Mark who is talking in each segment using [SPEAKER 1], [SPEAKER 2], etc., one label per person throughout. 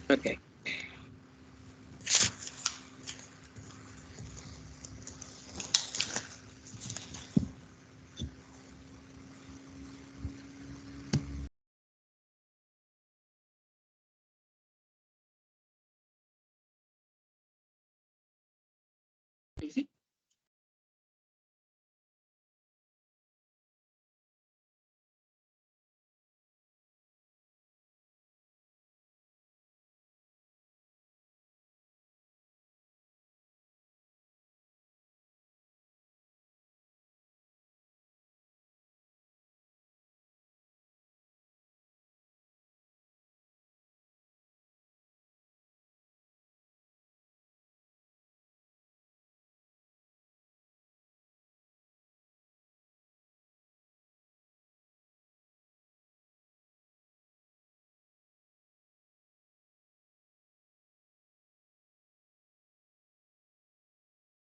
[SPEAKER 1] Okay. Easy.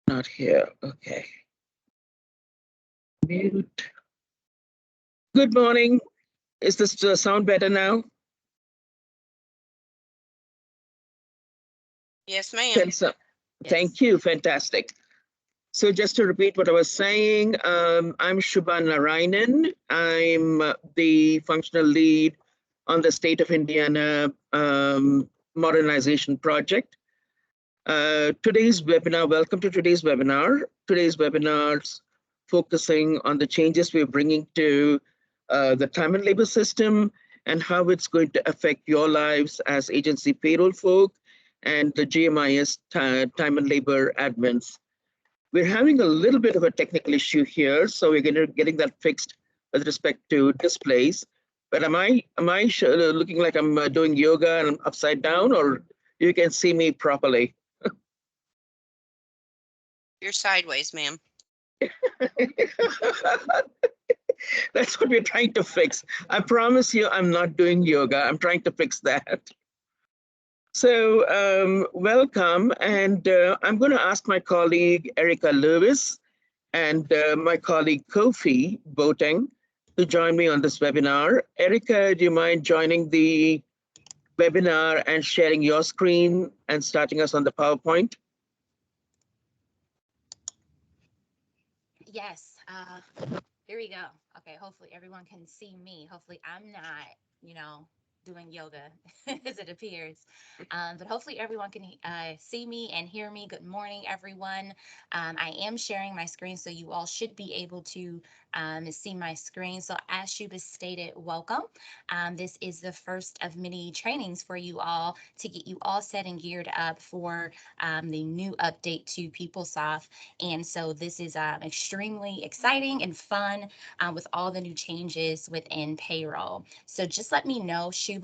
[SPEAKER 1] Not here. Okay. Mute. Good morning. Is this sound better now?
[SPEAKER 2] Yes, ma'am.
[SPEAKER 1] Thank you. Fantastic. So just to repeat what I was saying, I'm Shubha Narayanan. I'm the functional lead on the State of Indiana modernization project. Today's webinar, welcome to today's webinar. Today's webinar's focusing on the changes we're bringing to the time and labor system and how it's going to affect your lives as agency payroll folk and the GMIS time and labor admins. We're having a little bit of a technical issue here, so we're getting that fixed with respect to displays. But am I looking like I'm doing yoga and I'm upside down, or you can see me properly?
[SPEAKER 2] You're sideways, ma'am.
[SPEAKER 1] That's what we're trying to fix. I promise you, I'm not doing yoga. I'm trying to fix that. So welcome, and I'm going to ask my colleague Erica Lewis and my colleague Kofi Boateng to join me on this webinar. Erica, do you mind joining the webinar and sharing your screen and starting us on the PowerPoint?
[SPEAKER 3] Yes, here we go. Okay, hopefully everyone can see me. Hopefully I'm not, doing yoga as it appears. But hopefully everyone can see me and hear me. Good morning, everyone. I am sharing my screen, so you all should be able to see my screen. So as Shubha stated, welcome. This is the first of many trainings for you all to get you all set and geared up for the new update to PeopleSoft. And so this is extremely exciting and fun with all the new changes within payroll. So just let me know, Shubha,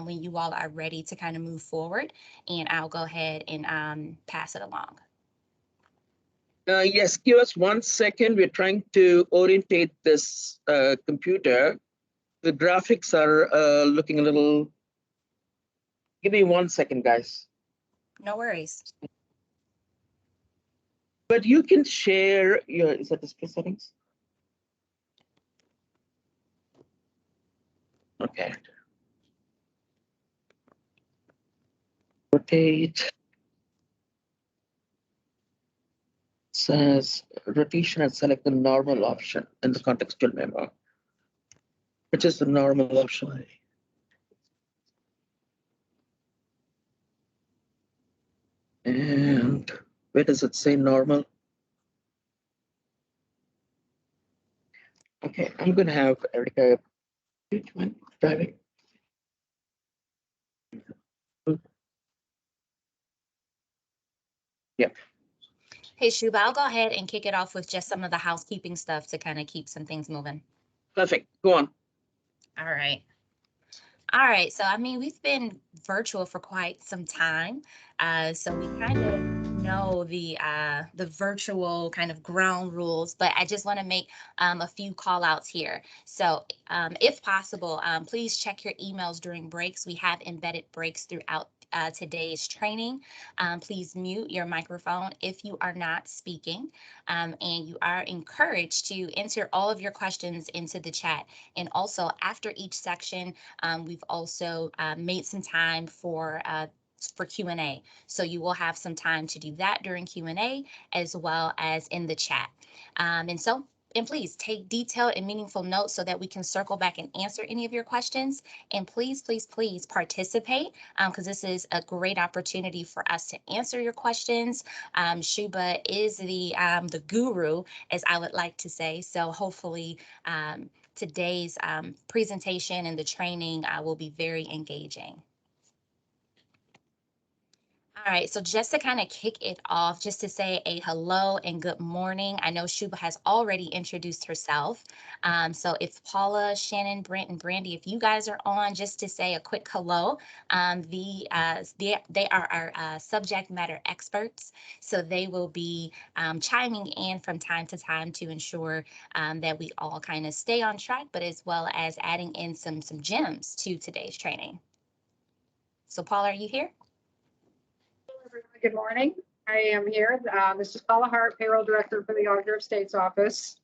[SPEAKER 3] when you all are ready to kind of move forward, and I'll go ahead and pass it along.
[SPEAKER 1] Yes, give us 1 second. We're trying to orientate this computer. The graphics are looking a little. Give me 1 second, guys.
[SPEAKER 3] No worries.
[SPEAKER 1] But you can share your, is that display settings? Okay. Rotate. Says rotation and select the normal option in the contextual memo. Which is the normal option? And where does it say normal? Okay, I'm going to have Erica driving. Yeah.
[SPEAKER 3] Hey, Shubha, I'll go ahead and kick it off with just some of the housekeeping stuff to kind of keep some things moving.
[SPEAKER 1] Perfect. Go on.
[SPEAKER 3] All right. All right. So, I mean, we've been virtual for quite some time. So we kind of know the virtual kind of ground rules, but I just want to make a few call outs here. So if possible, please check your emails during breaks. We have embedded breaks throughout today's training, please mute your microphone if you are not speaking. And you are encouraged to enter all of your questions into the chat. And also after each section, we've also made some time for Q&A. So you will have some time to do that during Q&A as well as in the chat. And please take detailed and meaningful notes so that we can circle back and answer any of your questions. And please, please, please participate because this is a great opportunity for us to answer your questions. Shuba is the guru, as I would like to say. So hopefully today's presentation and the training will be very engaging. All right, so just to kind of kick it off, just to say a hello and good morning. I know Shuba has already introduced herself. So if Paula, Shannon, Brent, and Brandy, if you guys are on, just to say a quick hello. They are our subject matter experts. So they will be chiming in from time to time to ensure that we all kind of stay on track, but as well as adding in some gems to today's training. So Paula, are you here?
[SPEAKER 4] Good morning. I am here. This is Paula Hart, Payroll Director for the Auditor of State's Office.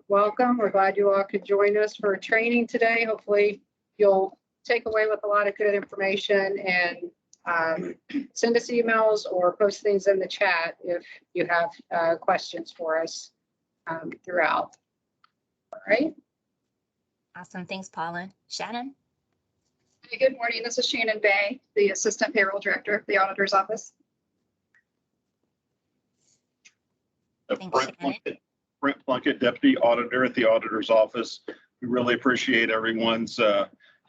[SPEAKER 4] Welcome. We're glad you all could join us for training today. Hopefully you'll take away with a lot of good information and send us emails or post things in the chat if you have questions for us throughout. All right.
[SPEAKER 3] Awesome. Thanks, Paula. Shannon?
[SPEAKER 5] Good morning. This is Shannon Bay, the Assistant Payroll Director of the Auditor's Office.
[SPEAKER 6] Brent Plunkett, Deputy Auditor at the Auditor's Office. We really appreciate everyone's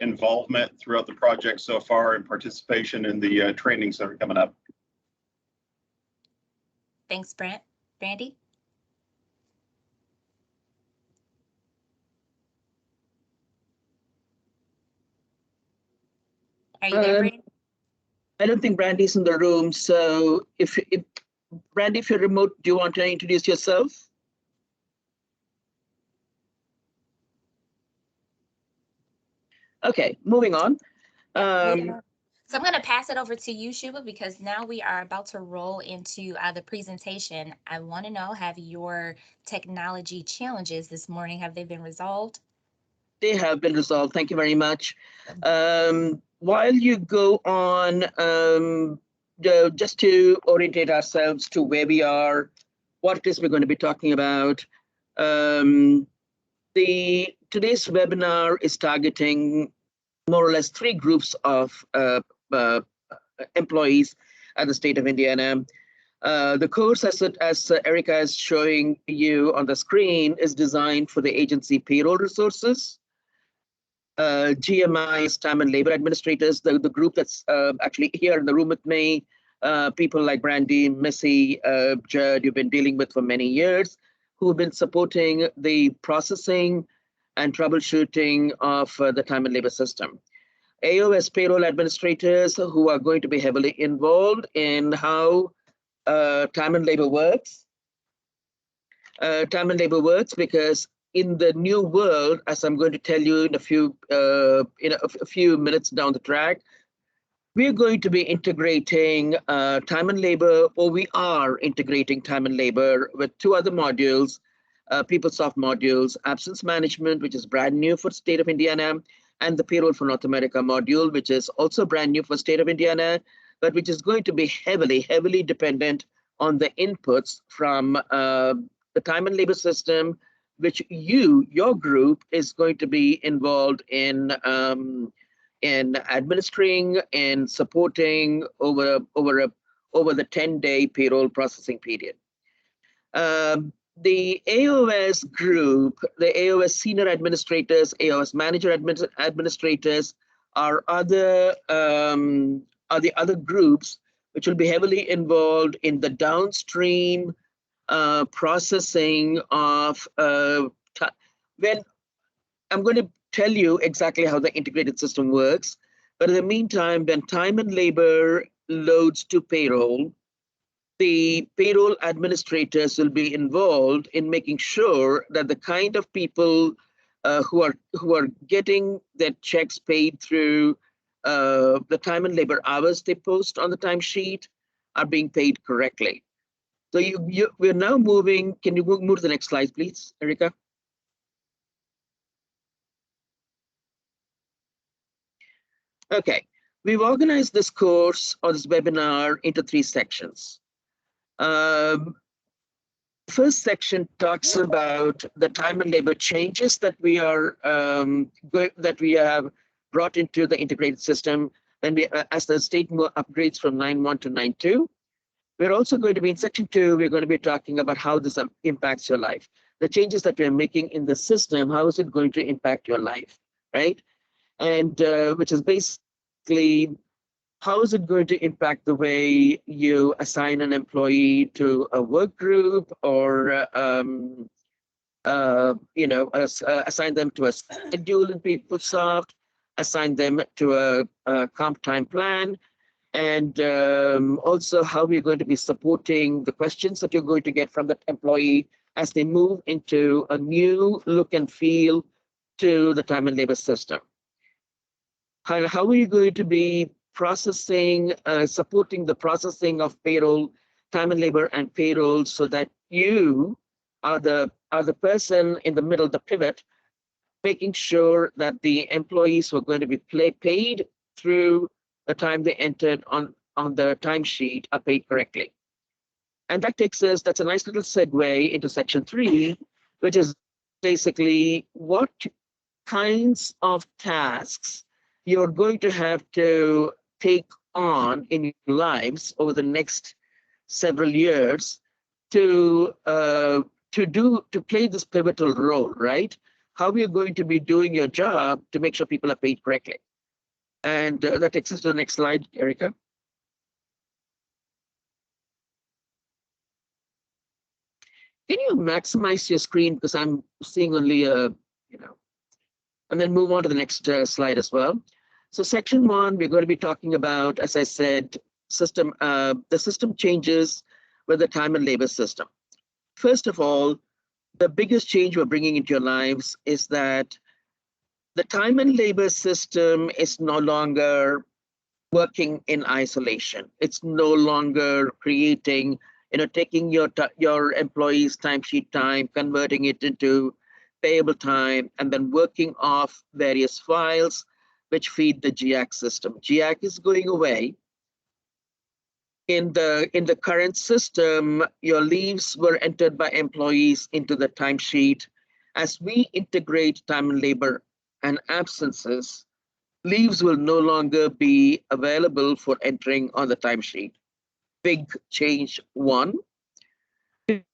[SPEAKER 6] involvement throughout the project so far and participation in the trainings that are coming up.
[SPEAKER 3] Thanks, Brent. Brandy? Are you there, Brandy?
[SPEAKER 1] I don't think Brandy's in the room. So if Brandy, if you're remote, do you want to introduce yourself? Okay, moving on.
[SPEAKER 3] So I'm going to pass it over to you, Shuba, because now we are about to roll into the presentation. I want to know, have your technology challenges this morning, have they been resolved?
[SPEAKER 1] They have been resolved. Thank you very much. While you go on, just to orientate ourselves to where we are, what it is we're going to be talking about. Today's webinar is targeting more or less 3 groups of employees at the state of Indiana. The course, as Erica is showing you on the screen, is designed for the agency payroll resources. GMIS Time and Labor Administrators, the group that's actually here in the room with me, people like Brandy, Missy, Judd, you've been dealing with for many years, who have been supporting the processing and troubleshooting of the time and labor system. AOS Payroll Administrators, who are going to be heavily involved in how time and labor works. Time and labor works because in the new world, as I'm going to tell you in a few minutes down the track, we're going to be integrating time and labor, or we are integrating time and labor with 2 other modules, PeopleSoft modules, absence management, which is brand new for the state of Indiana, and the payroll for North America module, which is also brand new for the state of Indiana, but which is going to be heavily dependent on the inputs from the time and labor system, which your group is going to be involved in administering and supporting over the 10-day payroll processing period. The AOS group, the AOS senior administrators, AOS manager administrators are the other groups which will be heavily involved in the downstream processing of when I'm going to tell you exactly how the integrated system works, but in the meantime, when time and labor loads to payroll, the payroll administrators will be involved in making sure that the kind of people who are getting their checks paid through the time and labor hours they post on the timesheet are being paid correctly. So we're now moving. Can you move to the next slide, please, Erica? Okay, we've organized this course or this webinar into 3 sections. First section talks about the time and labor changes that we are that we have brought into the integrated system, and we as the state upgrades from 9.1 to 9.2. We're also going to be in section 2. We're going to be talking about how this impacts your life. The changes that we're making in the system, how is it going to impact your life, right? And which is basically, how is it going to impact the way you assign an employee to a work group, or assign them to a schedule in PeopleSoft, assign them to a comp time plan, and also how we're going to be supporting the questions that you're going to get from that employee as they move into a new look and feel to the time and labor system. How are you going to be processing, supporting the processing of payroll, time and labor, and payroll, so that you are the person in the middle, the pivot, making sure that the employees who are going to be paid through the time they entered on the timesheet are paid correctly. And that takes us, that's a nice little segue into section 3, which is basically what kinds of tasks you're going to have to take on in your lives over the next several years to play this pivotal role, right? How we are going to be doing your job to make sure people are paid correctly. And that takes us to the next slide, Erica. Can you maximize your screen, because I'm seeing only and then move on to the next slide as well. So section 1, we're going to be talking about, as I said, the system changes with the time and labor system. First of all, the biggest change we're bringing into your lives is that the time and labor system is no longer working in isolation. It's no longer creating, taking your employees' timesheet time, converting it into payable time, and then working off various files which feed the GIAC system. GIAC is going away. In the current system, your leaves were entered by employees into the timesheet. As we integrate time and labor and absences, leaves will no longer be available for entering on the timesheet. Big change 1. Big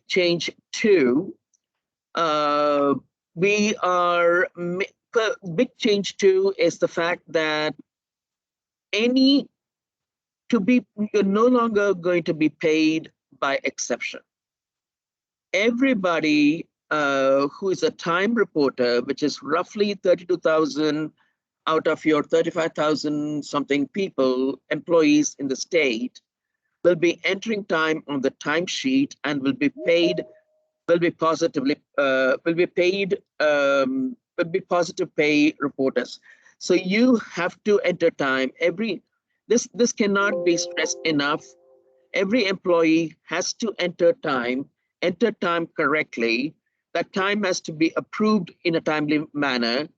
[SPEAKER 1] change 2. Big change 2 is the fact that you're no longer going to be paid by exception. Everybody who is a time reporter, which is roughly 32,000 out of your 35,000 something employees in the state, will be entering time on the timesheet and will be positive pay reporters. So you have to enter time. This cannot be stressed enough. Every employee has to enter time correctly. That time has to be approved in a timely manner,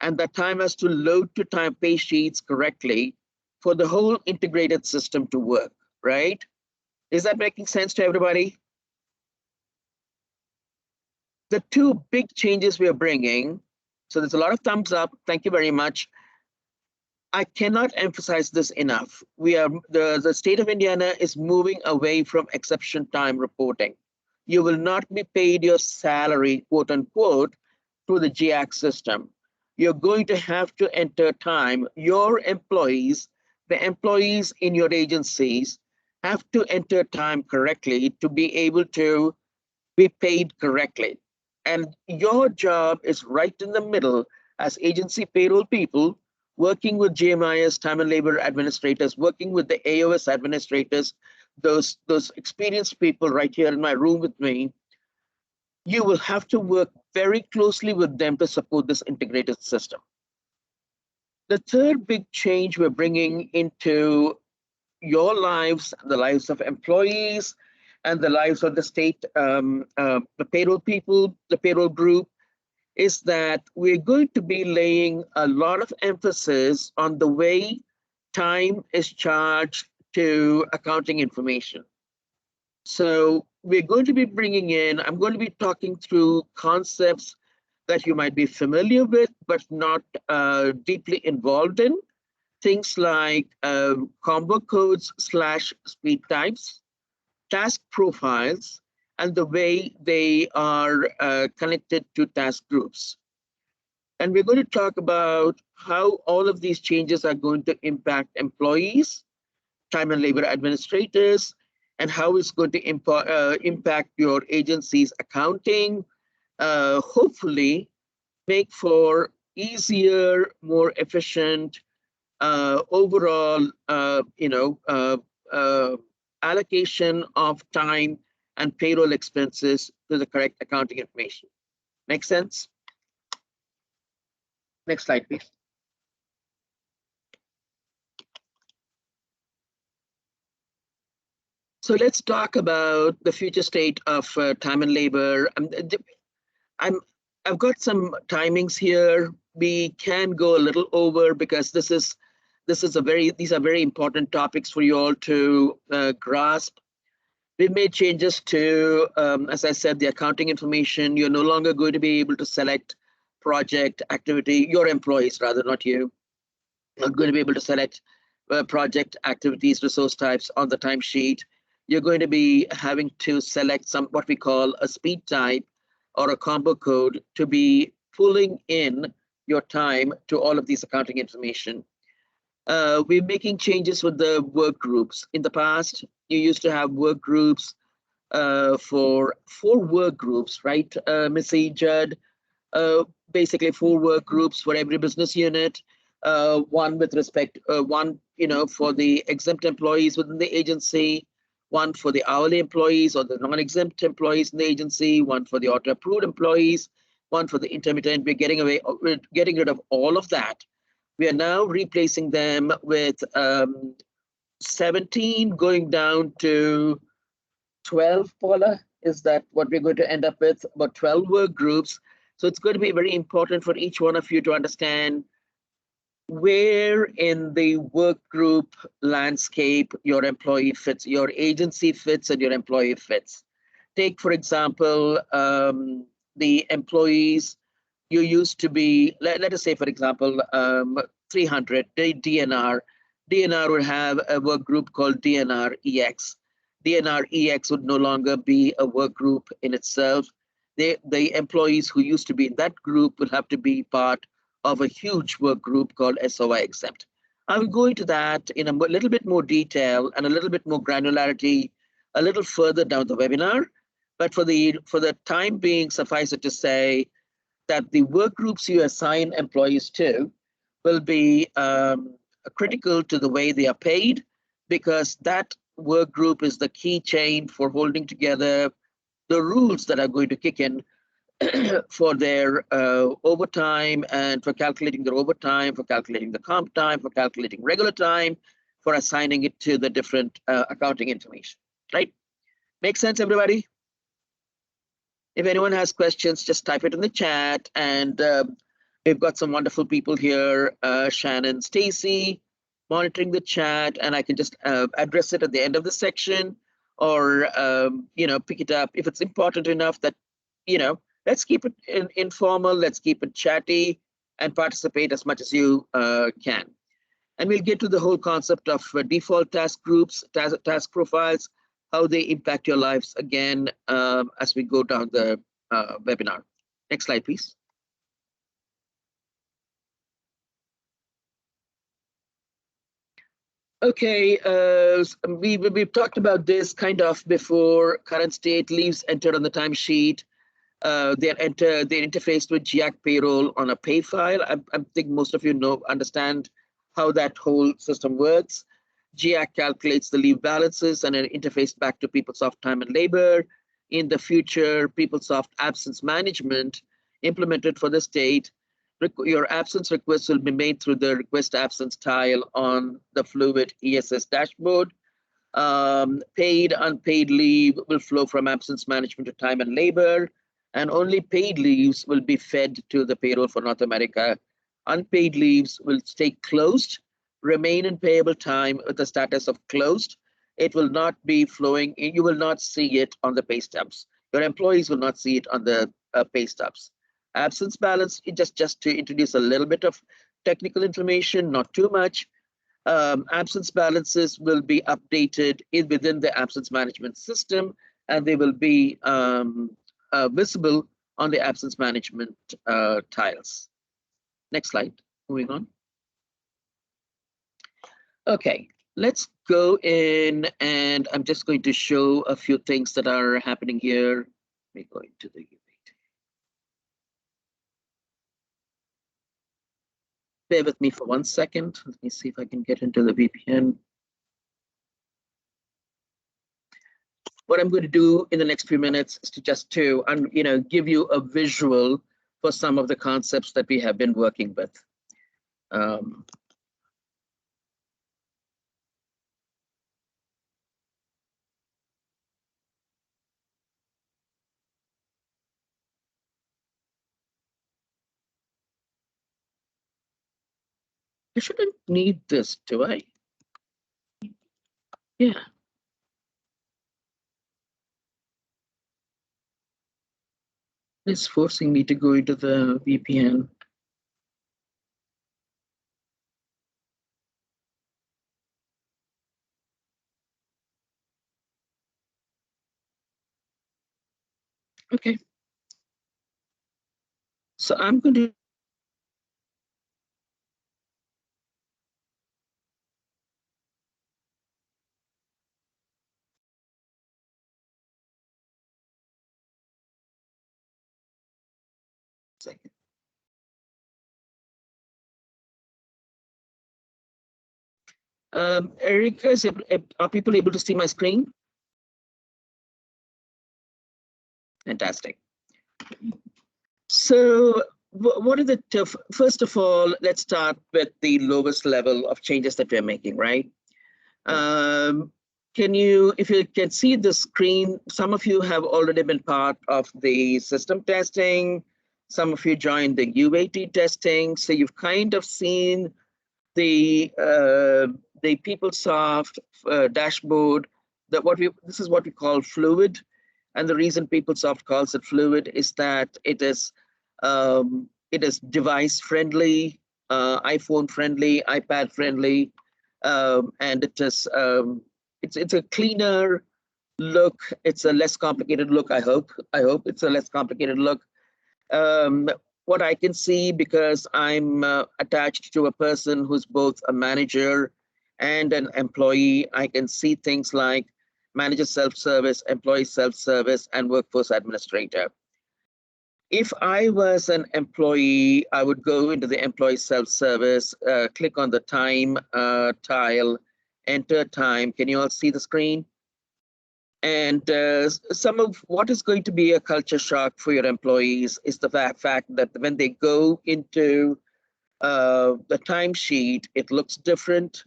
[SPEAKER 1] and that time has to load to time pay sheets correctly for the whole integrated system to work, right? Is that making sense to everybody? The 2 big changes we are bringing, so there's a lot of thumbs up, thank you very much. I cannot emphasize this enough. The state of Indiana is moving away from exception time reporting. You will not be paid your salary, quote unquote, through the GIAC system. You're going to have to enter time. Your employees, the employees in your agencies, have to enter time correctly to be able to be paid correctly. And your job is right in the middle as agency payroll people, working with GMIS time and labor administrators, working with the AOS administrators, those experienced people right here in my room with me. You will have to work very closely with them to support this integrated system. The third big change we're bringing into your lives, the lives of employees, and the lives of the state, the payroll people, the payroll group, is that we're going to be laying a lot of emphasis on the way time is charged to accounting information. So we're going to be bringing in, I'm going to be talking through concepts that you might be familiar with, but not deeply involved in. Things like combo codes / speed types, task profiles, and the way they are connected to task groups. And we're going to talk about how all of these changes are going to impact employees, time and labor administrators, and how it's going to impact your agency's accounting, hopefully make for easier, more efficient, overall, allocation of time and payroll expenses to the correct accounting information. Make sense? Next slide, please. So let's talk about the future state of time and labor. I've got some timings here. We can go a little over because these are very important topics for you all to grasp. We've made changes to, as I said, the accounting information. You're no longer going to be able to select project activity, your employees rather, not you, are going to be able to select project activities, resource types on the timesheet. You're going to be having to select what we call a speed type or a combo code to be pulling in your time to all of these accounting information. We're making changes with the work groups. In the past, you used to have work groups for 4 work groups, right, Missy, Judd? Basically 4 work groups for every business unit. One with respect, one for the exempt employees within the agency, one for the hourly employees or the non-exempt employees in the agency, one for the auto-approved employees, one for the intermittent. We're getting rid of all of that. We are now replacing them with 17 going down to 12, Paula. Is that what we're going to end up with? About 12 work groups. So it's going to be very important for each one of you to understand where in the work group landscape your employee fits, your agency fits, and your employee fits. Take, for example, the employees you used to be, let us say, for example, 300, DNR. DNR would have a work group called DNR EX. DNR EX would no longer be a work group in itself. The employees who used to be in that group will have to be part of a huge work group called SOI exempt. I will go into that in a little bit more detail and a little bit more granularity a little further down the webinar. But for the time being, suffice it to say that the work groups you assign employees to will be critical to the way they are paid, because that work group is the key chain for holding together the rules that are going to kick in for their overtime and for calculating their overtime, for calculating the comp time, for calculating regular time, for assigning it to the different accounting information, right? Make sense, everybody? If anyone has questions, just type it in the chat. And we've got some wonderful people here, Shannon, Stacy, monitoring the chat, and I can just address it at the end of the section, or pick it up if it's important enough that, let's keep it informal, let's keep it chatty, and participate as much as you can. And we'll get to the whole concept of default task groups, task profiles, how they impact your lives again as we go down the webinar. Next slide, please. Okay, we've talked about this kind of before. Current state, leaves entered on the timesheet. They're interfaced with GIAC payroll on a pay file. I think most of you understand how that whole system works. GIAC calculates the leave balances and then interfaced back to PeopleSoft Time and Labor. In the future, PeopleSoft Absence Management implemented for the state your absence request will be made through the request absence tile on the Fluid ESS dashboard. Paid, unpaid leave will flow from absence management to time and labor, and only paid leaves will be fed to the payroll for North America. Unpaid leaves will stay closed, remain in payable time with the status of closed. It will not be flowing. You will not see it on the pay stubs. Your employees will not see it on the pay stubs. Absence balance, just to introduce a little bit of technical information, not too much. Absence balances will be updated within the absence management system, and they will be visible on the absence management tiles. Next slide, moving on. Okay, let's go in, and I'm just going to show a few things that are happening here. Let me go into the Bear with me for 1 second. Let me see if I can get into the VPN. What I'm going to do in the next few minutes is to just give you a visual for some of the concepts that we have been working with. I shouldn't need this, do I? Yeah. It's forcing me to go into the VPN. Okay. So I'm going to second. Erica, are people able to see my screen? Fantastic. So what are the first of all, let's start with the lowest level of changes that we're making, right? If you can see the screen, some of you have already been part of the system testing. Some of you joined the UAT testing. So you've kind of seen the PeopleSoft dashboard. This is what we call Fluid. And the reason PeopleSoft calls it Fluid is that it is device friendly, iPhone friendly, iPad friendly, and it's a cleaner look. It's a less complicated look. I hope it's a less complicated look. What I can see, because I'm attached to a person who's both a manager and an employee, I can see things like manager self-service, employee self-service, and workforce administrator. If I was an employee, I would go into the employee self-service, click on the time tile, enter time. Can you all see the screen? And some of what is going to be a culture shock for your employees is the fact that when they go into the timesheet, it looks different.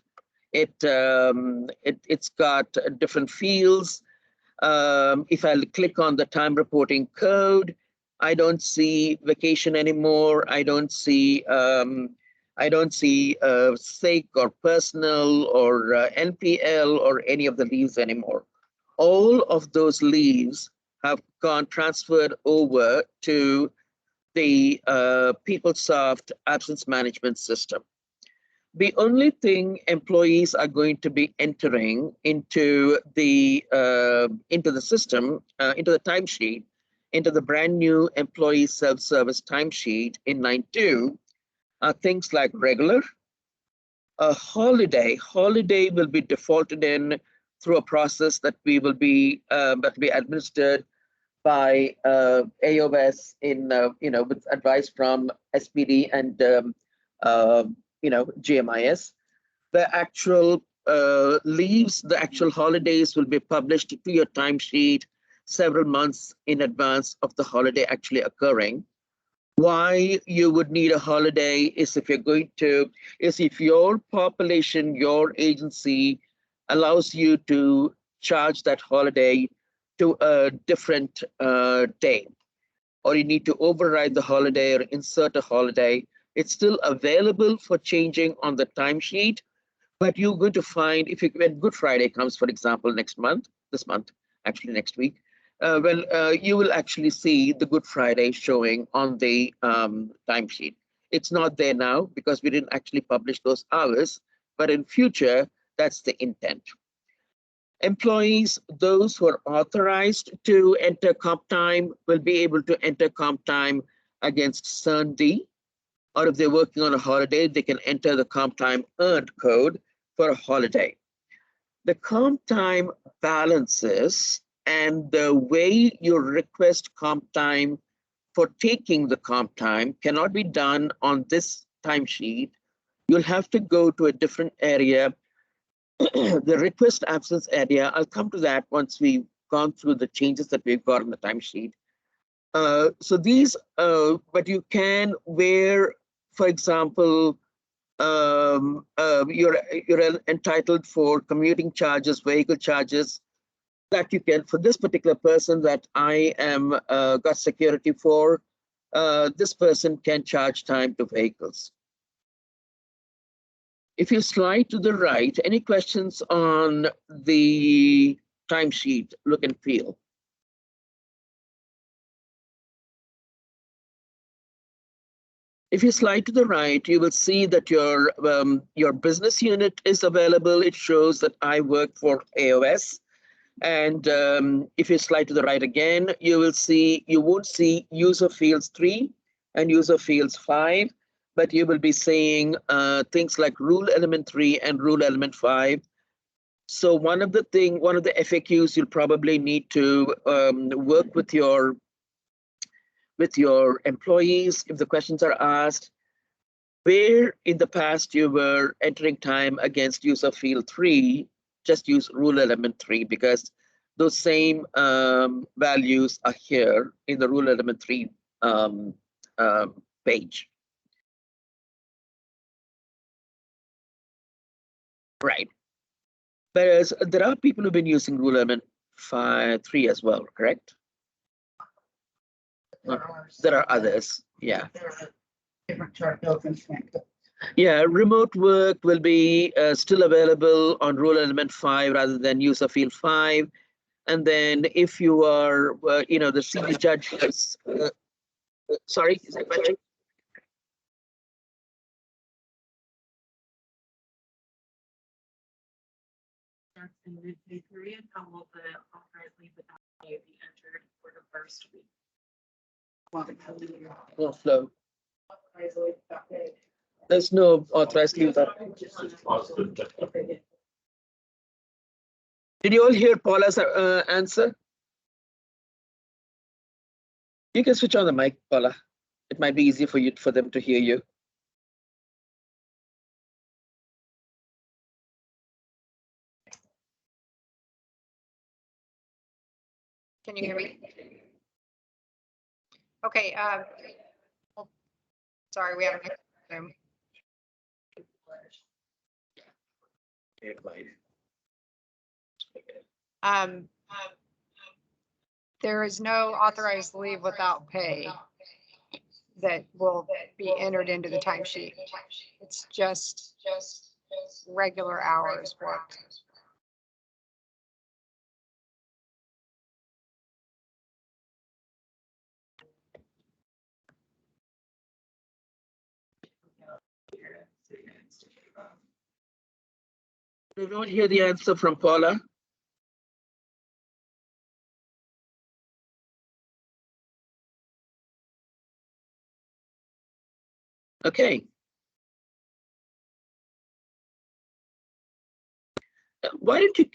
[SPEAKER 1] It's got different fields. If I click on the time reporting code, I don't see vacation anymore. I don't see sick or personal or NPL or any of the leaves anymore. All of those leaves have gone transferred over to the PeopleSoft absence management system. The only thing employees are going to be entering into the system, into the timesheet, into the brand new employee self-service timesheet in 9.2 are things like regular, a holiday. Holiday will be defaulted in through a process that will be administered by AOS with advice from SPD and GMIS. The actual leaves, the actual holidays will be published to your timesheet several months in advance of the holiday actually occurring. Why you would need a holiday is if if your population, your agency allows you to charge that holiday to a different day, or you need to override the holiday or insert a holiday. It's still available for changing on the timesheet, but you're going to find when Good Friday comes, for example, next week, you will actually see the Good Friday showing on the timesheet. It's not there now because we didn't actually publish those hours, but in future, that's the intent. Employees, those who are authorized to enter comp time, will be able to enter comp time against CERN-D, or if they're working on a holiday, they can enter the comp time earned code for a holiday. The comp time balances and the way you request comp time for taking the comp time cannot be done on this timesheet. You'll have to go to a different area, the request absence area. I'll come to that once we've gone through the changes that we've got on the timesheet. But you can, where, for example, you're entitled for commuting charges, vehicle charges, that you can, for this particular person that I am got security for, this person can charge time to vehicles. If you slide to the right, any questions on the timesheet look and feel? If you slide to the right, you will see that your business unit is available. It shows that I work for AOS. And if you slide to the right again, you won't see user fields 3 and user fields 5, but you will be seeing things like rule element 3 and rule element 5. So one of the FAQs you'll probably need to work with your employees if the questions are asked, where in the past you were entering time against user field 3, just use rule element 3 because those same values are here in the rule element 3 page. Right. Whereas there are people who've been using rule element 3 as well, correct? There are others, yeah.
[SPEAKER 7] There are different chart built in.
[SPEAKER 1] Yeah, remote work will be still available on rule element 5 rather than user field 5. And then if you are, the senior judge has, sorry, is that question?
[SPEAKER 7] In mid-pay period, how will the authorized leave without pay be entered for the first week?
[SPEAKER 1] No flow.
[SPEAKER 7] Authorized leave without pay.
[SPEAKER 1] There's no authorized leave without. Did you all hear Paula's answer? You can switch on the mic, Paula. It might be easier for them to hear you.
[SPEAKER 4] Can you hear me? Okay. Sorry, we have a Zoom. There is no authorized leave without pay that will be entered into the timesheet. It's just regular hours worked.
[SPEAKER 1] Did everyone hear the answer from Paula? Okay. Why don't you,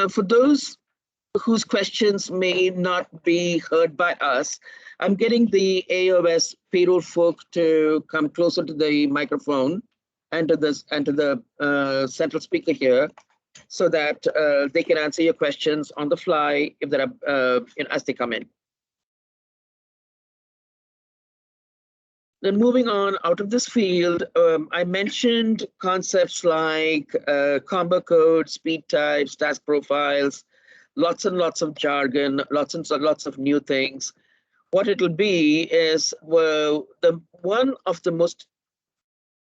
[SPEAKER 1] for those whose questions may not be heard by us, I'm getting the AOS payroll folk to come closer to the microphone and to the central speaker here, so that they can answer your questions on the fly if there are as they come in. Then moving on out of this field, I mentioned concepts like combo codes, speed types, task profiles, lots and lots of jargon, lots and lots of new things. What it'll be is, well, one of the most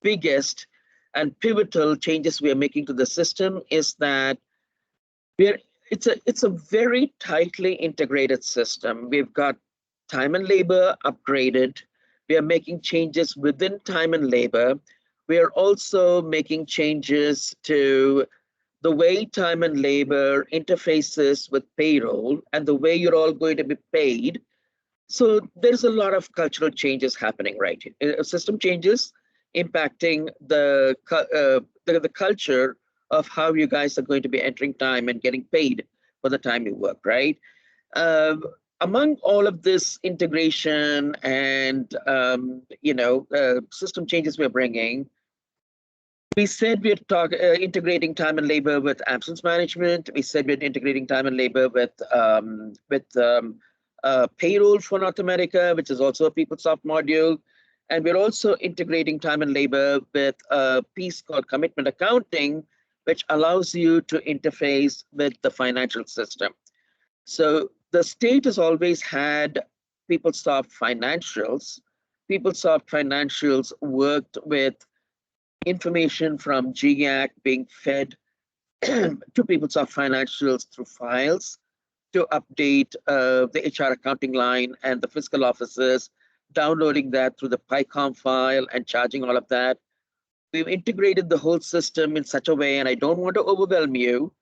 [SPEAKER 1] biggest and pivotal changes we are making to the system is that it's a very tightly integrated system. We've got time and labor upgraded. We are making changes within time and labor. We are also making changes to the way time and labor interfaces with payroll and the way you're all going to be paid. So there's a lot of cultural changes happening, right? System changes impacting the culture of how you guys are going to be entering time and getting paid for the time you work, right? Among all of this integration and system changes we're bringing, we said we're integrating time and labor with absence management. We said we're integrating time and labor with payroll for North America, which is also a PeopleSoft module. And we're also integrating time and labor with a piece called commitment accounting, which allows you to interface with the financial system. So the state has always had PeopleSoft financials. PeopleSoft financials worked with information from GAC being fed to PeopleSoft financials through files to update the HR accounting line and the fiscal offices, downloading that through the PyCom file and charging all of that. We've integrated the whole system in such a way, and I don't want to overwhelm you.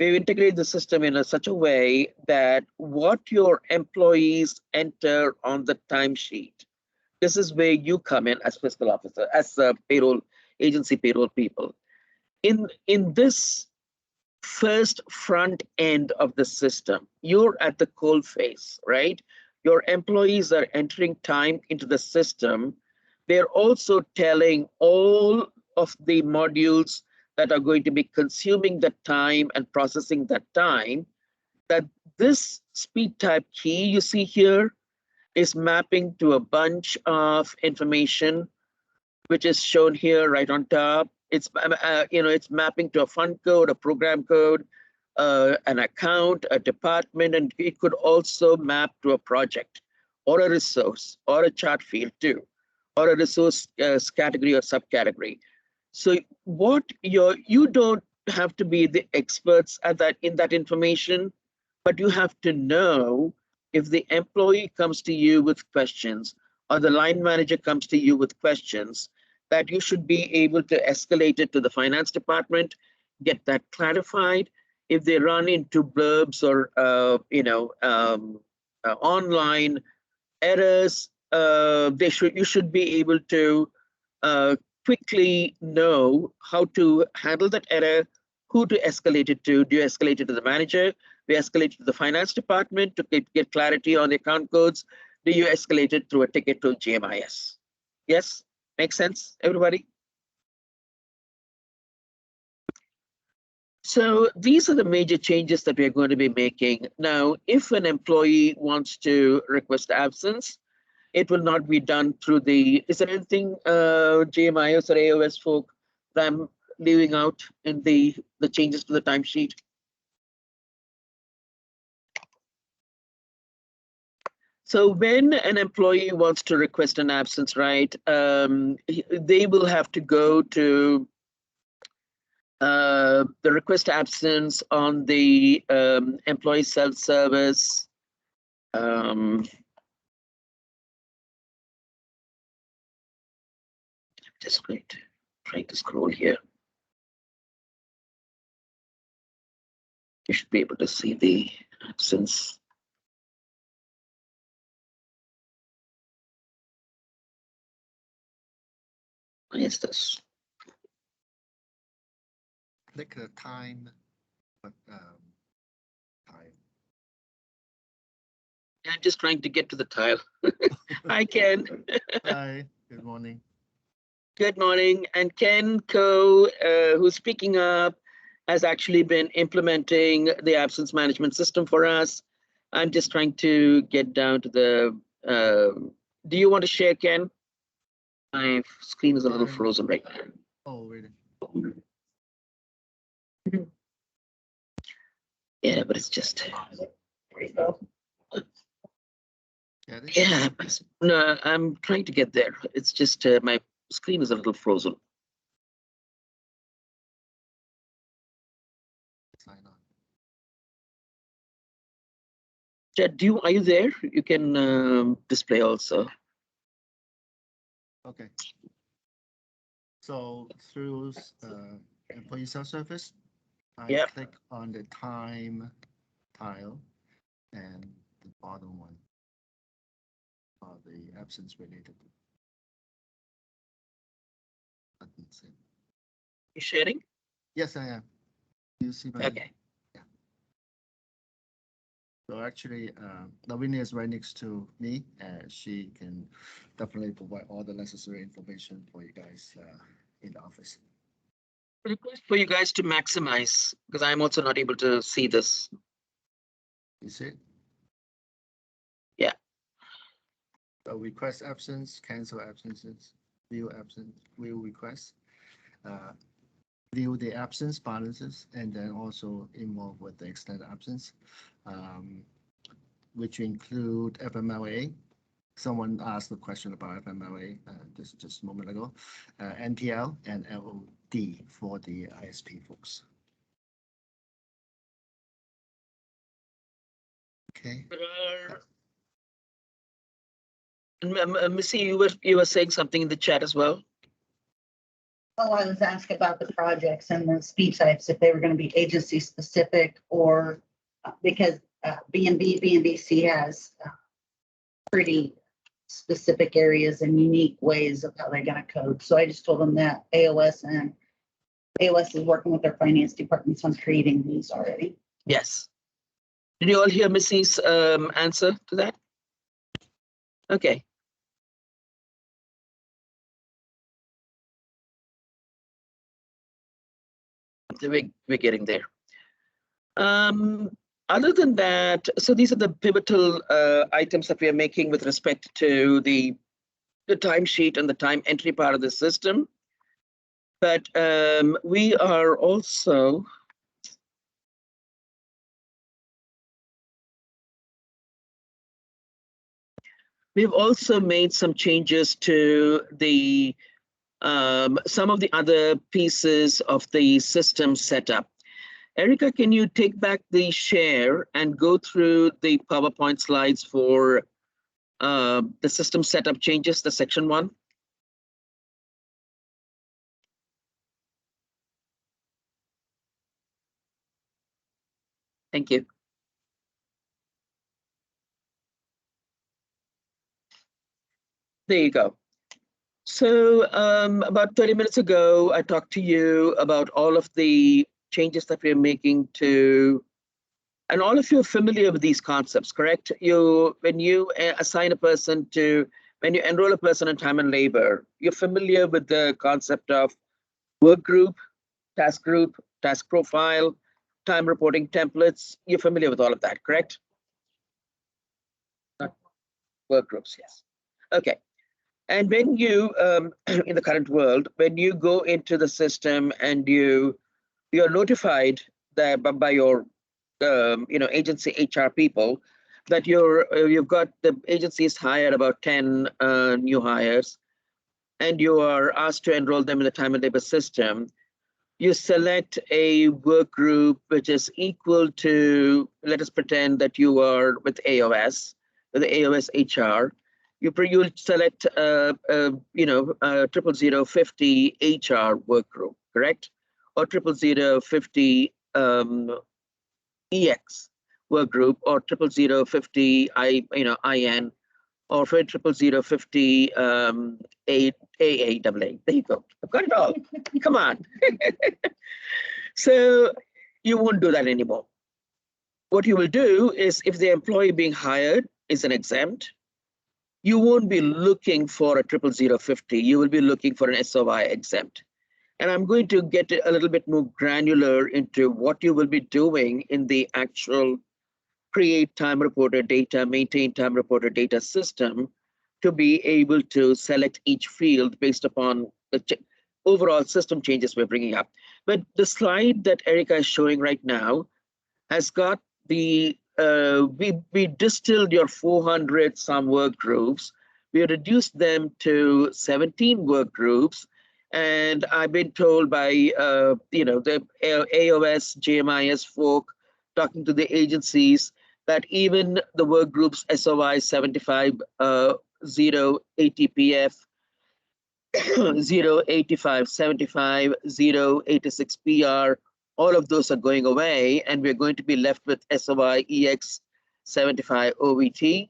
[SPEAKER 1] We've integrated the system in such a way that what your employees enter on the timesheet, this is where you come in as fiscal officer, as payroll agency payroll people. In this first front end of the system, you're at the coal face, right? Your employees are entering time into the system. They're also telling all of the modules that are going to be consuming the time and processing that time, that this speed type key you see here is mapping to a bunch of information, which is shown here right on top. It's it's mapping to a fund code, a program code, an account, a department, and it could also map to a project or a resource or a chart field too, or a resource category or subcategory. So what you don't have to be the experts at that in that information, but you have to know if the employee comes to you with questions or the line manager comes to you with questions, that you should be able to escalate it to the finance department, get that clarified. If they run into blurbs or online errors, you should be able to quickly know how to handle that error, who to escalate it to. Do you escalate it to the manager? Do you escalate it to the finance department to get clarity on the account codes? Do you escalate it through a ticket to GMIS? Yes, makes sense, everybody? So these are the major changes that we're going to be making. Now, if an employee wants to request absence, it will not be done through the, is there anything GMIS or AOS folk that I'm leaving out in the changes to the timesheet? So when an employee wants to request an absence, right, they will have to go to the request absence on the employee self-service. Just going to try to scroll here. You should be able to see the absence. What is this?
[SPEAKER 8] Click the time.
[SPEAKER 1] I'm just trying to get to the tile. Hi, Ken.
[SPEAKER 8] Hi, good morning.
[SPEAKER 1] Good morning. And Ken Ko, who's speaking up, has actually been implementing the absence management system for us. I'm just trying to get down to the, do you want to share, Ken? My screen is a little frozen right now.
[SPEAKER 8] Oh, really?
[SPEAKER 1] Yeah, but it's just.
[SPEAKER 8] Get it?
[SPEAKER 1] Yeah, no, I'm trying to get there. It's just my screen is a little frozen.
[SPEAKER 8] Sign on.
[SPEAKER 1] Chad, are you there? You can display also.
[SPEAKER 8] Okay. So through employee self-service, I
[SPEAKER 1] Yep.
[SPEAKER 8] click on the time tile and the bottom one are the absence related. Buttons.
[SPEAKER 1] You sharing?
[SPEAKER 8] Yes, I am. You see my.
[SPEAKER 1] Okay.
[SPEAKER 8] So actually, Lavinia is right next to me, and she can definitely provide all the necessary information for you guys in the office.
[SPEAKER 1] Request for you guys to maximize because I'm also not able to see this.
[SPEAKER 8] You see it?
[SPEAKER 1] Yeah.
[SPEAKER 8] So request absence, cancel absences, view absence, view requests, view the absence balances, and then also involved with the extended absence, which include FMLA. Someone asked a question about FMLA just a moment ago, NPL and LOD for the ISP folks. Okay.
[SPEAKER 1] Missy, you were saying something in the chat as well.
[SPEAKER 9] Oh, I was asking about the projects and the speed types, if they were going to be agency specific or because BNBC has pretty specific areas and unique ways of how they're going to code. So I just told them that AOS is working with their finance departments on creating these already.
[SPEAKER 1] Yes. Did you all hear Missy's answer to that? Okay. We're getting there. Other than that, so these are the pivotal items that we are making with respect to the timesheet and the time entry part of the system. But we are also we've also made some changes to the some of the other pieces of the system setup. Erica, can you take back the share and go through the PowerPoint slides for the system setup changes, the section 1? Thank you. There you go. So about 30 minutes ago, I talked to you about all of the changes that we're making to, and all of you are familiar with these concepts, correct? When you assign a person to, when you enroll a person in time and labor, you're familiar with the concept of work group, task profile, time reporting templates. You're familiar with all of that, correct? Work groups, yes. Okay. And when you, in the current world, when you go into the system and you're notified that by your, agency HR people that you've got the agency's hired about 10 new hires, and you are asked to enroll them in the time and labor system, you select a work group which is equal to, let us pretend that you are with AOS, with the AOS HR. You'll select 00050 HR work group, correct? Or 00050 EX work group, or 00050 IN, or 00050 AAA. There you go. I've got it all. Come on. So you won't do that anymore. What you will do is, if the employee being hired is an exempt, you won't be looking for a 00050. You will be looking for an SOI exempt. And I'm going to get a little bit more granular into what you will be doing in the actual create time reporter data, maintain time reporter data system to be able to select each field based upon the overall system changes we're bringing up. But the slide that Erica is showing right now has got the, we distilled your 400 some work groups. We reduced them to 17 work groups. And I've been told by, the AOS, GMIS folk talking to the agencies that even the work groups SOI 75, 0, ATPF, 0, 85, 75, 0, 86 PR, all of those are going away, and we're going to be left with SOI EX 75 OVT,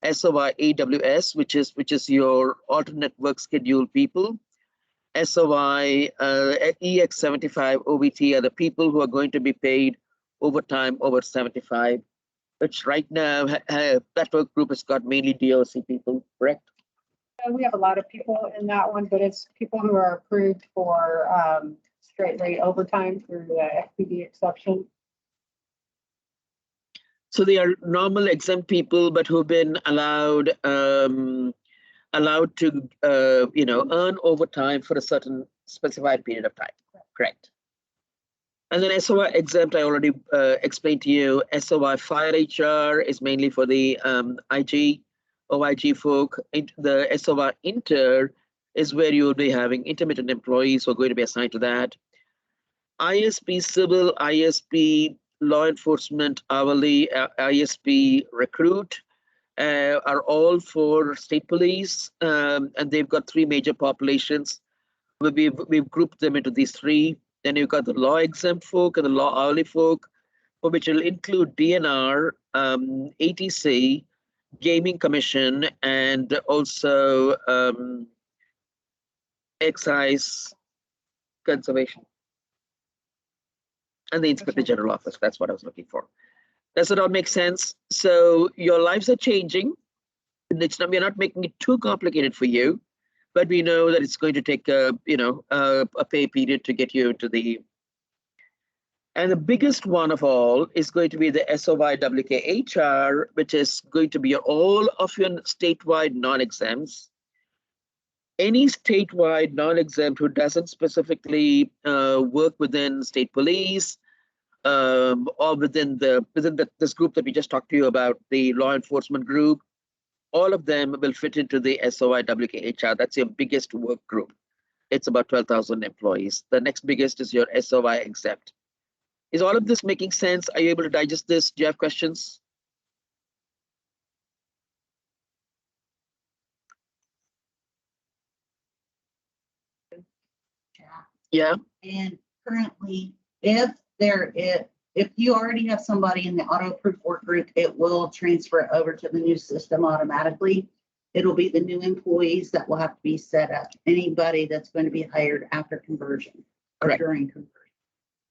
[SPEAKER 1] SOI AWS, which is your alternate work schedule people. SOI EX 75 OVT are the people who are going to be paid overtime over 75, which right now that work group has got mainly DOC people, correct?
[SPEAKER 4] We have a lot of people in that one, but it's people who are approved for straight rate overtime through the FPD exception.
[SPEAKER 1] So they are normal exempt people, but who've been allowed to earn overtime for a certain specified period of time. Correct. And then SOI exempt, I already explained to you. SOI fire HR is mainly for the IG, OIG folk. The SOI inter is where you will be having intermittent employees who are going to be assigned to that. ISP civil, ISP law enforcement, hourly, ISP recruit are all for state police, and they've got three major populations. We've grouped them into these three. Then you've got the law exempt folk and the law hourly folk, for which will include DNR, ATC, Gaming Commission, and also excise conservation. And the Inspector General Office, that's what I was looking for. Does it all make sense? So your lives are changing. We're not making it too complicated for you, but we know that it's going to take a pay period to get you into the. And the biggest one of all is going to be the SOI WKHR, which is going to be all of your statewide non-exempts. Any statewide non-exempt who doesn't specifically work within state police or within this group that we just talked to you about, the law enforcement group, all of them will fit into the SOI WKHR. That's your biggest work group. It's about 12,000 employees. The next biggest is your SOI exempt. Is all of this making sense? Are you able to digest this? Do you have questions? Yeah.
[SPEAKER 9] And currently, if you already have somebody in the auto-approved work group, it will transfer over to the new system automatically. It'll be the new employees that will have to be set up. Anybody that's going to be hired after conversion or
[SPEAKER 1] Correct.
[SPEAKER 9] during conversion.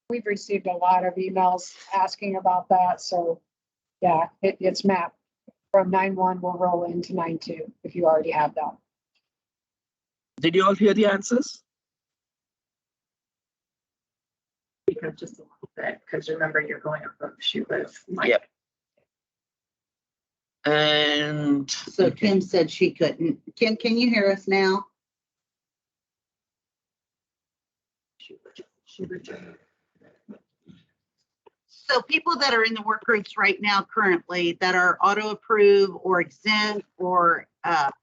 [SPEAKER 4] We've received a lot of emails asking about that. So yeah, it's mapped from 9.1 will roll into 9.2 if you already have that.
[SPEAKER 1] Did you all hear the answers?
[SPEAKER 7] Because just a little bit, because remember you're going up a shoot with Mike.
[SPEAKER 1] Yep. And
[SPEAKER 9] So Kim said she couldn't. Kim, can you hear us now? So people that are in the work groups right now currently that are auto approved or exempt or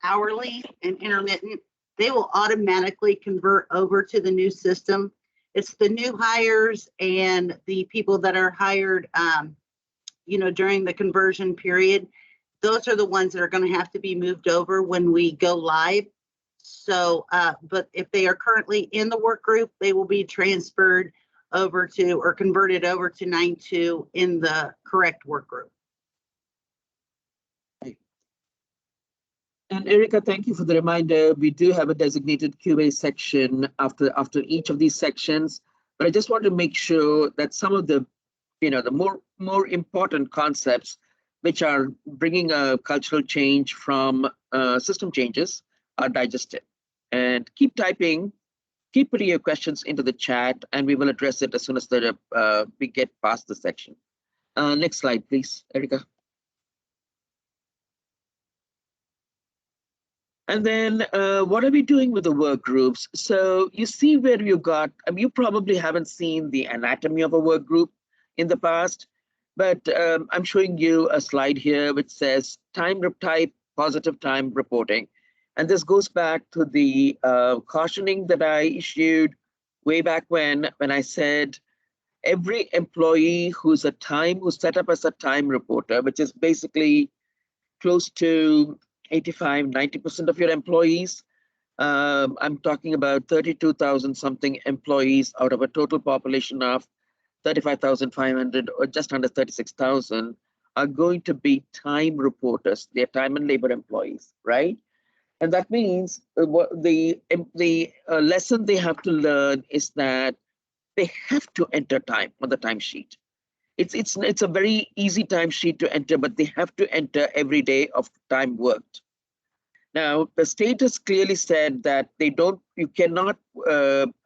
[SPEAKER 9] hourly and intermittent, they will automatically convert over to the new system. It's the new hires and the people that are hired, during the conversion period. Those are the ones that are going to have to be moved over when we go live. So, but if they are currently in the work group, they will be transferred over to or converted over to 9.2 in the correct work group.
[SPEAKER 1] And Erica, thank you for the reminder. We do have a designated QA section after each of these sections, but I just want to make sure that some of the, the more important concepts, which are bringing a cultural change from system changes, are digested. And keep typing, keep putting your questions into the chat, and we will address it as soon as we get past the section. Next slide, please, Erica. And then what are we doing with the work groups? So you see where you got, you probably haven't seen the anatomy of a work group in the past, but I'm showing you a slide here which says time type, positive time reporting. And this goes back to the cautioning that I issued way back when I said every employee who's set up as a time reporter, which is basically close to 85, 90% of your employees. I'm talking about 32,000 something employees out of a total population of 35,500 or just under 36,000 are going to be time reporters. They're time and labor employees, right? And that means what the lesson they have to learn is that they have to enter time on the timesheet. It's a very easy timesheet to enter, but they have to enter every day of time worked. Now, the state has clearly said that you cannot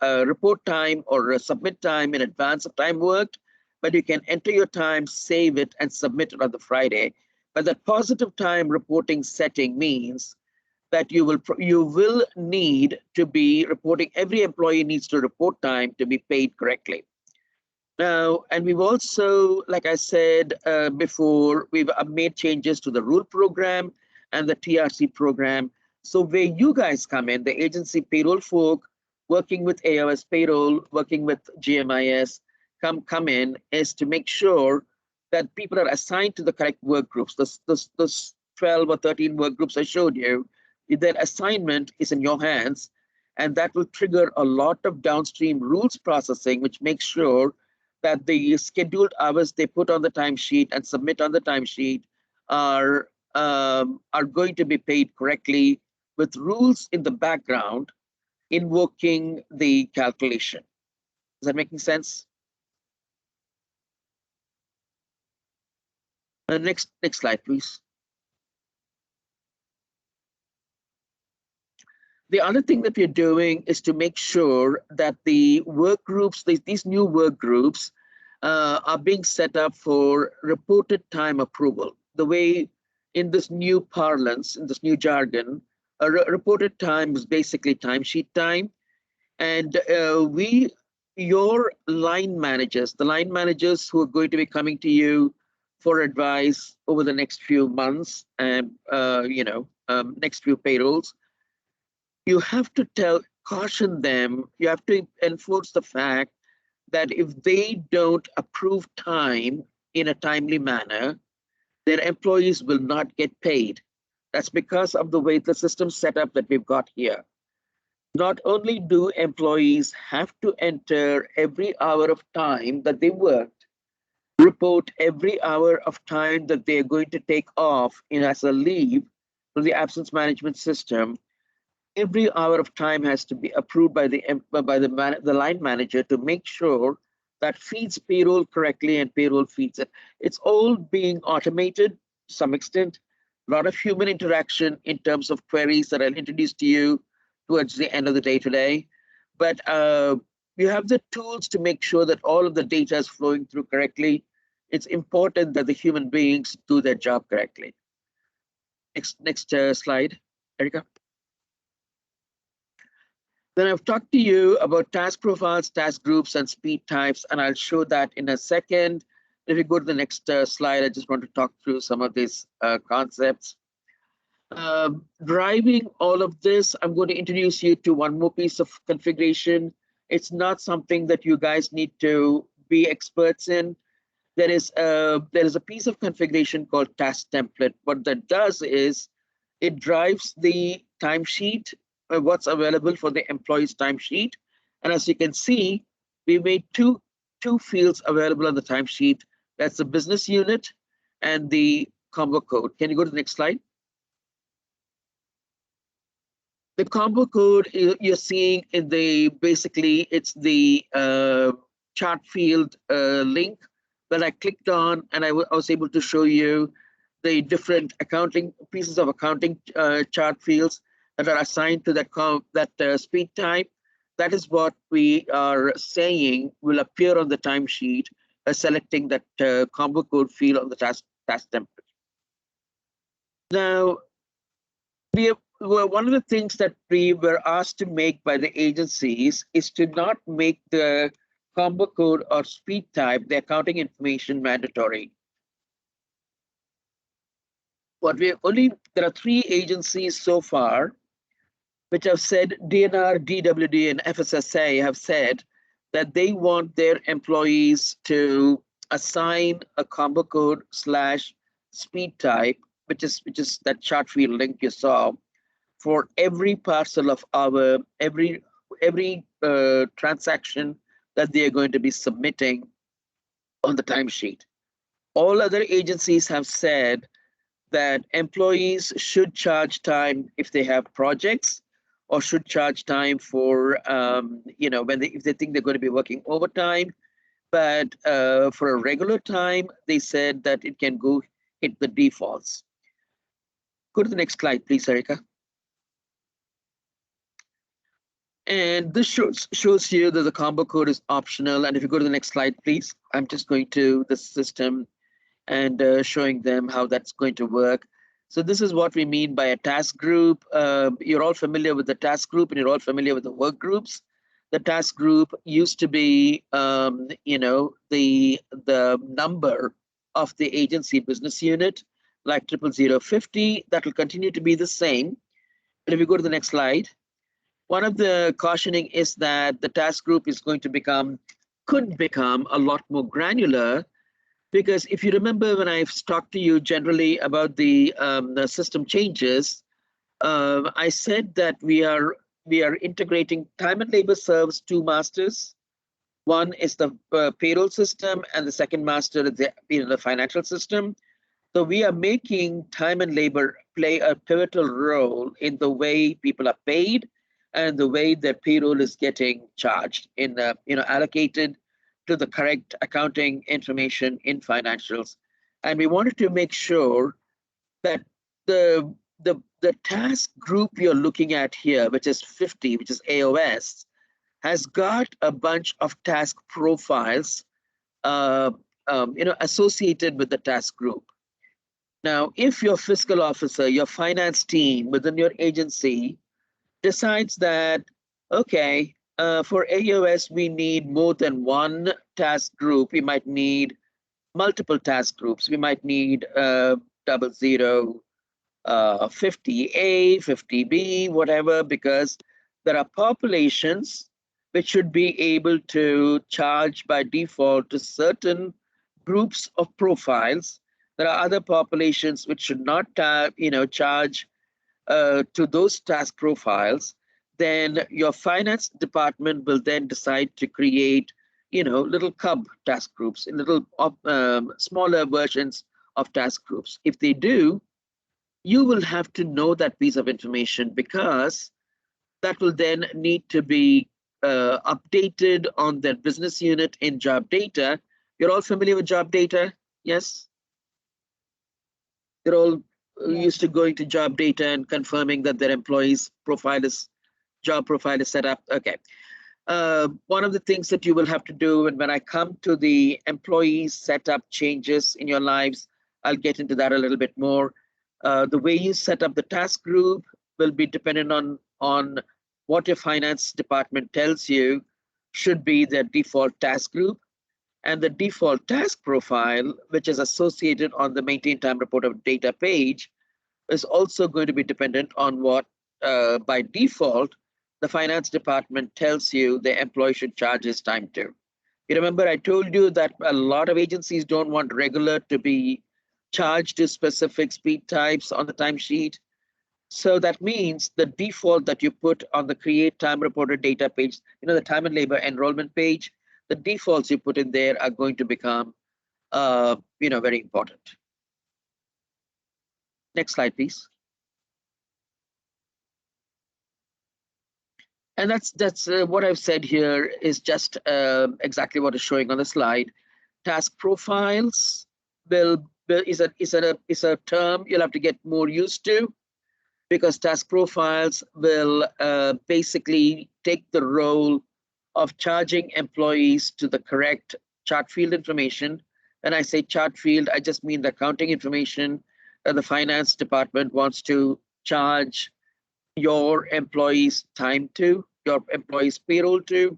[SPEAKER 1] report time or submit time in advance of time worked, but you can enter your time, save it, and submit it on the Friday. But that positive time reporting setting means that you will need to be reporting. Every employee needs to report time to be paid correctly. Now, and we've also, like I said before, we've made changes to the rule program and the TRC program. So where you guys come in, the agency payroll folk, working with AOS Payroll, working with GMIS, come in is to make sure that people are assigned to the correct work groups. Those 12 or 13 work groups I showed you, their assignment is in your hands, and that will trigger a lot of downstream rules processing, which makes sure that the scheduled hours they put on the timesheet and submit on the timesheet are going to be paid correctly with rules in the background invoking the calculation. Is that making sense? Next slide, please. The other thing that we're doing is to make sure that the work groups, these new work groups, are being set up for reported time approval. The way in this new parlance, in this new jargon, reported time is basically timesheet time. And your line managers, the line managers who are going to be coming to you for advice over the next few months and next few payrolls, you have to caution them, you have to enforce the fact that if they don't approve time in a timely manner, their employees will not get paid. That's because of the way the system set up that we've got here. Not only do employees have to enter every hour of time that they worked, report every hour of time that they're going to take off as a leave from the absence management system, every hour of time has to be approved by the line manager to make sure that feeds payroll correctly and payroll feeds it. It's all being automated to some extent. A lot of human interaction in terms of queries that I'll introduce to you towards the end of the day today. But you have the tools to make sure that all of the data is flowing through correctly. It's important that the human beings do their job correctly. Next slide, Erica. Then I've talked to you about task profiles, task groups, and speed types, and I'll show that in a second. If you go to the next slide, I just want to talk through some of these concepts. Driving all of this, I'm going to introduce you to one more piece of configuration. It's not something that you guys need to be experts in. There is a piece of configuration called task template. What that does is it drives the timesheet, what's available for the employee's timesheet. And as you can see, we made two fields available on the timesheet. That's the business unit and the combo code. Can you go to the next slide? The combo code you're seeing in basically it's the chart field link that I clicked on, and I was able to show you the different pieces of accounting chart fields that are assigned to that speed type. That is what we are saying will appear on the timesheet, selecting that combo code field on the task template. Now, one of the things that we were asked to make by the agencies is to not make the combo code or speed type, the accounting information, mandatory. There are 3 agencies so far which have said, DNR, DWD, and FSSA have said that they want their employees to assign a combo code / speed type, which is that chart field link you saw, for every parcel of our every transaction that they are going to be submitting on the timesheet. All other agencies have said that employees should charge time if they have projects, or should charge time for if they think they're going to be working overtime. But for a regular time, they said that it can go hit the defaults. Go to the next slide, please, Erica. And this shows you that the combo code is optional. And if you go to the next slide, please, I'm just going to the system and showing them how that's going to work. So this is what we mean by a task group. You're all familiar with the task group, and you're all familiar with the work groups. The task group used to be, the number of the agency business unit, like 00050. That will continue to be the same. But if you go to the next slide, one of the cautioning is that the task group is going to could become a lot more granular, because if you remember when I've talked to you generally about the system changes, I said that we are integrating time and labor serves 2 masters. One is the payroll system, and the second master is the financial system. So we are making time and labor play a pivotal role in the way people are paid and the way their payroll is getting charged allocated to the correct accounting information in financials. And we wanted to make sure that the task group you're looking at here, which is 50, which is AOS, has got a bunch of task profiles associated with the task group. Now, if your fiscal officer, your finance team within your agency decides that, okay, for AOS, we need more than 1 task group. We might need multiple task groups. We might need 00, 50A, 50B, whatever, because there are populations which should be able to charge by default to certain groups of profiles. There are other populations which should not charge to those task profiles. Then your finance department will then decide to create, little cub task groups, little smaller versions of task groups. If they do, you will have to know that piece of information, because that will then need to be updated on their business unit in job data. You're all familiar with job data? Yes? They're all used to going to job data and confirming that their employees' job profile is set up. Okay. One of the things that you will have to do, and when I come to the employee setup changes in your lives, I'll get into that a little bit more. The way you set up the task group will be dependent on what your finance department tells you should be their default task group. And the default task profile, which is associated on the maintain time report of data page, is also going to be dependent on what, by default, the finance department tells you the employee should charge his time to. You remember I told you that a lot of agencies don't want regular to be charged to specific speed types on the timesheet. So that means the default that you put on the create time reported data page, the time and labor enrollment page, the defaults you put in there are going to become, very important. Next slide, please. And that's what I've said here is just exactly what is showing on the slide. Task profiles is a term you'll have to get more used to, because task profiles will basically take the role of charging employees to the correct chart field information. When I say chart field, I just mean the accounting information that the finance department wants to charge your employees' time to, your employees' payroll to.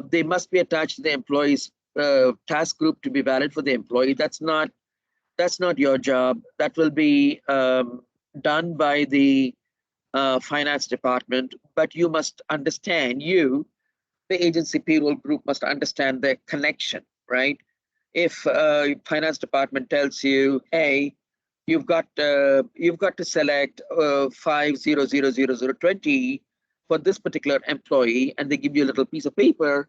[SPEAKER 1] They must be attached to the employee's task group to be valid for the employee. That's not your job. That will be done by the finance department, but you must understand, the agency payroll group must understand the connection, right? If finance department tells you, hey, you've got to select 50000020 for this particular employee, and they give you a little piece of paper,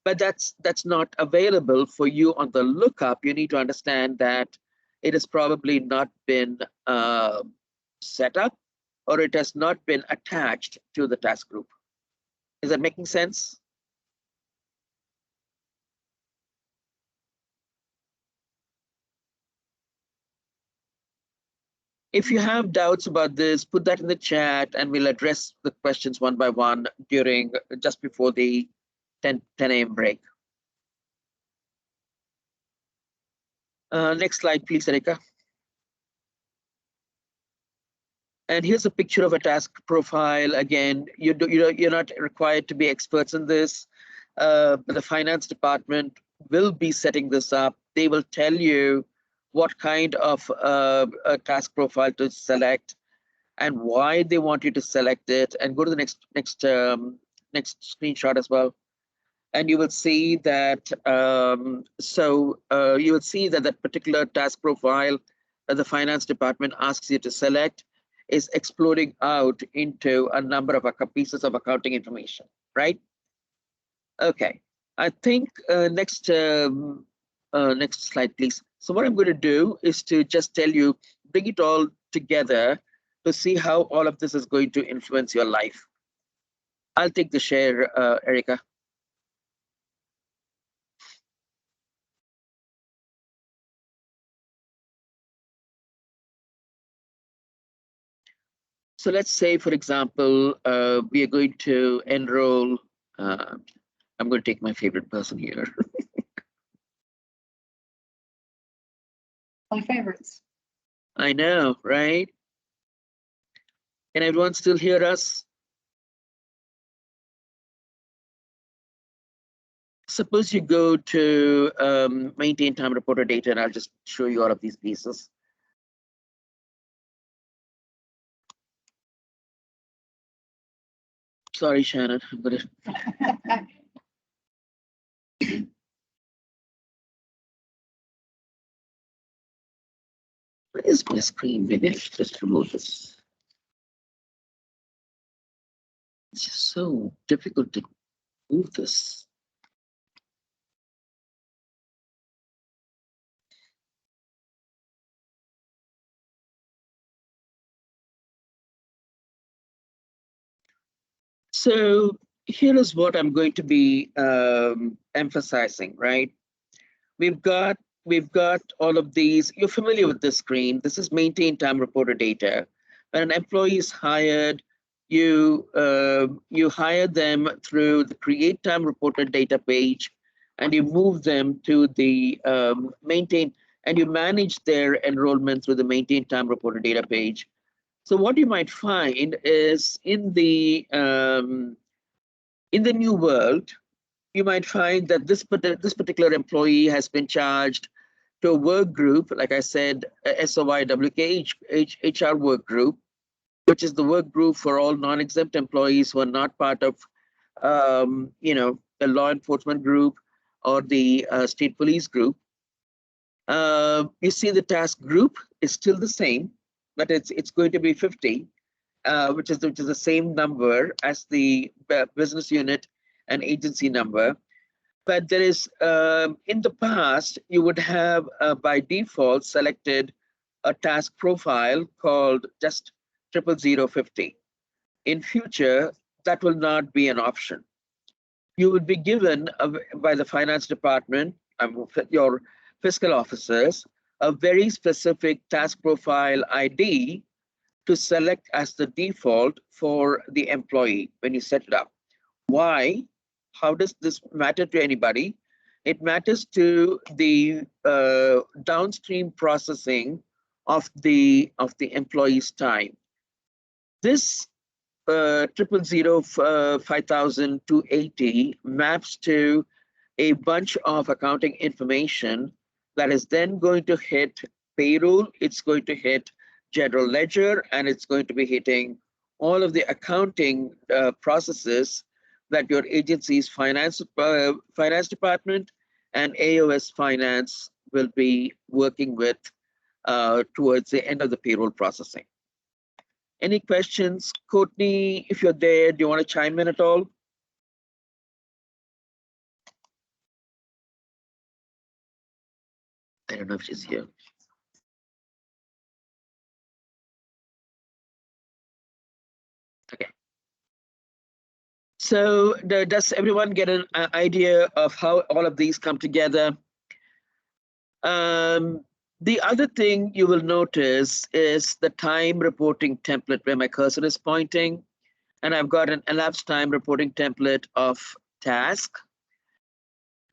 [SPEAKER 1] but that's not available for you on the lookup. You need to understand that it has probably not been set up, or it has not been attached to the task group. Is that making sense? If you have doubts about this, put that in the chat and we'll address the questions one by one during just before the 10 a.m. break. Next slide, please, Erika. And here's a picture of a task profile. Again, you're not required to be experts in this. But the finance department will be setting this up. They will tell you what kind of a task profile to select and why they want you to select it. And go to the next screenshot as well. And you will see that you will see that that particular task profile that the finance department asks you to select is exploding out into a number of pieces of accounting information, right? Okay, I think next slide, please. So what I'm going to do is to just tell you, bring it all together to see how all of this is going to influence your life. I'll take the share, Erika. So let's say, for example, we are going to enroll. I'm going to take my favorite person here.
[SPEAKER 4] My favorites.
[SPEAKER 1] I know, right? Can everyone still hear us? Suppose you go to maintain time reporter data, and I'll just show you all of these pieces. Sorry, Shannon. I'm gonna... Where is my screen? Maybe I should just remove this. It's just so difficult to move this. So here is what I'm going to be emphasizing, right? We've got all of these. You're familiar with this screen. This is maintain time reporter data. When an employee is hired, you hire them through the create time reporter data page, and you move them to the maintain, and you manage their enrollment through the maintain time reporter data page. So what you might find is in the new world, you might find that this particular employee has been charged to a work group, like I said, SOYWK HR work group, which is the work group for all non-exempt employees who are not part of, the law enforcement group or the state police group. You see the task group is still the same, but it's going to be 50, which is the same number as the business unit and agency number. But there is, in the past, you would have by default selected a task profile called just 00050. In future, that will not be an option. You would be given by the finance department, your fiscal officers, a very specific task profile ID to select as the default for the employee when you set it up. Why? How does this matter to anybody? It matters to the downstream processing of the employee's time. This 5080 maps to a bunch of accounting information that is then going to hit payroll, it's going to hit general ledger, and it's going to be hitting all of the accounting processes that your agency's finance department and AOS Finance will be working with towards the end of the payroll processing. Any questions? Courtney, if you're there, do you want to chime in at all? I don't know if she's here. Okay. So does everyone get an idea of how all of these come together? The other thing you will notice is the time reporting template where my cursor is pointing, and I've got an elapsed time reporting template of task.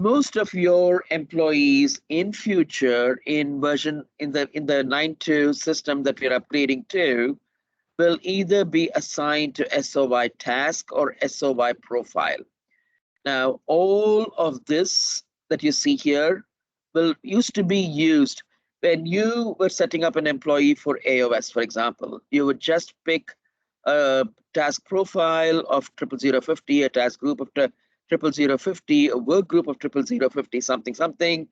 [SPEAKER 1] Most of your employees in future in the 9.2 system that we're upgrading to will either be assigned to SOY task or SOY profile. Now, all of this that you see here used to be used when you were setting up an employee for AOS, for example. You would just pick a task profile of 00050, a task group of 00050, a work group of 00050, something, something,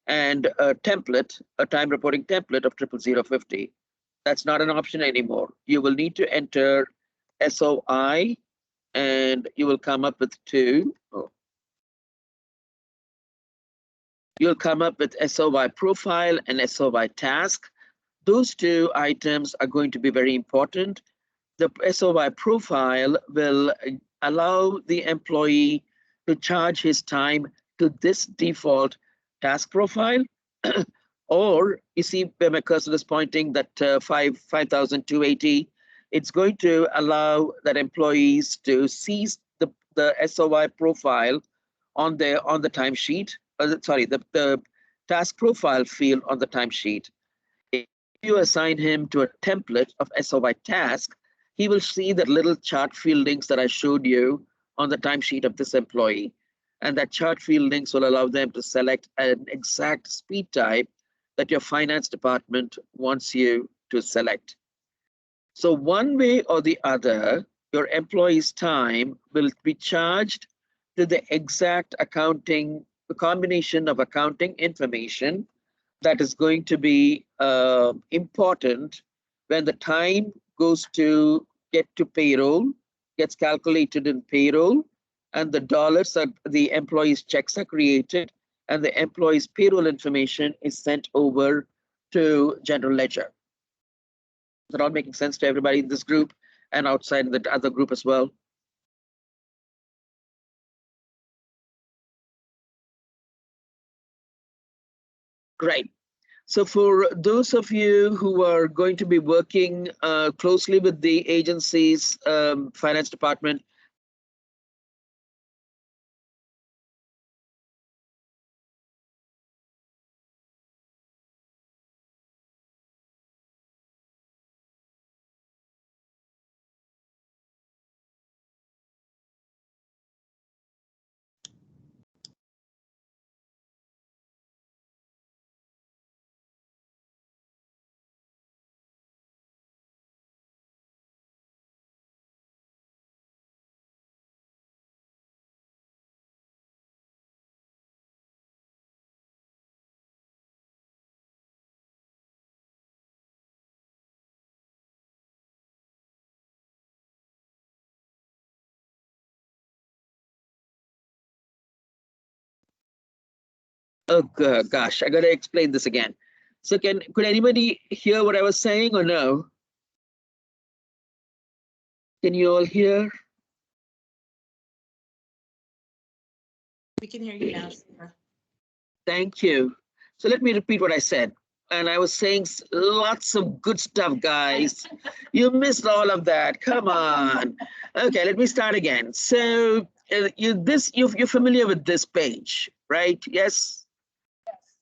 [SPEAKER 1] and a template, a time reporting template of 00050. That's not an option anymore. You will need to enter SOI, and you will come up with two. You'll come up with SOY profile and SOY task. Those two items are going to be very important. The SOY profile will allow the employee to charge his time to this default task profile. Or you see where my cursor is pointing, that 5,280, it's going to allow that employees to see the SOY profile on the timesheet. The task profile field on the timesheet. If you assign him to a template of SOY task, he will see that little chart field links that I showed you on the timesheet of this employee. And that chart field links will allow them to select an exact speed type that your finance department wants you to select. So one way or the other, your employee's time will be charged to the exact accounting, the combination of accounting information that is going to be important when the time goes to get to payroll, gets calculated in payroll, and the dollars that the employee's checks are created, and the employee's payroll information is sent over to general ledger. Is that all making sense to everybody in this group and outside in the other group as well? Great. So for those of you who are going to be working closely with the agency's finance department, oh gosh, I gotta explain this again. So could anybody hear what I was saying or no? Can you all hear?
[SPEAKER 7] We can hear you now, Sarah.
[SPEAKER 1] Thank you. So let me repeat what I said. And I was saying lots of good stuff, guys. You missed all of that. Come on. Okay, let me start again. So you're familiar with this page, right? Yes.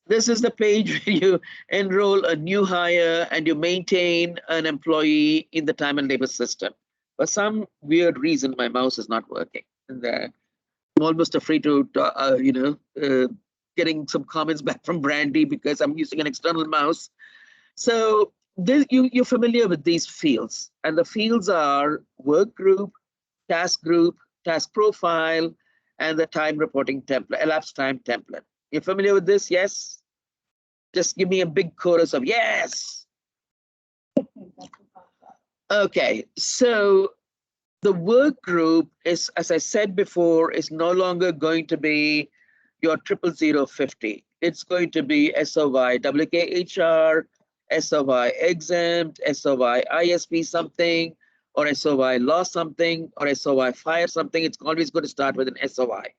[SPEAKER 1] This is the page where you enroll a new hire and you maintain an employee in the time and labor system. For some weird reason, my mouse is not working. And I'm almost afraid to, getting some comments back from Brandy because I'm using an external mouse. So you're familiar with these fields, and the fields are work group, task profile, and the time reporting template, elapsed time template. You're familiar with this? Yes? Just give me a big chorus of yes. Okay, so the work group is, as I said before, is no longer going to be your 00050. It's going to be SOY WKHR, SOY exempt, SOY ISP something, or SOY law something, or SOY fire something. It's always going to start with an SOY.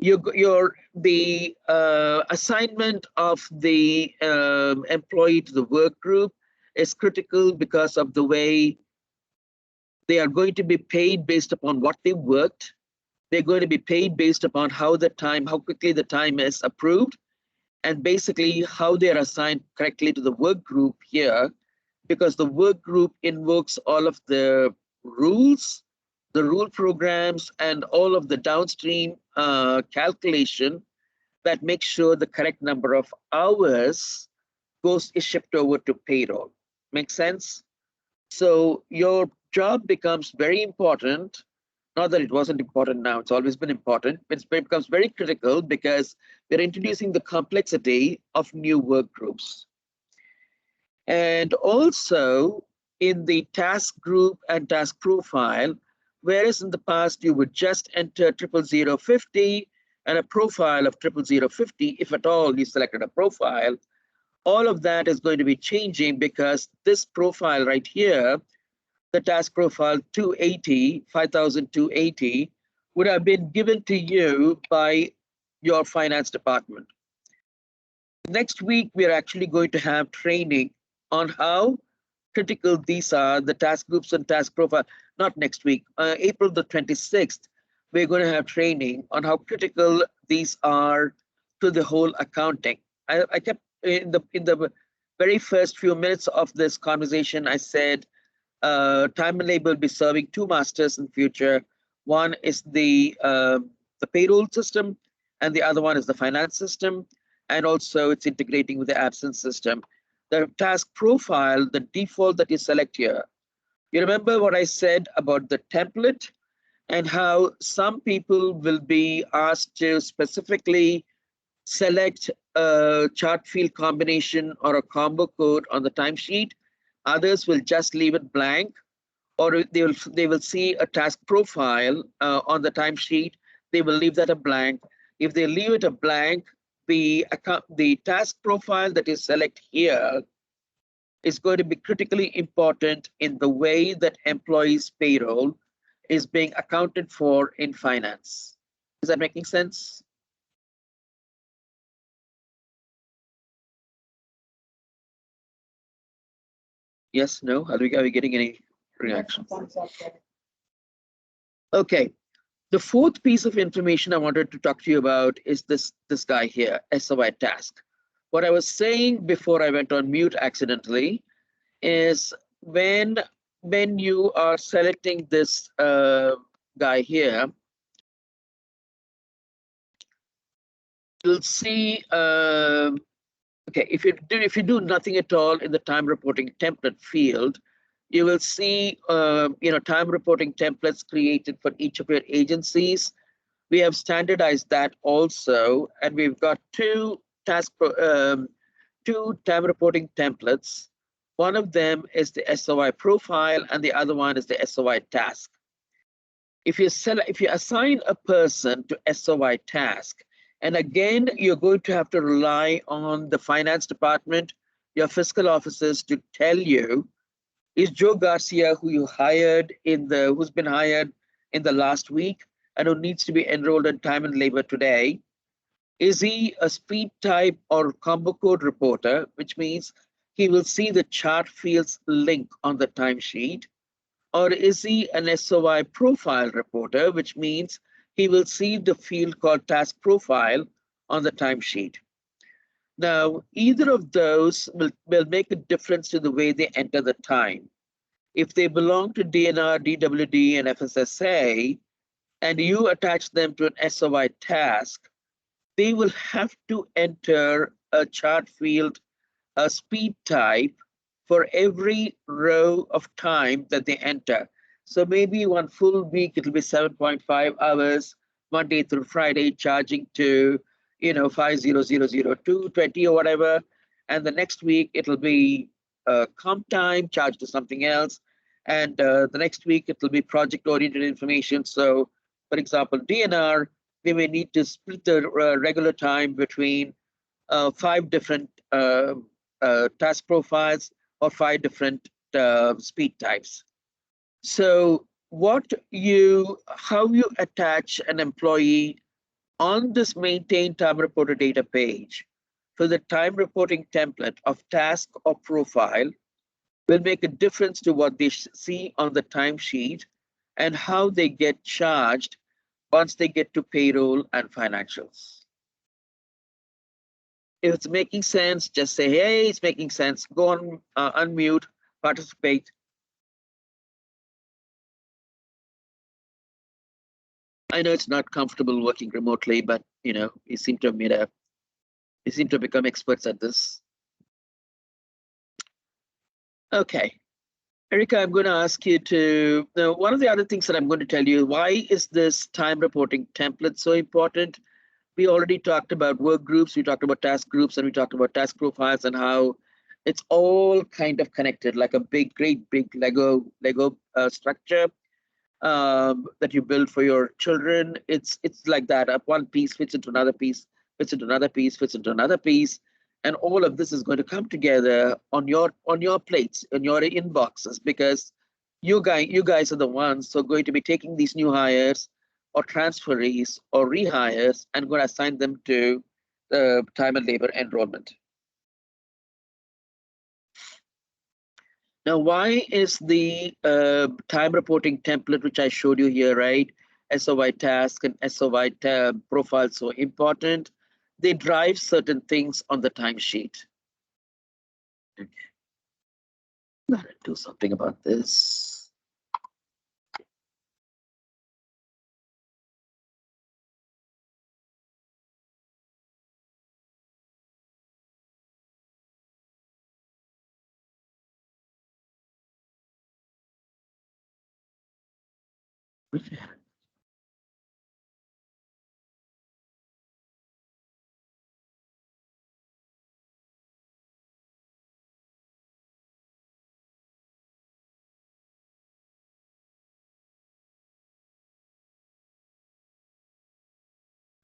[SPEAKER 1] The assignment of the employee to the work group is critical because of the way they are going to be paid based upon what they worked. They're going to be paid based upon how quickly the time is approved, and basically how they are assigned correctly to the work group here, because the work group invokes all of the rules, the rule programs, and all of the downstream calculation that makes sure the correct number of hours is shipped over to payroll. Make sense? So your job becomes very important. Not that it wasn't important now, it's always been important, but it becomes very critical because we're introducing the complexity of new work groups. And also in the task group and task profile, whereas in the past you would just enter 00050 and a profile of 00050, if at all you selected a profile, all of that is going to be changing because this profile right here, the task profile 5280 would have been given to you by your finance department. Next week, we are actually going to have training on how critical these are, the task groups and task profile. Not next week, April the 26th, we're going to have training on how critical these are to the whole accounting. I kept in the very first few minutes of this conversation, I said, time and labor will be serving two masters in future. One is the payroll system, and the other one is the finance system, and also it's integrating with the absence system. The task profile, the default that you select here. You remember what I said about the template and how some people will be asked to specifically select a chart field combination or a combo code on the timesheet. Others will just leave it blank, or they will see a task profile on the timesheet. They will leave that a blank. If they leave it a blank, the task profile that you select here is going to be critically important in the way that employees' payroll is being accounted for in finance. Is that making sense? Yes, no? Are we getting any reactions? Okay. The fourth piece of information I wanted to talk to you about is this guy here, SOI task. What I was saying before I went on mute accidentally is when you are selecting this guy here, you'll see, okay, if you do nothing at all in the time reporting template field, you will see time reporting templates created for each of your agencies. We have standardized that also, and we've got two time reporting templates. One of them is the SOI profile, and the other one is the SOI task. If you assign a person to SOI task, and again, you're going to have to rely on the finance department, your fiscal officers to tell you, is Joe Garcia, who's been hired in the last week and who needs to be enrolled in time and labor today, is he a speed type or combo code reporter, which means he will see the chart fields link on the timesheet, or is he an SOI profile reporter, which means he will see the field called task profile on the timesheet. Now, either of those will make a difference to the way they enter the time. if they belong to DNR, DWD, and FSSA, and you attach them to an SOI task, they will have to enter a chart field, a speed type for every row of time that they enter. So maybe one full week, it'll be 7.5 hours, Monday through Friday, charging to, 50002, 20 or whatever. And the next week, it'll be comp time, charged to something else. And the next week, it'll be project-oriented information. So, for example, DNR, they may need to split the regular time between 5 different task profiles or 5 different speed types. So how you attach an employee on this maintain time reporter data page for the time reporting template of task or profile will make a difference to what they see on the timesheet and how they get charged once they get to payroll and financials. If it's making sense, just say, hey, it's making sense. Go on, unmute, participate. I know it's not comfortable working remotely, but you seem to have become experts at this. Okay. Erica, I'm going to ask you to, now, one of the other things that I'm going to tell you, why is this time reporting template so important? We already talked about work groups, we talked about task groups, and we talked about task profiles and how it's all kind of connected, like a great big Lego structure that you build for your children. It's like that. One piece fits into another piece, fits into another piece, fits into another piece, and all of this is going to come together on your plates, in your inboxes, because you guys are the ones who are going to be taking these new hires or transferees or rehires and going to assign them to the time and labor enrollment. Now, why is the time reporting template, which I showed you here, right? SOI task and SOI profile so important? They drive certain things on the timesheet. Okay. Gotta do something about this.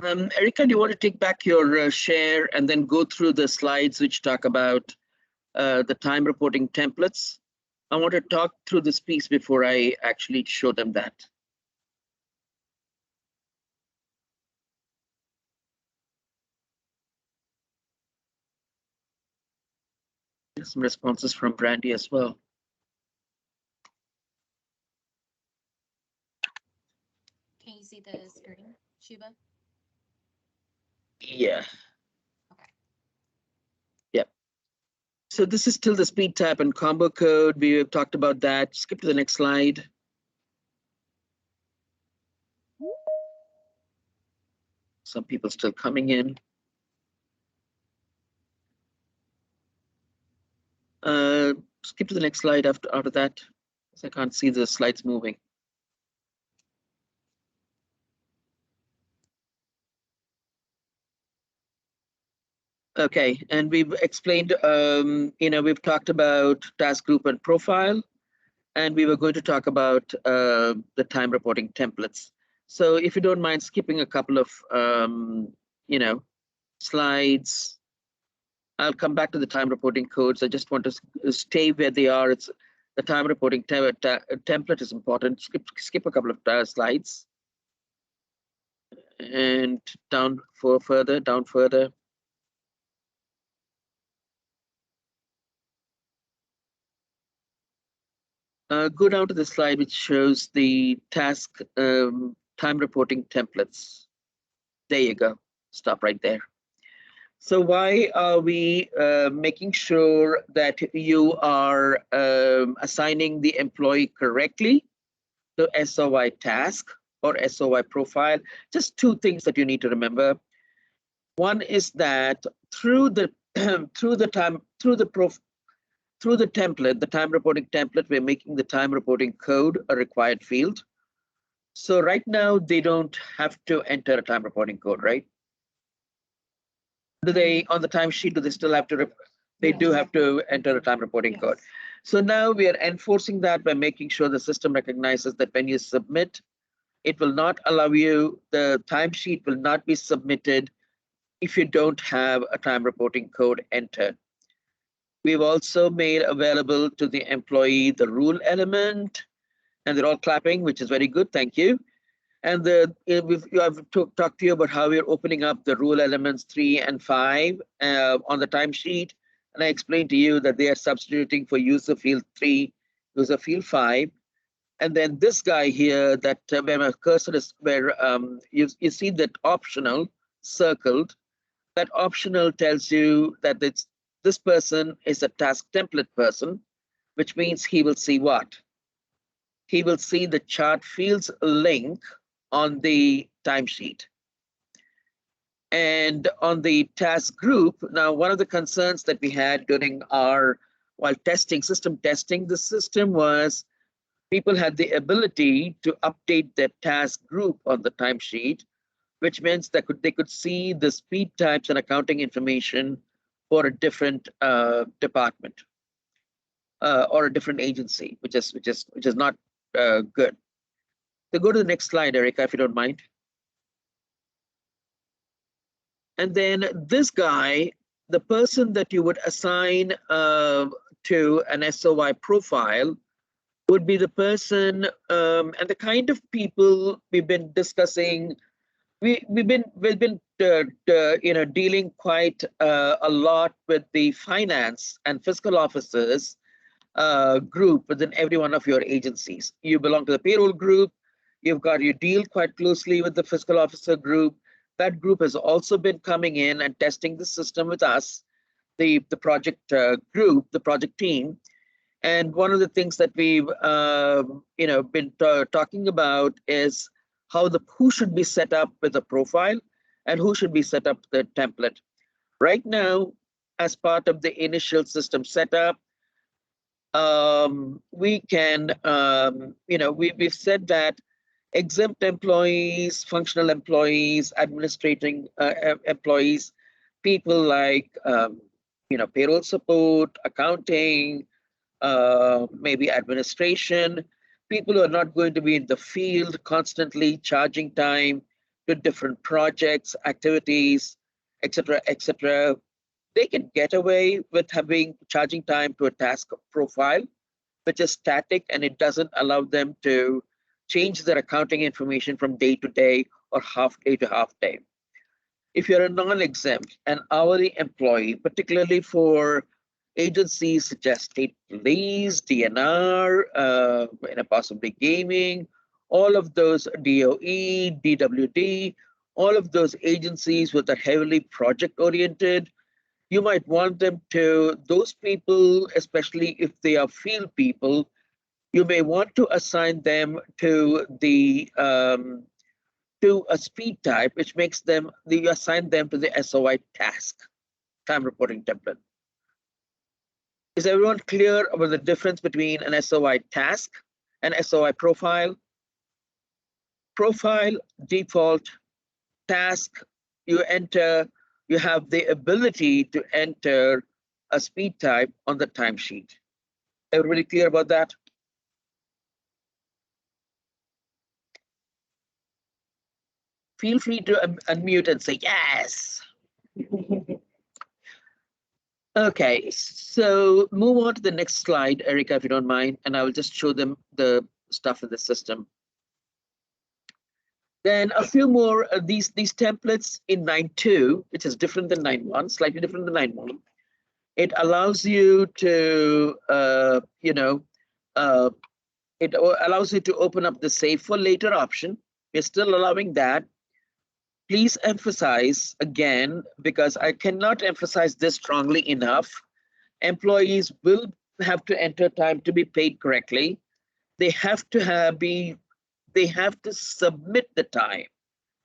[SPEAKER 1] Erica, do you want to take back your share and then go through the slides which talk about the time reporting templates? I want to talk through this piece before I actually show them that. There's some responses from Brandy as well.
[SPEAKER 3] Can you see the screen, Shuba?
[SPEAKER 1] Yeah.
[SPEAKER 3] Okay.
[SPEAKER 1] Yep. So this is still the speed type and combo code. We have talked about that. Skip to the next slide. Some people still coming in. Skip to the next slide after that, because I can't see the slides moving. Okay, and we've explained, we've talked about task group and profile, and we were going to talk about the time reporting templates. So if you don't mind skipping a couple of, slides, I'll come back to the time reporting codes. I just want to stay where they are. It's the time reporting template is important. Skip a couple of slides and down further. Go down to the slide which shows the task time reporting templates. There you go. Stop right there. So why are we making sure that you are assigning the employee correctly to SOI task or SOI profile? Just two things that you need to remember. One is that through the through the template, the time reporting template, we're making the time reporting code a required field. So right now they don't have to enter a time reporting code, right? Do they, on the timesheet, do they still have to, they do have to enter a time reporting code. So now we are enforcing that by making sure the system recognizes that when you submit, it will not allow you, the timesheet will not be submitted if you don't have a time reporting code entered. We've also made available to the employee the rule element, and they're all clapping, which is very good, thank you. And I've talked to you about how we're opening up the rule elements 3 and 5 on the timesheet. And I explained to you that they are substituting for user field 3, user field 5. And then this guy here, that where my cursor is, where you see that optional circled, that optional tells you that this person is a task template person, which means he will see what? He will see the chart fields link on the timesheet. And on the task group, now one of the concerns that we had during our, while system testing the system, was people had the ability to update their task group on the timesheet, which means that they could see the speed types and accounting information for a different department or a different agency, which is not good. So go to the next slide, Erica, if you don't mind. And then this guy, the person that you would assign to an SOI profile would be the person and the kind of people we've been discussing. We've been dealing quite a lot with the finance and fiscal officers group within every one of your agencies. You belong to the payroll group. You deal quite closely with the fiscal officer group. That group has also been coming in and testing the system with us, the project group, the project team. And one of the things that we've been talking about is who should be set up with a profile and who should be set up the template. Right now, as part of the initial system setup, we can, we've said that exempt employees, functional employees, administrating employees, people like, payroll support, accounting, maybe administration, people who are not going to be in the field constantly charging time to different projects, activities, etc., etc. They can get away with charging time to a task profile, which is static, and it doesn't allow them to change their accounting information from day to day or half day to half day. If you're a non-exempt, an hourly employee, particularly for agencies such as state police, DNR, possibly gaming, all of those, DOE, DWD, all of those agencies that are heavily project-oriented, you might want them to, those people, especially if they are field people, you may want to assign them to to a speed type, which makes them, you assign them to the SOI task, time reporting template. Is everyone clear about the difference between an SOI task and SOI profile? Profile, default, task, you have the ability to enter a speed type on the timesheet. Everybody clear about that? Feel free to unmute and say yes. Okay, so move on to the next slide, Erica, if you don't mind, and I will just show them the stuff in the system. Then a few more of these templates in 9.2, which is different than 9.1, slightly different than 9.1. It allows you to, it allows you to open up the save for later option. We're still allowing that. please emphasize again, because I cannot emphasize this strongly enough, employees will have to enter time to be paid correctly. They have to submit the time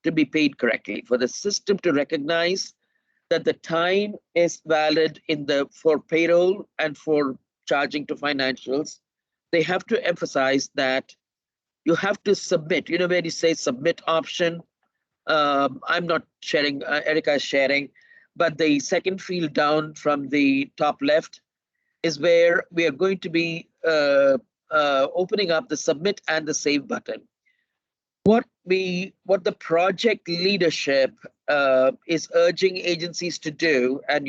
[SPEAKER 1] to be paid correctly for the system to recognize that the time is valid for payroll and for charging to financials. They have to emphasize that you have to submit, where you say submit option. I'm not sharing, Erica is sharing, but the second field down from the top left is where we are going to be opening up the submit and the save button. What the project leadership is urging agencies to do, and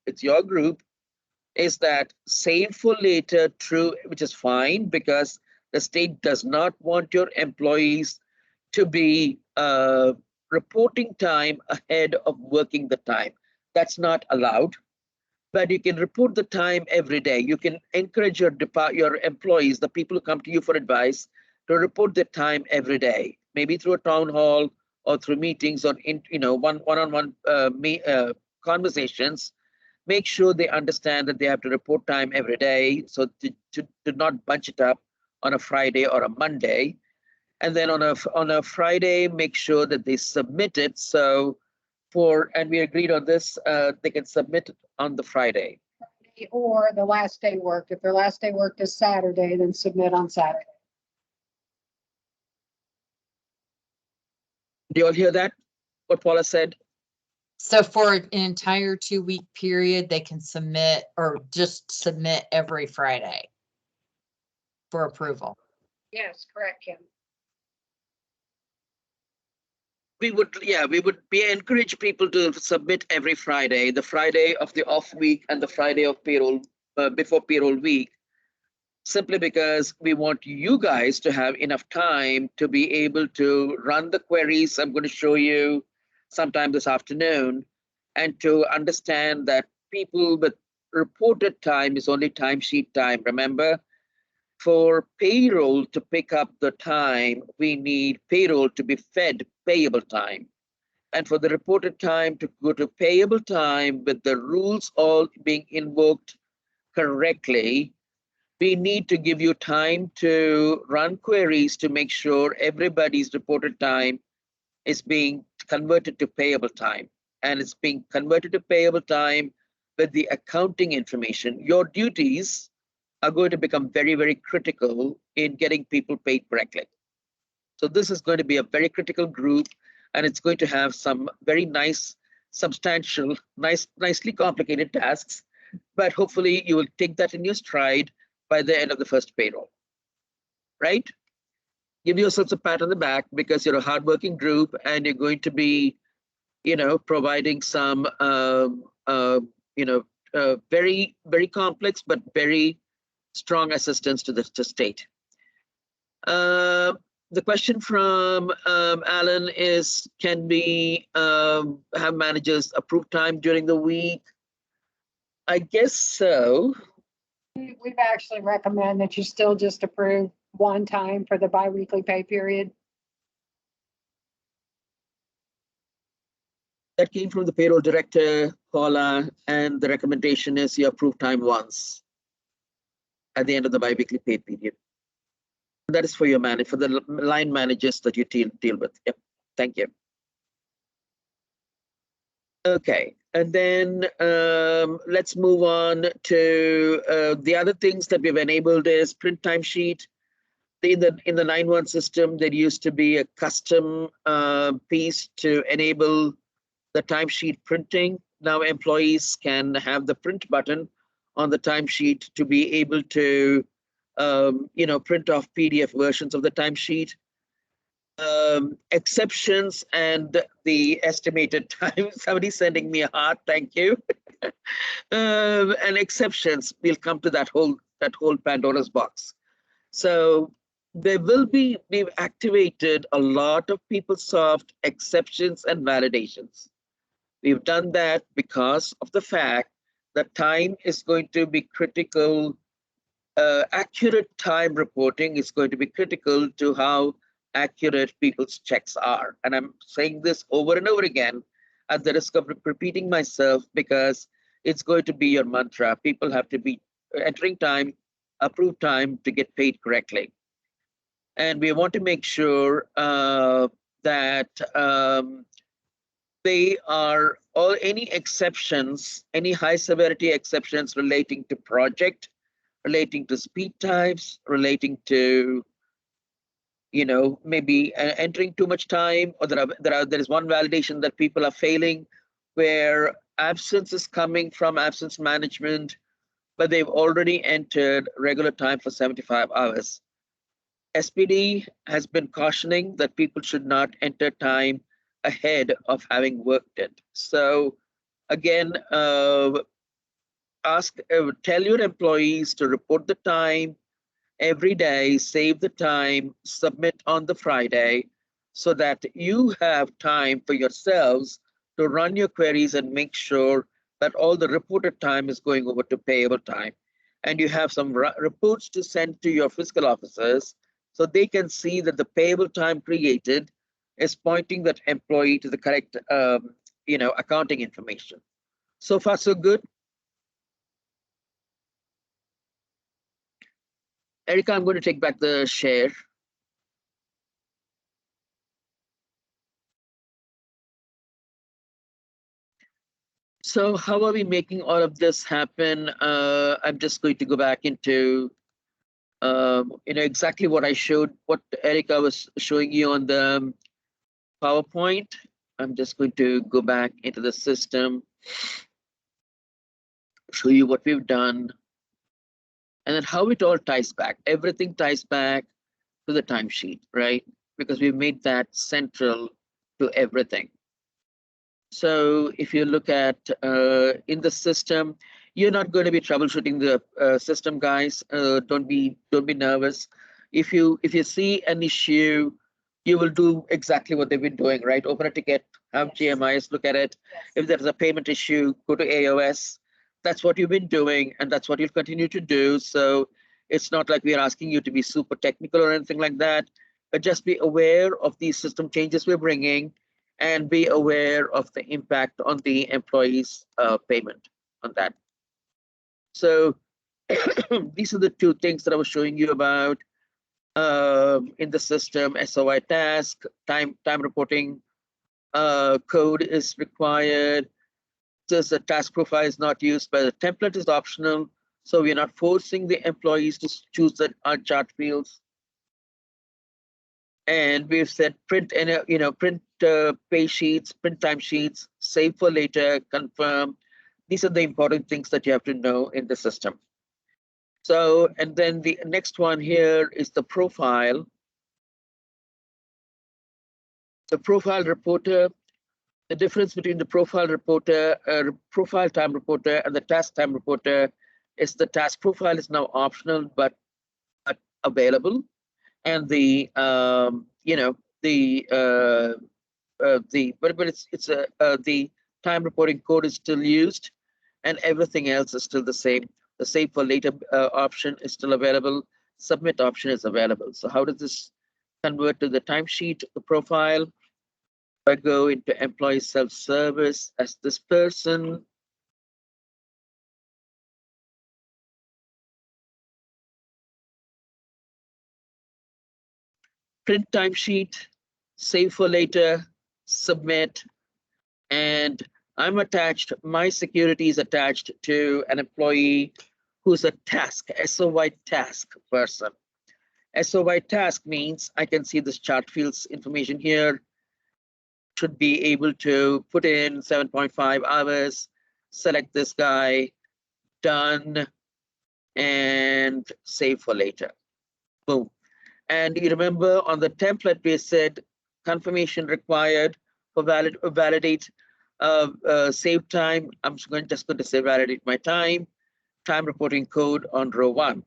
[SPEAKER 1] it's your group, is that save for later true, which is fine because the state does not want your employees to be reporting time ahead of working the time. That's not allowed. But you can report the time every day. You can encourage your employees, the people who come to you for advice, to report their time every day, maybe through a town hall or through meetings or one-on-one conversations. Make sure they understand that they have to report time every day, so to not bunch it up on a Friday or a Monday. And then on a Friday, make sure that they submit it. So and we agreed on this, they can submit it on the Friday.
[SPEAKER 4] Or the last day worked. If their last day worked is Saturday, then submit on Saturday.
[SPEAKER 1] Do you all hear that? What Paula said?
[SPEAKER 10] So for an entire 2-week period, they can submit or just submit every Friday for approval.
[SPEAKER 4] Yes, correct, Kim.
[SPEAKER 1] We would encourage people to submit every Friday, the Friday of the off week and the Friday of payroll, before payroll week, simply because we want you guys to have enough time to be able to run the queries I'm going to show you sometime this afternoon, and to understand that people with reported time is only timesheet time. Remember, for payroll to pick up the time, we need payroll to be fed payable time. And for the reported time to go to payable time with the rules all being invoked correctly, we need to give you time to run queries to make sure everybody's reported time is being converted to payable time. And it's being converted to payable time with the accounting information. Your duties are going to become very, very critical in getting people paid correctly. So this is going to be a very critical group, and it's going to have some very nice, substantial, nicely complicated tasks, but hopefully you will take that in your stride by the end of the first payroll, right? Give yourselves a pat on the back because you're a hardworking group and you're going to be, providing some, very, very complex, but very strong assistance to the state. The question from Alan is, can we have managers approve time during the week? I guess so.
[SPEAKER 4] We've actually recommend that you still just approve one time for the biweekly pay period.
[SPEAKER 1] That came from the payroll director, Paula, and the recommendation is you approve time once at the end of the biweekly pay period. That is for your for the line managers that you deal with. Yep. Thank you. Okay, and then let's move on to the other things that we've enabled is print timesheet. In the 9-1 system, there used to be a custom piece to enable the timesheet printing. Now employees can have the print button on the timesheet to be able to print off PDF versions of the timesheet. Exceptions and the estimated time. Somebody's sending me a heart. Thank you. And exceptions. We'll come to that whole Pandora's box. So we've activated a lot of PeopleSoft exceptions and validations. We've done that because of the fact that time is going to be critical. Accurate time reporting is going to be critical to how accurate people's checks are. And I'm saying this over and over again at the risk of repeating myself, because it's going to be your mantra. People have to be entering time, approved time to get paid correctly. And we want to make sure that they are all any exceptions, any high severity exceptions relating to project, relating to speed types, relating to, you know, maybe entering too much time, or there is one validation that people are failing where absence is coming from absence management, but they've already entered regular time for 75 hours. SPD has been cautioning that people should not enter time ahead of having worked it. So again, tell your employees to report the time every day, save the time, submit on the Friday, so that you have time for yourselves to run your queries and make sure that all the reported time is going over to payable time. And you have some reports to send to your fiscal officers so they can see that the payable time created is pointing that employee to the correct accounting information. So far, so good. Erica, I'm going to take back the share. So how are we making all of this happen? I'm just going to go back into exactly what I showed, what Erica was showing you on the PowerPoint. I'm just going to go back into the system, show you what we've done, and then how it all ties back. Everything ties back to the timesheet, right? Because we've made that central to everything. So if you look at in the system, you're not going to be troubleshooting the system, guys. Don't be nervous. If you see an issue, you will do exactly what they've been doing, right? Open a ticket, have GMIS look at it. If there's a payment issue, go to AOS. That's what you've been doing, and that's what you'll continue to do. So it's not like we're asking you to be super technical or anything like that, but just be aware of these system changes we're bringing, and be aware of the impact on the employees' payment on that. So these are the two things that I was showing you about in the system. SOI task, time reporting code is required. Just the task profile is not used, but the template is optional. So we're not forcing the employees to choose the chart fields. And we've said print and print pay sheets, print time sheets, save for later, confirm. These are the important things that you have to know in the system. So, and then the next one here is the profile. The profile reporter. The difference between the profile reporter, profile time reporter, and the task time reporter is the task profile is now optional but available, and the the time reporting code is still used, and everything else is still the same. The save for later option is still available. Submit option is available. So how does this convert to the timesheet profile? I go into employee self-service as this person. Print timesheet, save for later, submit, and I'm attached, my security is attached to an employee who's a task, SOY task person. SOY task means I can see this chart fields information here, should be able to put in 7.5 hours, select this guy, done, and save for later. Boom. And you remember on the template we said confirmation required for validate save time. I'm just going to say validate my time reporting code on row 1.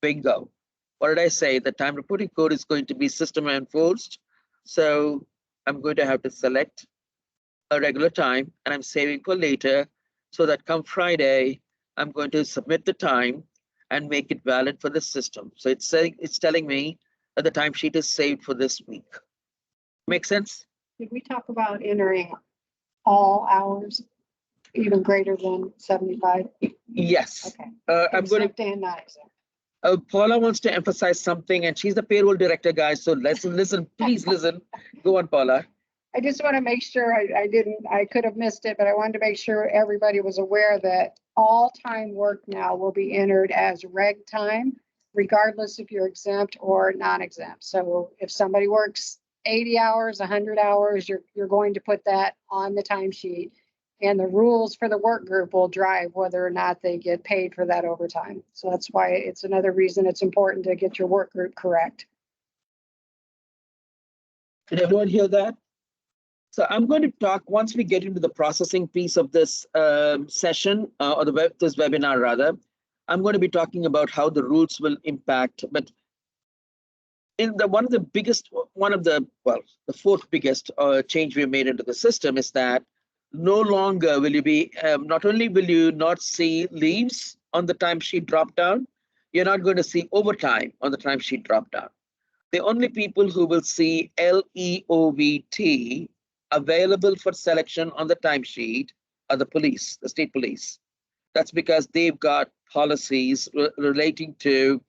[SPEAKER 1] Bingo. What did I say? The time reporting code is going to be system enforced. So I'm going to have to select a regular time, and I'm saving for later, so that come Friday, I'm going to submit the time and make it valid for the system. So it's saying, it's telling me that the timesheet is saved for this week. Make sense?
[SPEAKER 4] Did we talk about entering all hours, even greater than 75?
[SPEAKER 1] Yes.
[SPEAKER 4] Okay.
[SPEAKER 1] I'm going to.
[SPEAKER 4] Exempt and not exempt.
[SPEAKER 1] Paula wants to emphasize something, and she's the payroll director, guys. So listen, please listen. Go on, Paula.
[SPEAKER 4] I just want to make sure I could have missed it, but I wanted to make sure everybody was aware that all time work now will be entered as reg time, regardless if you're exempt or non-exempt. So if somebody works 80 hours, 100 hours, you're going to put that on the timesheet. And the rules for the work group will drive whether or not they get paid for that overtime. So that's why it's another reason it's important to get your work group correct.
[SPEAKER 1] Did everyone hear that? So I'm going to talk, once we get into the processing piece of this session, or this webinar rather, I'm going to be talking about how the rules will impact. But in the fourth biggest change we made into the system is that no longer will you be, not only will you not see leaves on the timesheet drop down, you're not going to see overtime on the timesheet drop down. The only people who will see LEOVT available for selection on the timesheet are the police, the state police. That's because they've got policies relating to,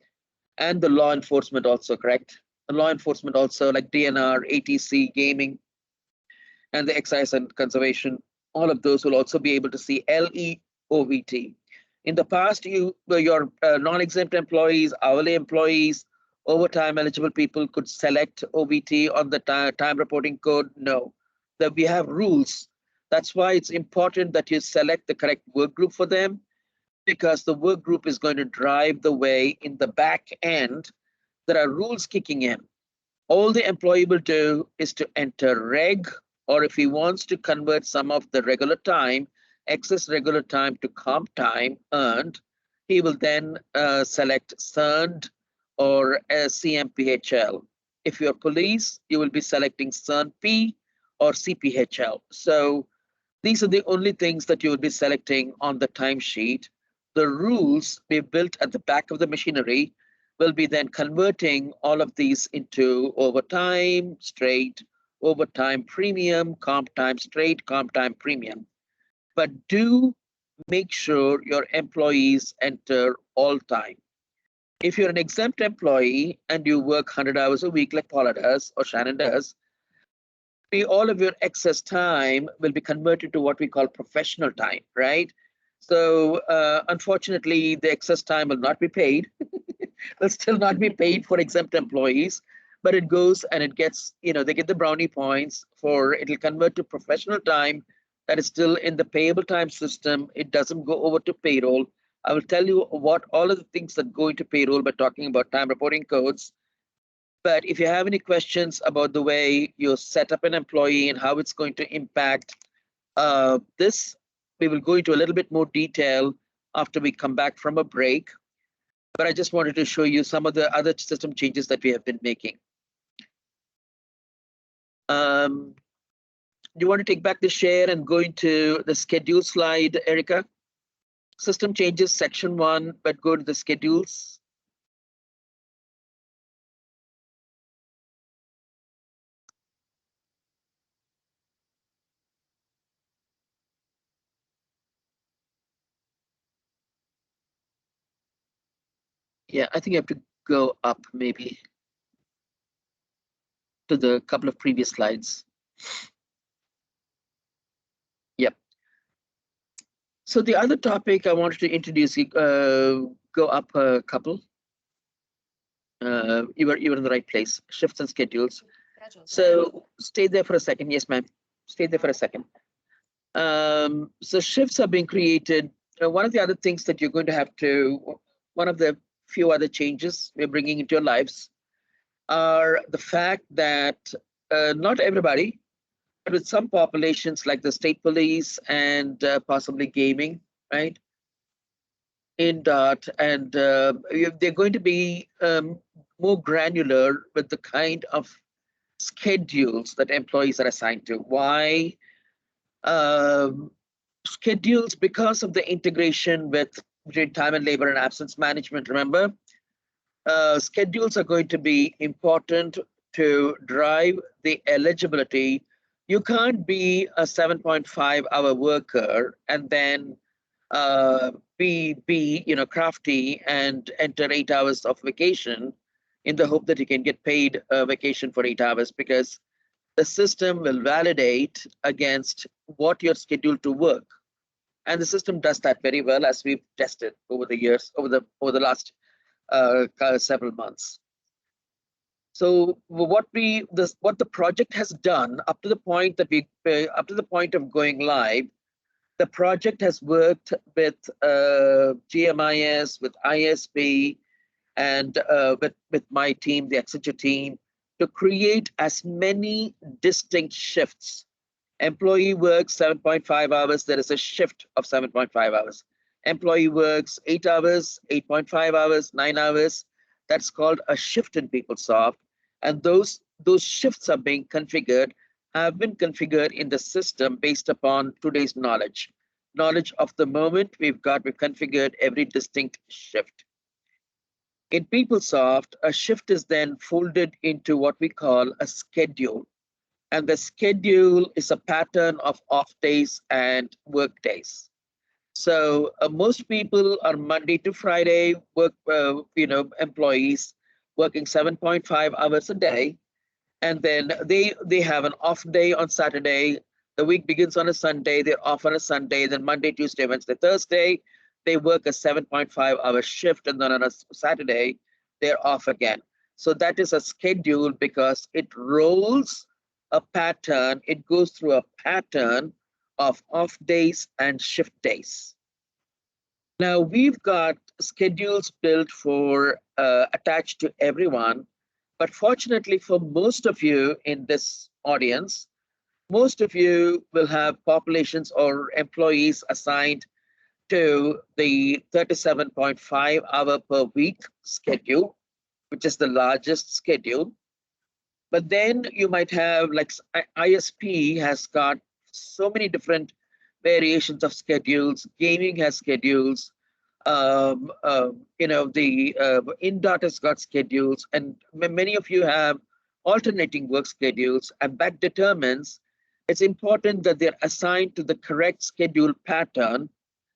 [SPEAKER 1] and the law enforcement also, correct? The law enforcement also, like DNR, ATC, gaming, and the excise and conservation, all of those will also be able to see LEOVT. In the past, your non-exempt employees, hourly employees, overtime eligible people could select OVT on the time reporting code. No, that we have rules. That's why it's important that you select the correct work group for them, because the work group is going to drive the way in the back end. There are rules kicking in. All the employee will do is to enter reg, or if he wants to convert some of the regular time, excess regular time to comp time earned, he will then select CERNed or CMPHL. If you're police, you will be selecting CERN-P or CPHL. So these are the only things that you will be selecting on the timesheet. The rules we built at the back of the machinery will be then converting all of these into overtime, straight, overtime premium, comp time straight, comp time premium. But do make sure your employees enter all time. If you're an exempt employee and you work 100 hours a week like Paula does or Shannon does, all of your excess time will be converted to what we call professional time, right? So unfortunately, the excess time will not be paid. Will still not be paid for exempt employees, but it goes and it gets, they get the brownie points for, it'll convert to professional time that is still in the payable time system. It doesn't go over to payroll. I will tell you what all of the things that go into payroll by talking about time reporting codes. But if you have any questions about the way you set up an employee and how it's going to impact this, we will go into a little bit more detail after we come back from a break. But I just wanted to show you some of the other system changes that we have been making. Do you want to take back the share and go into the schedule slide, Erica? System changes, section 1, but go to the schedules. Yeah, I think you have to go up maybe to the couple of previous slides. Yep. So the other topic I wanted to introduce, go up a couple. You were in the right place, shifts and schedules. So stay there for a second. Yes, ma'am. Stay there for a second. So shifts are being created. One of the other things that you're going to have to, one of the few other changes we're bringing into your lives are the fact that not everybody, but with some populations like the state police and possibly gaming, right? In DOT, and they're going to be more granular with the kind of schedules that employees are assigned to. Why? Schedules because of the integration with between time and labor and absence management. Remember, schedules are going to be important to drive the eligibility. You can't be a 7.5-hour worker and then be crafty and enter 8 hours of vacation in the hope that you can get paid vacation for 8 hours, because the system will validate against what you're scheduled to work. And the system does that very well, as we've tested over the years, over the last several months. So what the project has done up to the point that up to the point of going live, the project has worked with GMIS, with ISP, and with my team, the Accenture team, to create as many distinct shifts. Employee works 7.5 hours, there is a shift of 7.5 hours. Employee works 8 hours, 8.5 hours, 9 hours. That's called a shift in PeopleSoft. And those shifts are being configured, have been configured in the system based upon today's knowledge of the moment. We've configured every distinct shift. In PeopleSoft, a shift is then folded into what we call a schedule. And the schedule is a pattern of off days and work days. So most people are Monday to Friday employees working 7.5 hours a day, and then they have an off day on Saturday. The week begins on a Sunday. They're off on a Sunday. Then Monday, Tuesday, Wednesday, Thursday, they work a 7.5-hour shift, and then on a Saturday they're off again. So that is a schedule because it rolls a pattern. It goes through a pattern of off days and shift days. Now we've got schedules built for attached to everyone, but fortunately for most of you in this audience, most of you will have populations or employees assigned to the 37.5-hour per week schedule, which is the largest schedule. But then you might have, like, ISP has got so many different variations of schedules. Gaming has schedules. The INDOT has got schedules, and many of you have alternating work schedules, and that determines it's important that they're assigned to the correct schedule pattern.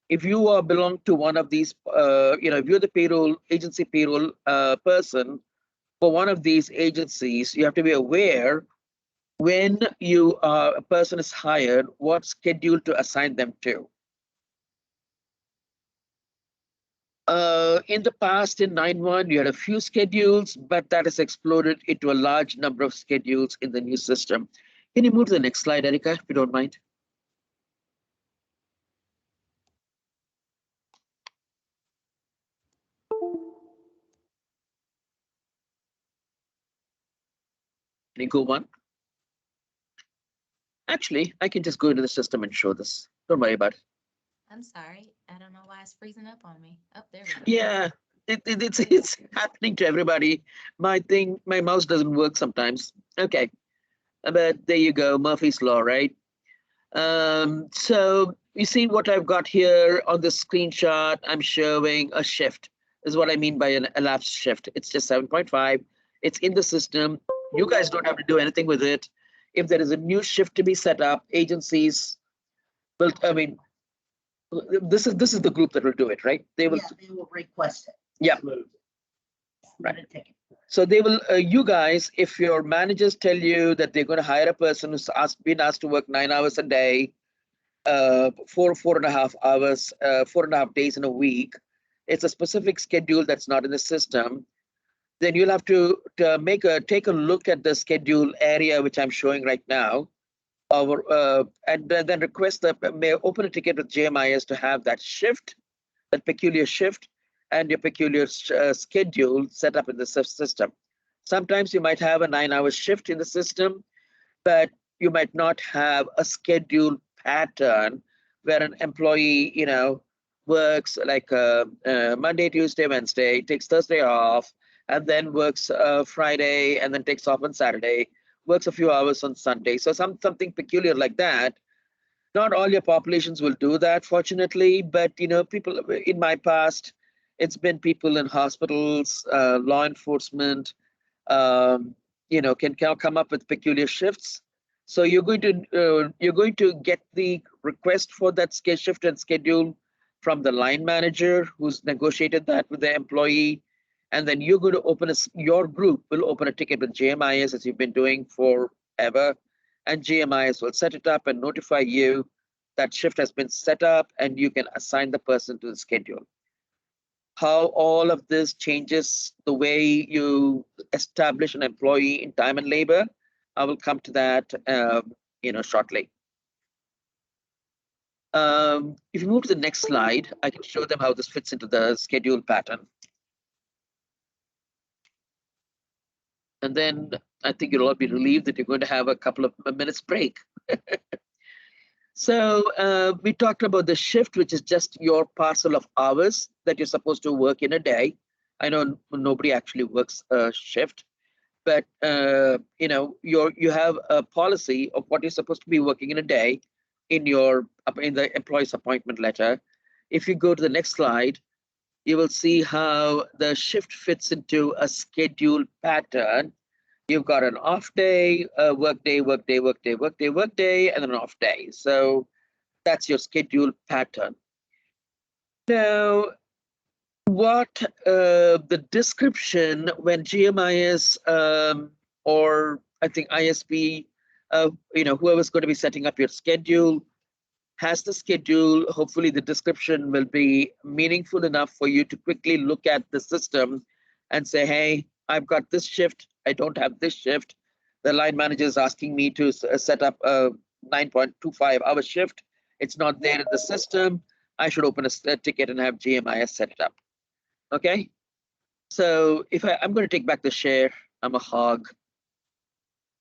[SPEAKER 1] If you belong to one of these, if you're the payroll agency payroll person for one of these agencies, you have to be aware when a person is hired, what schedule to assign them to. In the past, in 9.1, you had a few schedules, but that has exploded into a large number of schedules in the new system. Can you move to the next slide, Erica, if you don't mind? Can you go one? Actually, I can just go into the system and show this. Don't worry about it.
[SPEAKER 3] I'm sorry. I don't know why it's freezing up on me. Oh, there we go.
[SPEAKER 1] Yeah, it's happening to everybody. My mouse doesn't work sometimes. Okay, but there you go, Murphy's Law, right? So you see what I've got here on the screenshot. I'm showing a shift. This is what I mean by an elapsed shift. It's just 7.5. It's in the system. You guys don't have to do anything with it. If there is a new shift to be set up, agencies will, this is the group that will do it, right? They will
[SPEAKER 9] request it.
[SPEAKER 1] Yeah. Right. So they will, you guys, if your managers tell you that they're going to hire a person who's been asked to work 9 hours a day, 4.5 hours, 4.5 days in a week, it's a specific schedule that's not in the system, then you'll have to take a look at the schedule area, which I'm showing right now, and then request may open a ticket with GMIS to have that shift, that peculiar shift, and your peculiar schedule set up in the system. Sometimes you might have a 9-hour shift in the system, but you might not have a schedule pattern where an employee, works like Monday, Tuesday, Wednesday, takes Thursday off, and then works Friday, and then takes off on Saturday, works a few hours on Sunday. So something peculiar like that. Not all your populations will do that, fortunately, but people in my past, It's been people in hospitals, law enforcement, can come up with peculiar shifts. So you're going to get the request for that shift and schedule from the line manager who's negotiated that with the employee, and then you're going to open your group will open a ticket with GMIS as you've been doing forever, and GMIS will set it up and notify you that shift has been set up, and you can assign the person to the schedule. How all of this changes the way you establish an employee in time and labor, I will come to that shortly. If you move to the next slide, I can show them how this fits into the schedule pattern. And then I think you'll all be relieved that you're going to have a couple of minutes break. So we talked about the shift, which is just your parcel of hours that you're supposed to work in a day. I know nobody actually works a shift, but you have a policy of what you're supposed to be working in a day in the employee's appointment letter. If you go to the next slide, you will see how the shift fits into a schedule pattern. You've got an off day, a work day, work day, work day, work day, work day, and an off day. So that's your schedule pattern. Now, what the description when GMIS or I think ISP, whoever's going to be setting up your schedule has the schedule, hopefully the description will be meaningful enough for you to quickly look at the system and say, hey, I've got this shift, I don't have this shift. The line manager is asking me to set up a 9.25 hour shift. It's not there in the system. I should open a ticket and have GMIS set it up. Okay, so if I'm going to take back the share, I'm a hog.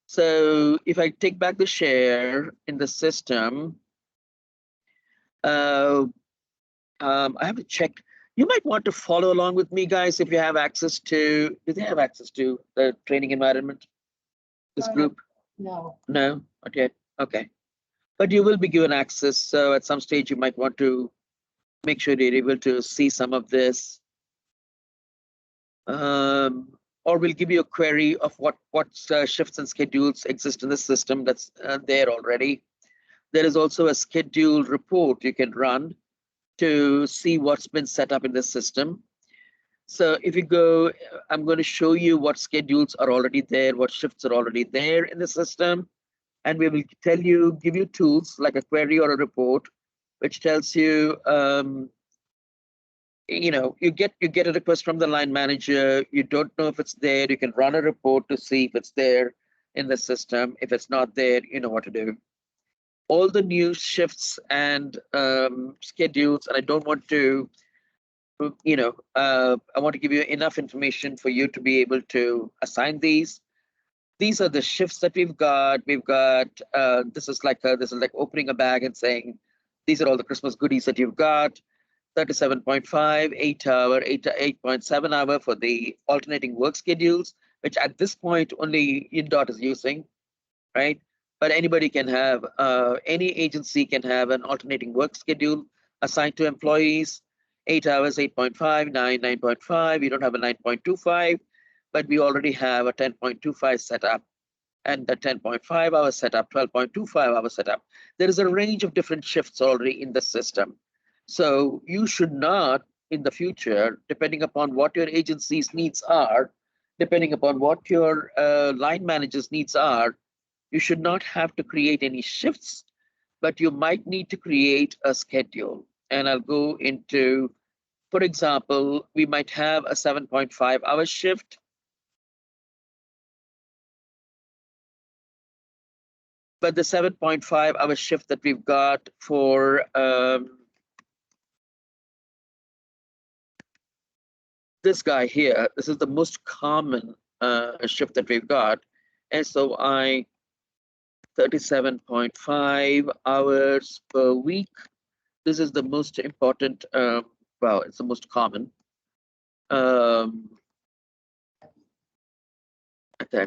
[SPEAKER 1] So if I take back the share in the system, I have to check. You might want to follow along with me, guys, if you have access to. Do they have access to the training environment? This group?
[SPEAKER 9] No.
[SPEAKER 1] No. Okay. Okay. But you will be given access. So at some stage, you might want to make sure you're able to see some of this. Or we'll give you a query of what shifts and schedules exist in the system that's there already. There is also a schedule report you can run to see what's been set up in the system. So if you go, I'm going to show you what schedules are already there, what shifts are already there in the system. And we will give you tools like a query or a report, which tells you, you get a request from the line manager. You don't know if it's there. You can run a report to see if it's there in the system. If it's not there, you know what to do. All the new shifts and schedules, and I don't want to, I want to give you enough information for you to be able to assign these. These are the shifts that we've got. We've got, this is like opening a bag and saying, these are all the Christmas goodies that you've got. 37.5, 8 hour, 8.7 hour for the alternating work schedules, which at this point only INDOT is using, right? But anybody can have, any agency can have an alternating work schedule assigned to employees. 8 hours, 8.5, 9.5. We don't have a 9.25, but we already have a 10.25 setup and a 10.5 hour setup, 12.25 hour setup. There is a range of different shifts already in the system. So you should not, in the future, depending upon what your agency's needs are, depending upon what your line manager's needs are, you should not have to create any shifts, but you might need to create a schedule. And I'll go into, for example, we might have a 7.5 hour shift. But the 7.5 hour shift that we've got for this guy here, this is the most common shift that we've got. SOI 37.5 hours per week. This is the most important, well, it's the most common. I'm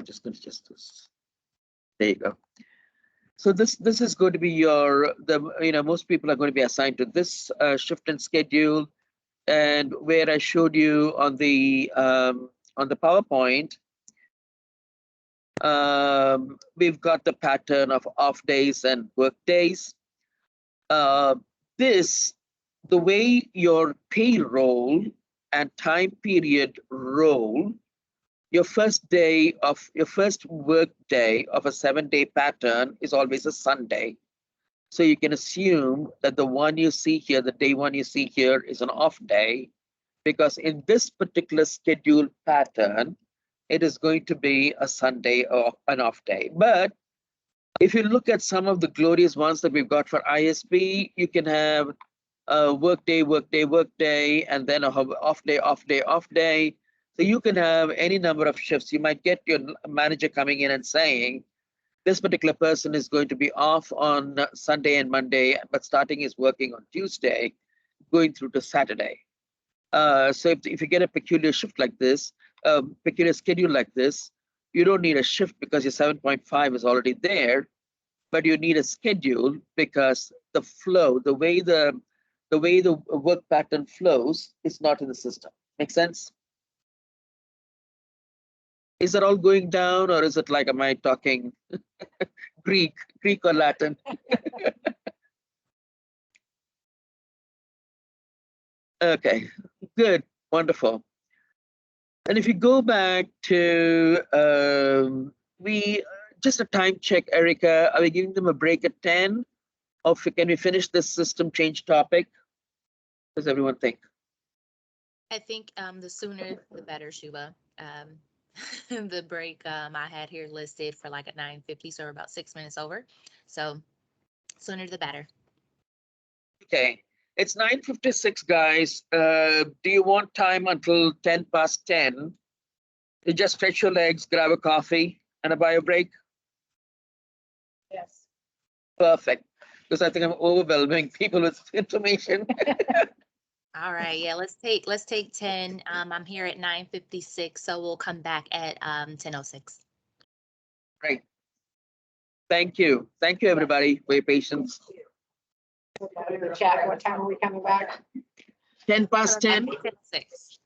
[SPEAKER 1] just going to just this. There you go. So this is going to be your, most people are going to be assigned to this shift and schedule. and where I showed you on the PowerPoint, we've got the pattern of off days and work days. This, the way your payroll and time period roll, your first work day of a 7-day pattern is always a Sunday. So you can assume that the one you see here, the day one you see here, is an off day, because in this particular schedule pattern, it is going to be a Sunday or an off day. But if you look at some of the glorious ones that we've got for ISP, you can have a work day, and then a off day, off day, off day. So you can have any number of shifts. You might get your manager coming in and saying, this particular person is going to be off on Sunday and Monday, but starting his working on Tuesday, going through to Saturday. So if you get a peculiar shift like this, peculiar schedule like this, you don't need a shift because your 7.5 is already there, but you need a schedule because the flow, the way the work pattern flows is not in the system. Make sense? Is that all going down, or is it like, am I talking Greek or Latin? Okay, good, wonderful. And if you go back to just a time check, Erica, are we giving them a break at 10? Or can we finish this system change topic? What does everyone think?
[SPEAKER 3] I think the sooner the better, Shuba. The break I had here listed for like at 9:50, so we're about 6 minutes over. So sooner the better.
[SPEAKER 1] Okay, it's 9:56, guys. Do you want time until 10 past 10? You just stretch your legs, grab a coffee, and a bio break?
[SPEAKER 4] Yes.
[SPEAKER 1] Perfect. Because I think I'm overwhelming people with information.
[SPEAKER 3] All right, yeah, let's take 10. I'm here at 9:56, so we'll come back at 10:06.
[SPEAKER 1] Right. Thank you. Thank you, everybody, for your patience.
[SPEAKER 4] Put that in the chat. What time are we coming back?
[SPEAKER 1] 10 past 10.
[SPEAKER 3] 10:06.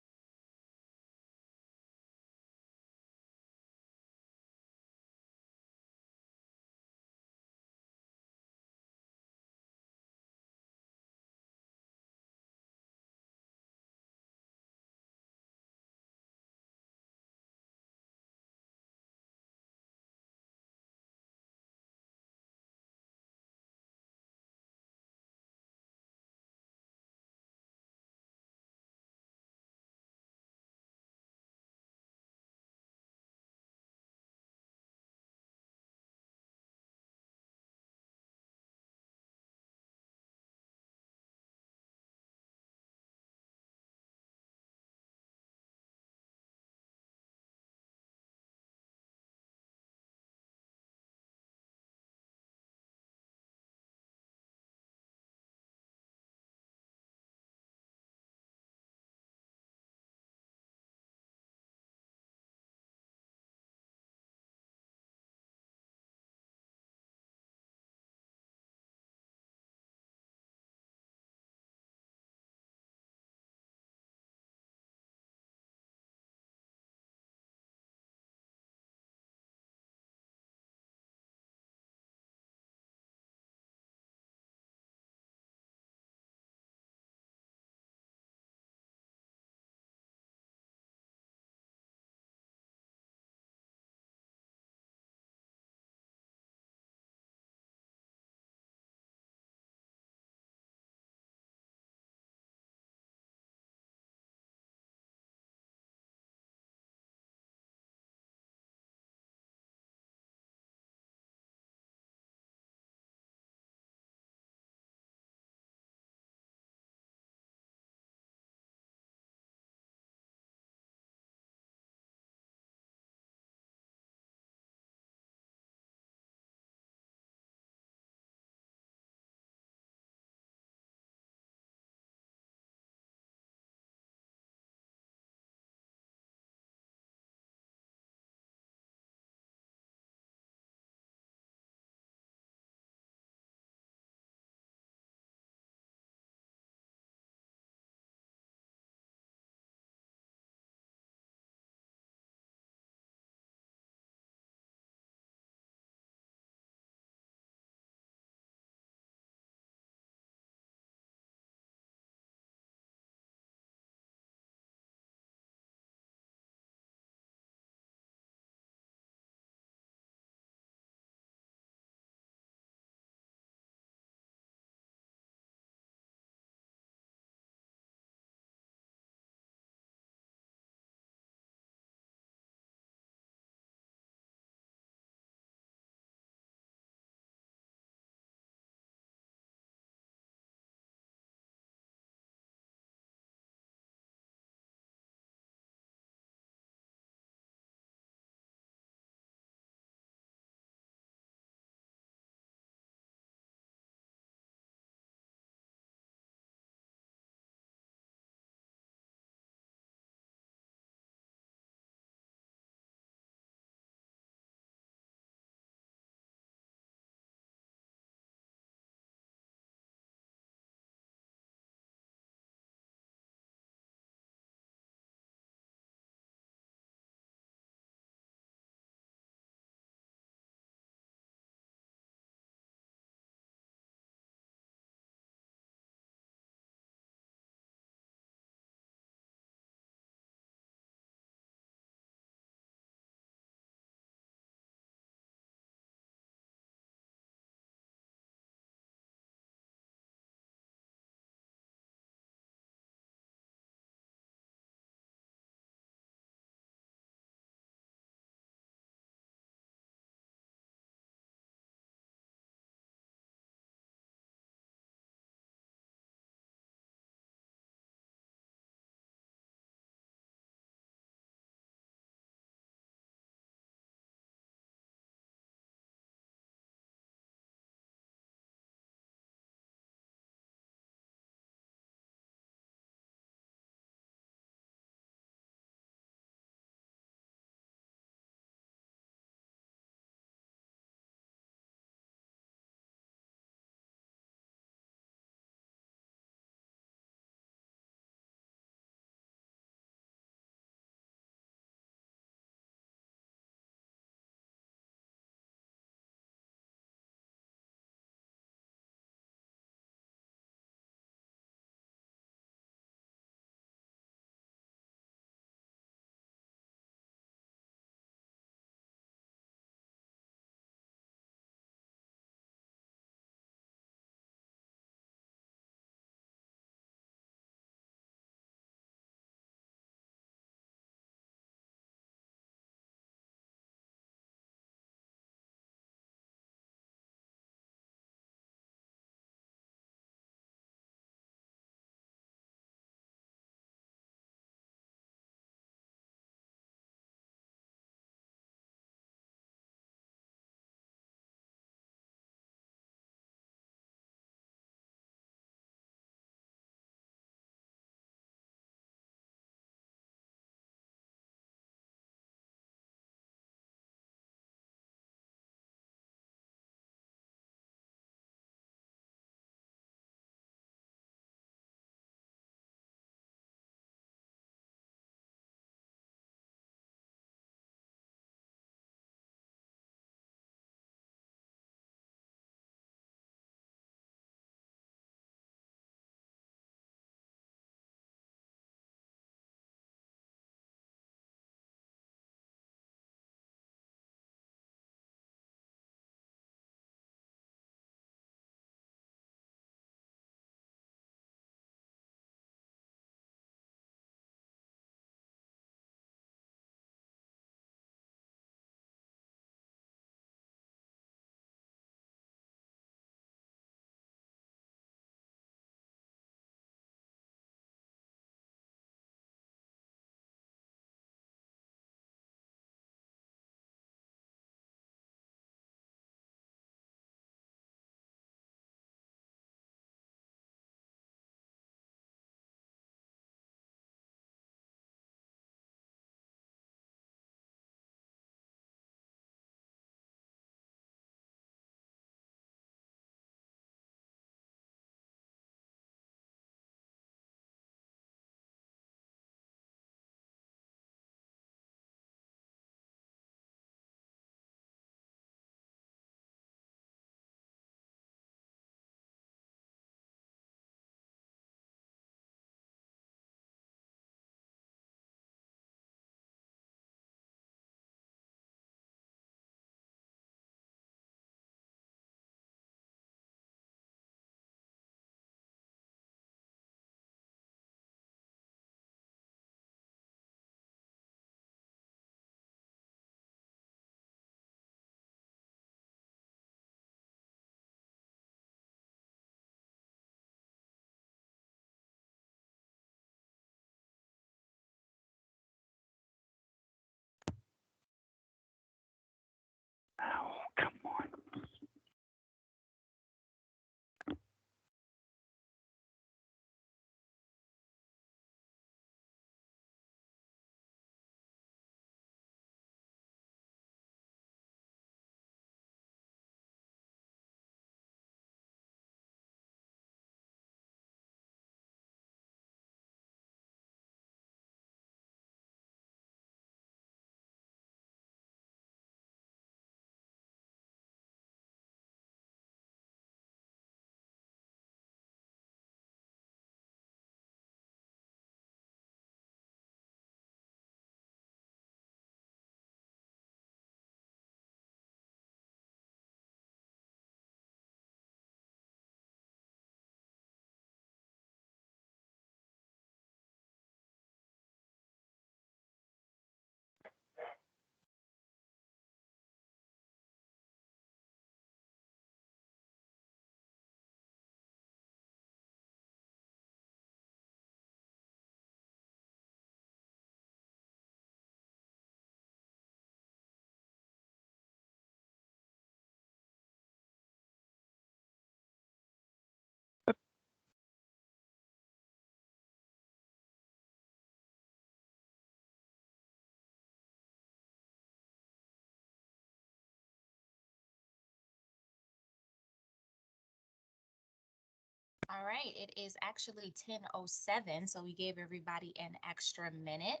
[SPEAKER 3] All right, it is actually 10:07, so we gave everybody an extra minute.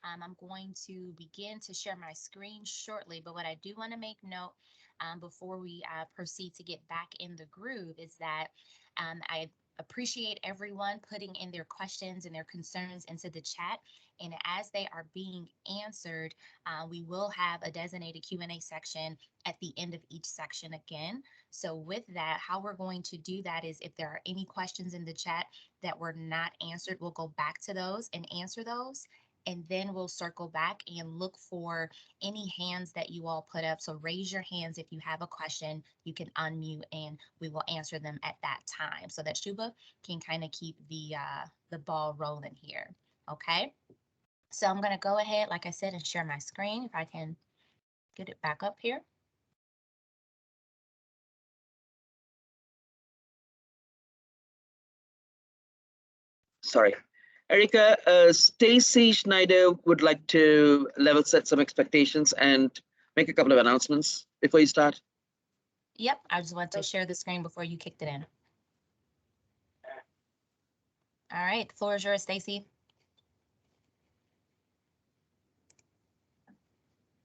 [SPEAKER 3] I'm going to begin to share my screen shortly, but what I do want to make note before we proceed to get back in the groove is that I appreciate everyone putting in their questions and their concerns into the chat. And as they are being answered, we will have a designated Q&A section at the end of each section again. So with that, how we're going to do that is if there are any questions in the chat that were not answered, we'll go back to those and answer those. And then we'll circle back and look for any hands that you all put up. So raise your hands if you have a question, you can unmute and we will answer them at that time so that Shuba can kind of keep the ball rolling here. Okay. So I'm going to go ahead, like I said, and share my screen if I can get it back up here.
[SPEAKER 1] Sorry. Erica, Stacy Schneider would like to level set some expectations and make a couple of announcements before you start.
[SPEAKER 3] Yep, I just want to share the screen before you kicked it in. All right, the floor is yours, Stacy.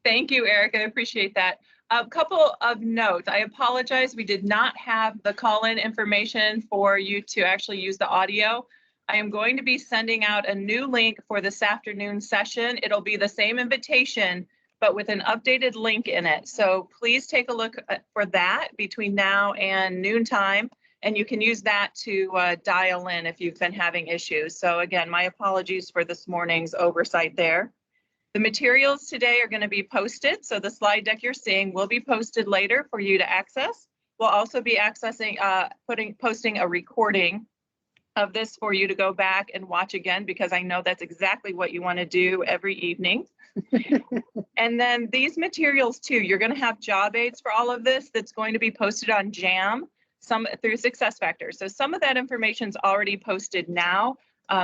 [SPEAKER 11] Thank you, Erica. I appreciate that. A couple of notes. I apologize. We did not have the call-in information for you to actually use the audio. I am going to be sending out a new link for this afternoon session. It'll be the same invitation, but with an updated link in it. So please take a look for that between now and noontime. And you can use that to dial in if you've been having issues. So again, my apologies for this morning's oversight there. The materials today are going to be posted. So the slide deck you're seeing will be posted later for you to access. We'll also be accessing, posting a recording of this for you to go back and watch again, because I know that's exactly what you want to do every evening. And then these materials too, you're going to have job aids for all of this that's going to be posted on JAM through SuccessFactors. So some of that information is already posted now.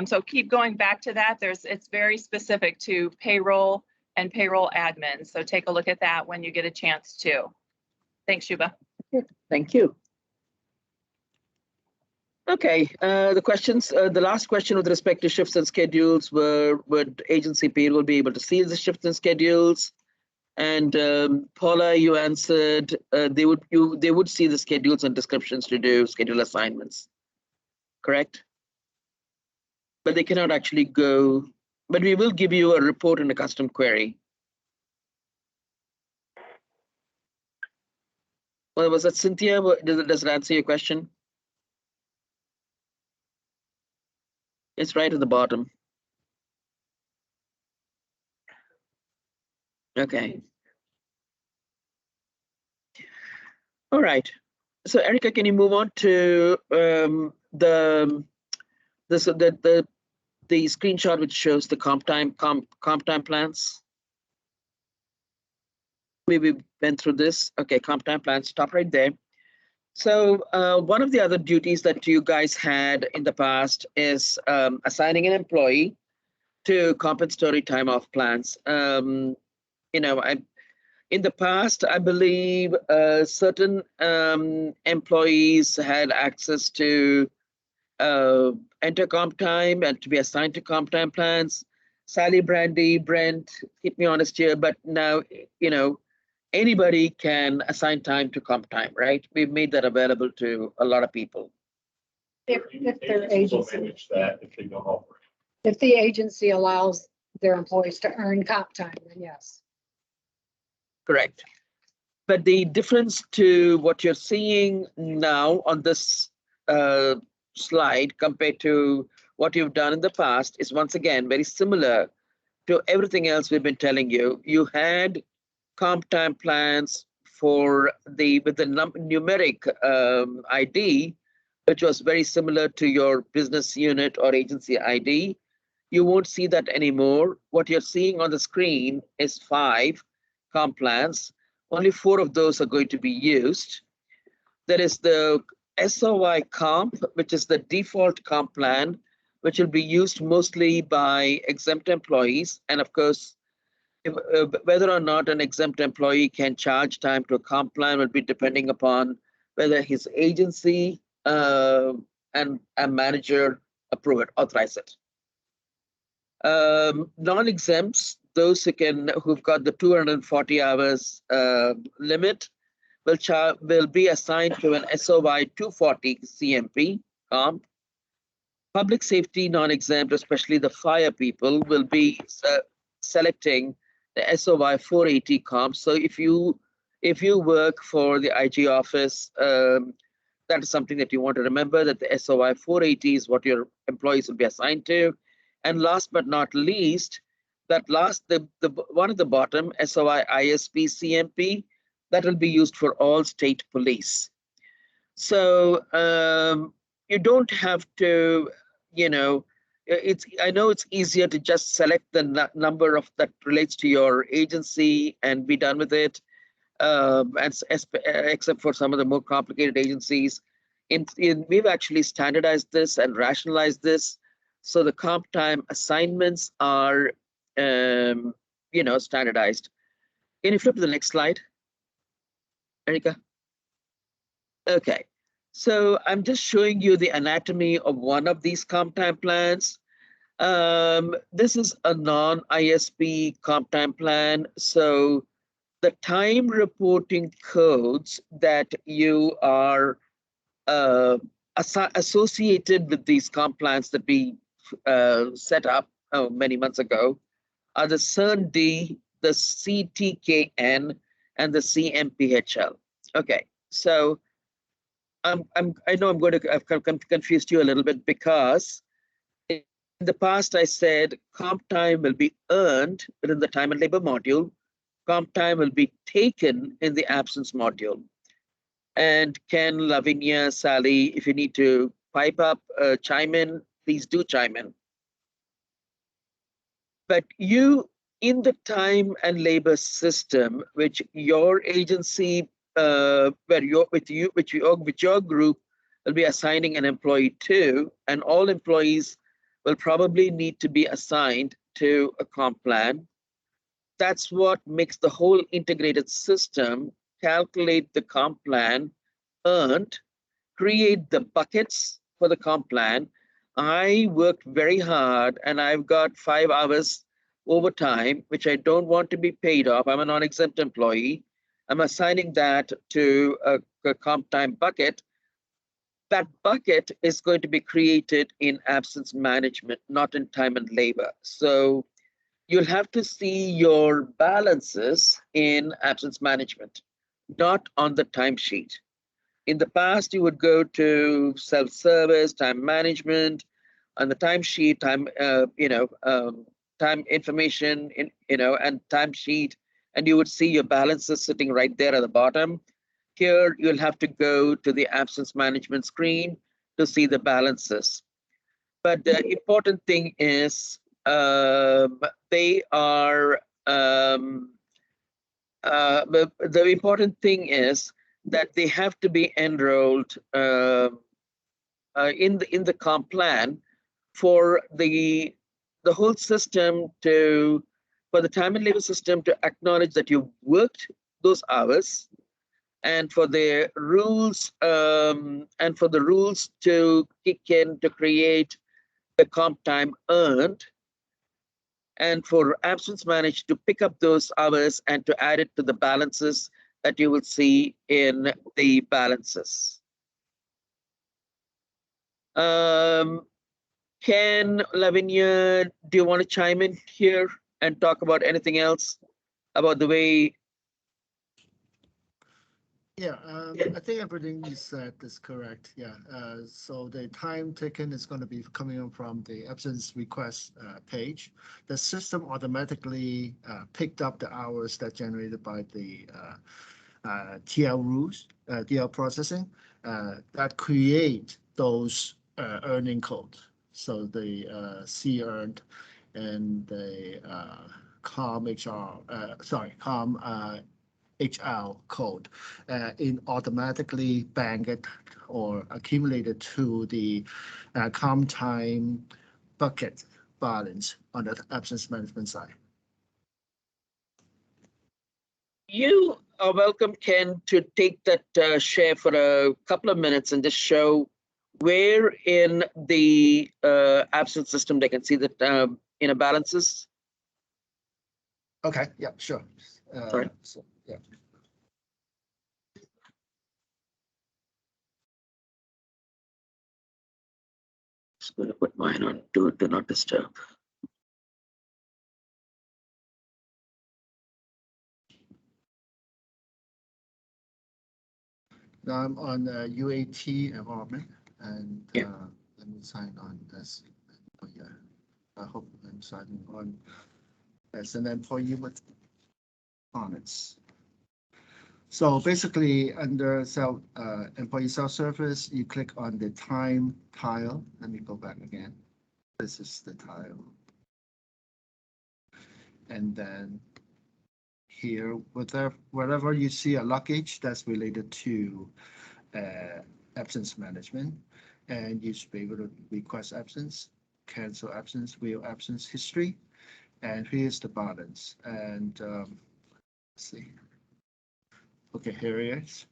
[SPEAKER 11] So keep going back to that. It's very specific to payroll and payroll admins. So take a look at that when you get a chance to. Thanks, Shuba.
[SPEAKER 1] Thank you. Okay, the questions, the last question with respect to shifts and schedules were, would agency payroll be able to see the shifts and schedules? And Paula, you answered they would see the schedules and descriptions to do schedule assignments, correct? But they cannot actually go, but we will give you a report and a custom query. Well, was that Cynthia? Does it answer your question? It's right at the bottom. Okay. All right. So Erica, can you move on to the screenshot which shows the comp time plans? We went through this. Okay, comp time plans, stop right there. So one of the other duties that you guys had in the past is assigning an employee to compensatory time off plans. You know, in the past, I believe certain employees had access to enter comp time and to be assigned to comp time plans. Sally, Brandy, Brent, keep me honest here, but now, you know, anybody can assign time to comp time, right? We've made that available to a lot of people.
[SPEAKER 4] If their agency,
[SPEAKER 6] Manage that if they go over.
[SPEAKER 4] if the agency allows their employees to earn comp time, then yes.
[SPEAKER 1] Correct. But the difference to what you're seeing now on this slide compared to what you've done in the past is once again very similar to everything else we've been telling you. You had comp time plans for with the numeric ID, which was very similar to your business unit or agency ID. You won't see that anymore. What you're seeing on the screen is 5 comp plans. Only 4 of those are going to be used. There is the SOI comp, which is the default comp plan, which will be used mostly by exempt employees. And of course, whether or not an exempt employee can charge time to a comp plan will be depending upon whether his agency and a manager approve it, authorize it. Non-exempts, those who've got the 240 hours limit, will be assigned to an SOY 240 CMP comp. Public safety non-exempt, especially the fire people, will be selecting the SOY 480 comp. So if you work for the IG office, that is something that you want to remember, that the SOY 480 is what your employees will be assigned to. And last but not least, the one at the bottom, SOY ISP CMP, that will be used for all state police. So you don't have to, I know it's easier to just select the number of that relates to your agency and be done with it. Except for some of the more complicated agencies. We've actually standardized this and rationalized this. So the comp time assignments are, standardized. Can you flip to the next slide, Erika? Okay, so I'm just showing you the anatomy of one of these comp time plans. This is a non-ISP comp time plan. So the time reporting codes that you are associated with these comp plans that we set up many months ago are the CERN-D, the CTKN, and the CMPHL. Okay, so I know I'm going to have confused you a little bit, because in the past I said comp time will be earned within the time and labor module. Comp time will be taken in the absence module. And Ken, Lavinia, Sally, if you need to pipe up, chime in, please do chime in. But you, in the time and labor system, which your agency, which your group will be assigning an employee to, and all employees will probably need to be assigned to a comp plan. That's what makes the whole integrated system calculate the comp plan earned, create the buckets for the comp plan. I worked very hard and I've got 5 hours overtime, which I don't want to be paid off. I'm a non-exempt employee. I'm assigning that to a comp time bucket. That bucket is going to be created in absence management, not in time and labor. So you'll have to see your balances in absence management, not on the timesheet. In the past, you would go to self-service, time management, on the timesheet, time information, and timesheet, and you would see your balances sitting right there at the bottom. Here, you'll have to go to the absence management screen to see the balances. But the important thing is the important thing is that they have to be enrolled in the comp plan for the whole system for the time and labor system to acknowledge that you worked those hours, and for the rules to kick in to create the comp time earned, and for absence managed to pick up those hours and to add it to the balances that you will see in the balances. Ken, Lavinia, do you want to chime in here and talk about anything else about the way?
[SPEAKER 8] Yeah, I think everything you said is correct. Yeah, so the time taken is going to be coming from the absence request page. The system automatically picked up the hours that generated by the TL rules, TL processing, that create those earning codes. So the C earned and the COM HL code in automatically bank it or accumulated to the comp time bucket balance on the absence management side.
[SPEAKER 1] You are welcome, Ken, to take that share for a couple of minutes and just show where in the absence system they can see that balances?
[SPEAKER 8] Okay, yeah, sure.
[SPEAKER 1] Sorry.
[SPEAKER 8] So, yeah.
[SPEAKER 1] Just going to put mine on do not disturb.
[SPEAKER 8] Now I'm on UAT environment and
[SPEAKER 1] Yeah.
[SPEAKER 8] let me sign on as employee. I hope I'm signing on as an employee with comments. So basically under employee self-service, you click on the time tile. Let me go back again. This is the tile. And then here, wherever you see a luggage that's related to absence management, and you should be able to request absence, cancel absence, view absence history, and here's the balance. And let's see. Okay, here it is.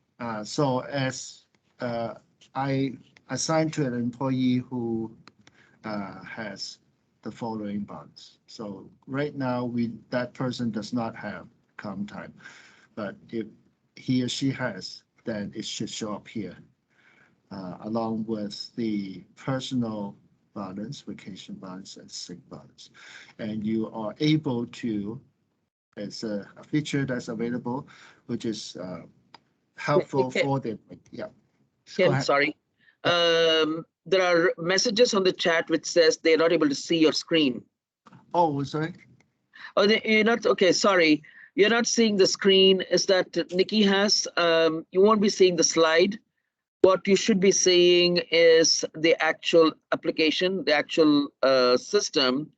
[SPEAKER 8] So as I assigned to an employee who has the following balance. So right now, that person does not have calm time, but if he or she has, then it should show up here, along with the personal balance, vacation balance, and sick balance. And you are able to, it's a feature that's available, which is helpful for the, yeah. Go
[SPEAKER 1] Ken,
[SPEAKER 8] ahead.
[SPEAKER 1] sorry. There are messages on the chat which says they're not able to see your screen.
[SPEAKER 8] Oh, sorry.
[SPEAKER 1] Oh, you're not, okay, sorry. You're not seeing the screen. Is that Nikki has? You won't be seeing the slide. What you should be seeing is the actual application, the actual system.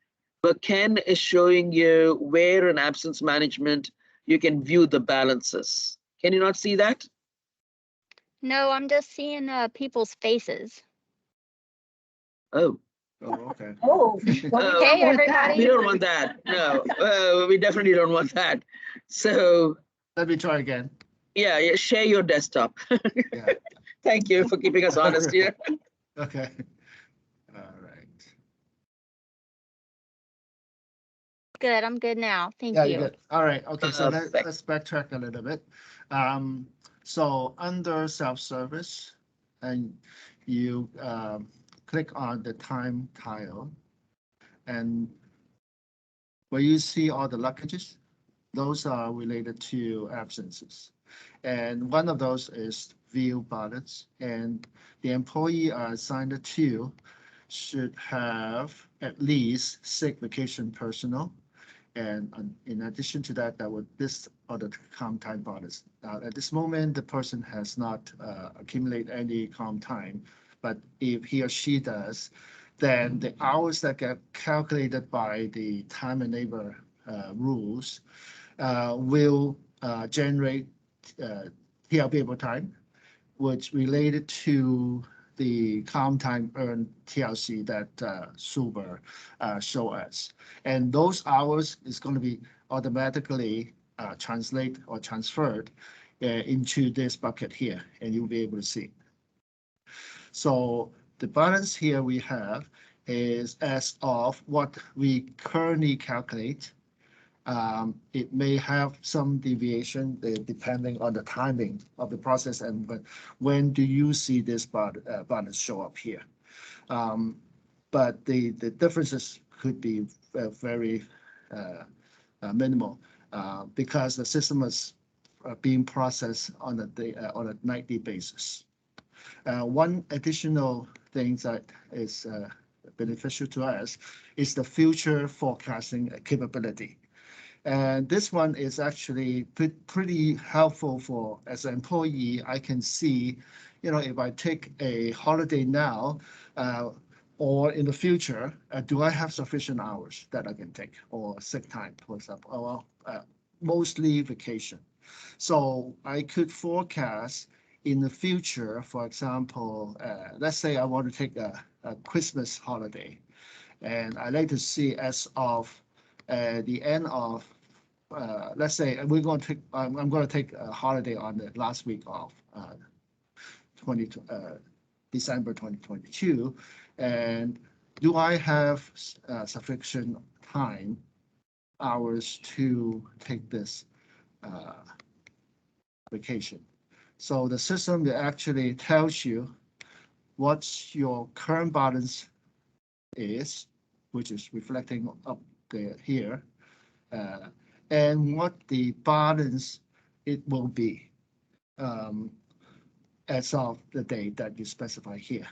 [SPEAKER 1] But Ken is showing you where in absence management you can view the balances. Can you not see that?
[SPEAKER 12] No, I'm just seeing people's faces.
[SPEAKER 1] Oh.
[SPEAKER 8] Oh, okay.
[SPEAKER 4] Oh.
[SPEAKER 12] Hey, everybody.
[SPEAKER 1] We don't want that. No, we definitely don't want that. So
[SPEAKER 8] Let me try again.
[SPEAKER 1] yeah, share your desktop.
[SPEAKER 8] Yeah.
[SPEAKER 1] Thank you for keeping us honest here.
[SPEAKER 8] Okay. All right.
[SPEAKER 12] Good, I'm good now. Thank
[SPEAKER 8] Yeah,
[SPEAKER 12] you.
[SPEAKER 8] you're good. All right. Okay, so
[SPEAKER 1] Perfect.
[SPEAKER 8] let's backtrack a little bit. So under self-service, and you click on the time tile, and where you see all the luggages, those are related to absences. And one of those is view balance, and the employee assigned to should have at least sick, vacation, personal. And in addition to that, this are the calm time balance. Now, at this moment, the person has not accumulated any calm time, but if he or she does, then the hours that get calculated by the time and labor rules will generate TLB time, which related to the calm time earned TLC that Suber show us. And those hours is going to be automatically translate or transferred into this bucket here, and you'll be able to see. So the balance here we have is as of what we currently calculate. It may have some deviation depending on the timing of the process and when do you see this balance show up here. But the differences could be very minimal because the system is being processed on a nightly basis. One additional thing that is beneficial to us is the future forecasting capability. And this one is actually pretty helpful for, as an employee, I can see, if I take a holiday now or in the future, do I have sufficient hours that I can take or sick time, for example, or mostly vacation. So I could forecast in the future, for example, let's say I want to take a Christmas holiday, and I like to see as of the end of, let's say I'm going to take a holiday on the last week of December 2022. And do I have sufficient time, hours to take this vacation? So the system actually tells you what your current balance is, which is reflecting up there here, and what the balance it will be as of the date that you specify here.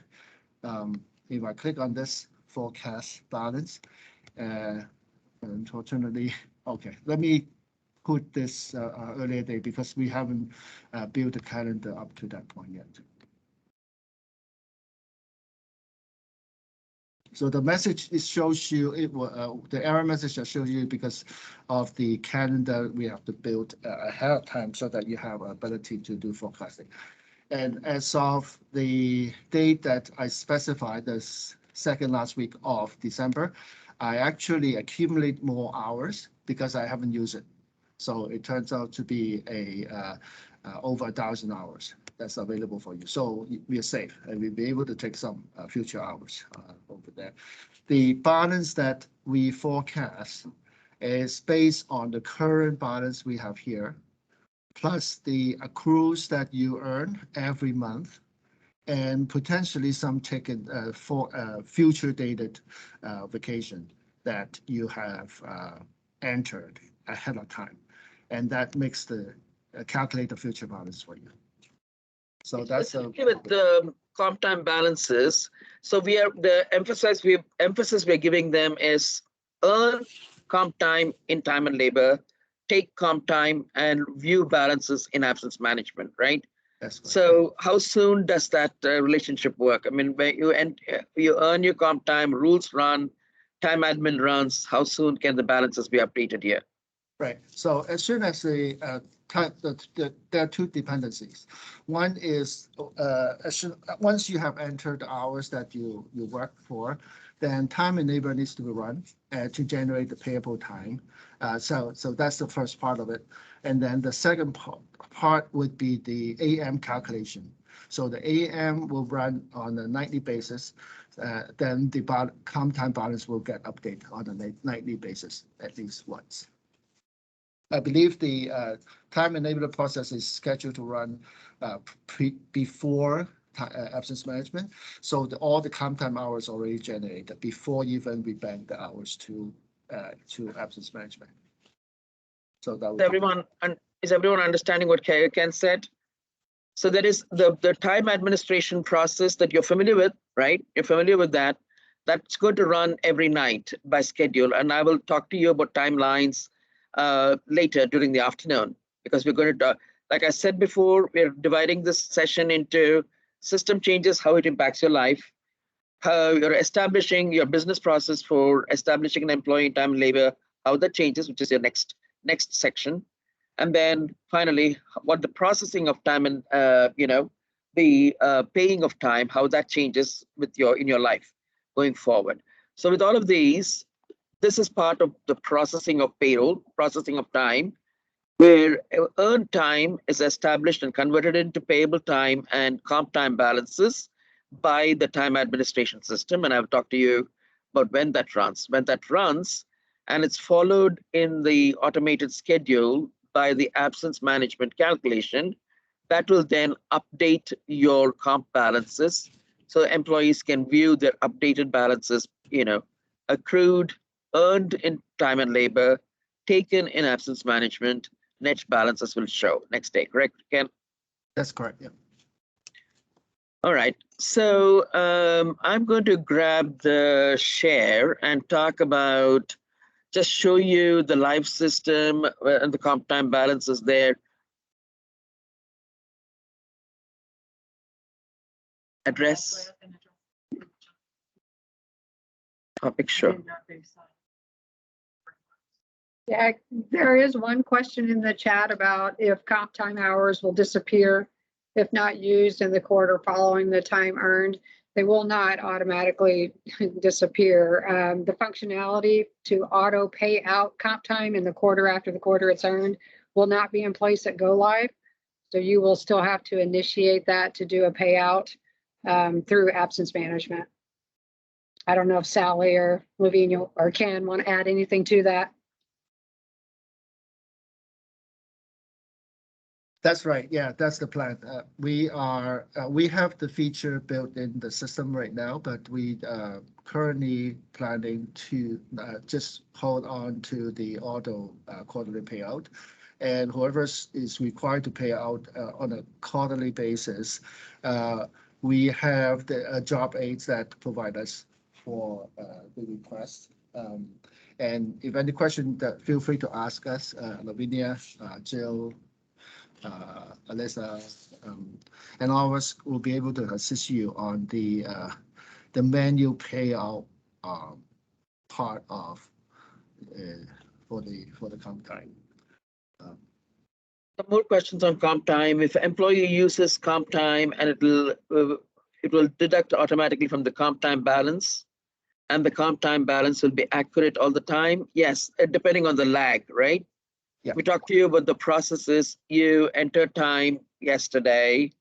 [SPEAKER 8] If I click on this forecast balance, unfortunately, okay, let me put this earlier date because we haven't built the calendar up to that point yet. So the message it shows you it will the error message that shows you because of the calendar we have to build ahead of time so that you have ability to do forecasting. And as of the date that I specified, the second last week of December, I actually accumulate more hours because I haven't used it. So it turns out to be over 1,000 hours that's available for you. So we are safe and we'll be able to take some future hours over there. The balance that we forecast is based on the current balance we have here, plus the accruals that you earn every month, and potentially some taken for future dated vacation that you have entered ahead of time. And that makes the calculate the future balance for you. So that's
[SPEAKER 1] with the comp time balances. So we are the emphasis we're giving them is earn comp time in time and labor, take comp time, and view balances in absence management, right?
[SPEAKER 8] That's correct.
[SPEAKER 1] So how soon does that relationship work? I mean, when you earn your comp time, rules run, time admin runs, how soon can the balances be updated here?
[SPEAKER 8] Right. So as soon as there are two dependencies. One is once you have entered the hours that you work for, then time and labor needs to be run to generate the payable time. So that's the first part of it. And then the second part would be the AM calculation. So the AM will run on a nightly basis. Then the comp time balance will get updated on a nightly basis at least once. I believe the time and labor process is scheduled to run before absence management. So all the comp time hours already generated before even we bank the hours to absence management. So that
[SPEAKER 1] is everyone understanding what Ken said? So that is the time administration process that you're familiar with, right? You're familiar with that. That's going to run every night by schedule. And I will talk to you about timelines later during the afternoon, because we're going to, like I said before, we're dividing this session into system changes, how it impacts your life, how you're establishing your business process for establishing an employee in time and labor, how that changes, which is your next section. And then finally, what the processing of time and the paying of time, how that changes with in your life going forward. So with all of these, this is part of the processing of payroll, processing of time, where earned time is established and converted into payable time and comp time balances by the time administration system. And I've talked to you about when that runs. When that runs, and it's followed in the automated schedule by the absence management calculation, that will then update your comp balances so employees can view their updated balances, accrued, earned in time and labor, taken in absence management, net balances will show next day, correct, Ken?
[SPEAKER 8] That's correct, yeah.
[SPEAKER 1] All right, so I'm going to grab the share and talk about, just show you the live system and the comp time balances there. Address. Topic show.
[SPEAKER 4] Yeah, there is one question in the chat about if comp time hours will disappear if not used in the quarter following the time earned. They will not automatically disappear. The functionality to auto pay out comp time in the quarter after the quarter it's earned will not be in place at go live. So you will still have to initiate that to do a payout. through absence management. I don't know if Sally or Lavinia or Ken want to add anything to that.
[SPEAKER 8] That's right. Yeah, that's the plan. We have the feature built in the system right now, but we currently planning to just hold on to the auto quarterly payout. And whoever is required to pay out on a quarterly basis, we have the job aids that provide us for the request. And if any question, that feel free to ask us, Lavinia, Jill, Alyssa, and all of us will be able to assist you on the manual payout part of for the comp time.
[SPEAKER 1] Some more questions on comp time. If employee uses comp time and it will deduct automatically from the comp time balance, and the comp time balance will be accurate all the time. Yes, depending on the lag, right?
[SPEAKER 8] Yeah.
[SPEAKER 1] We talked to you about the processes. You enter time yesterday,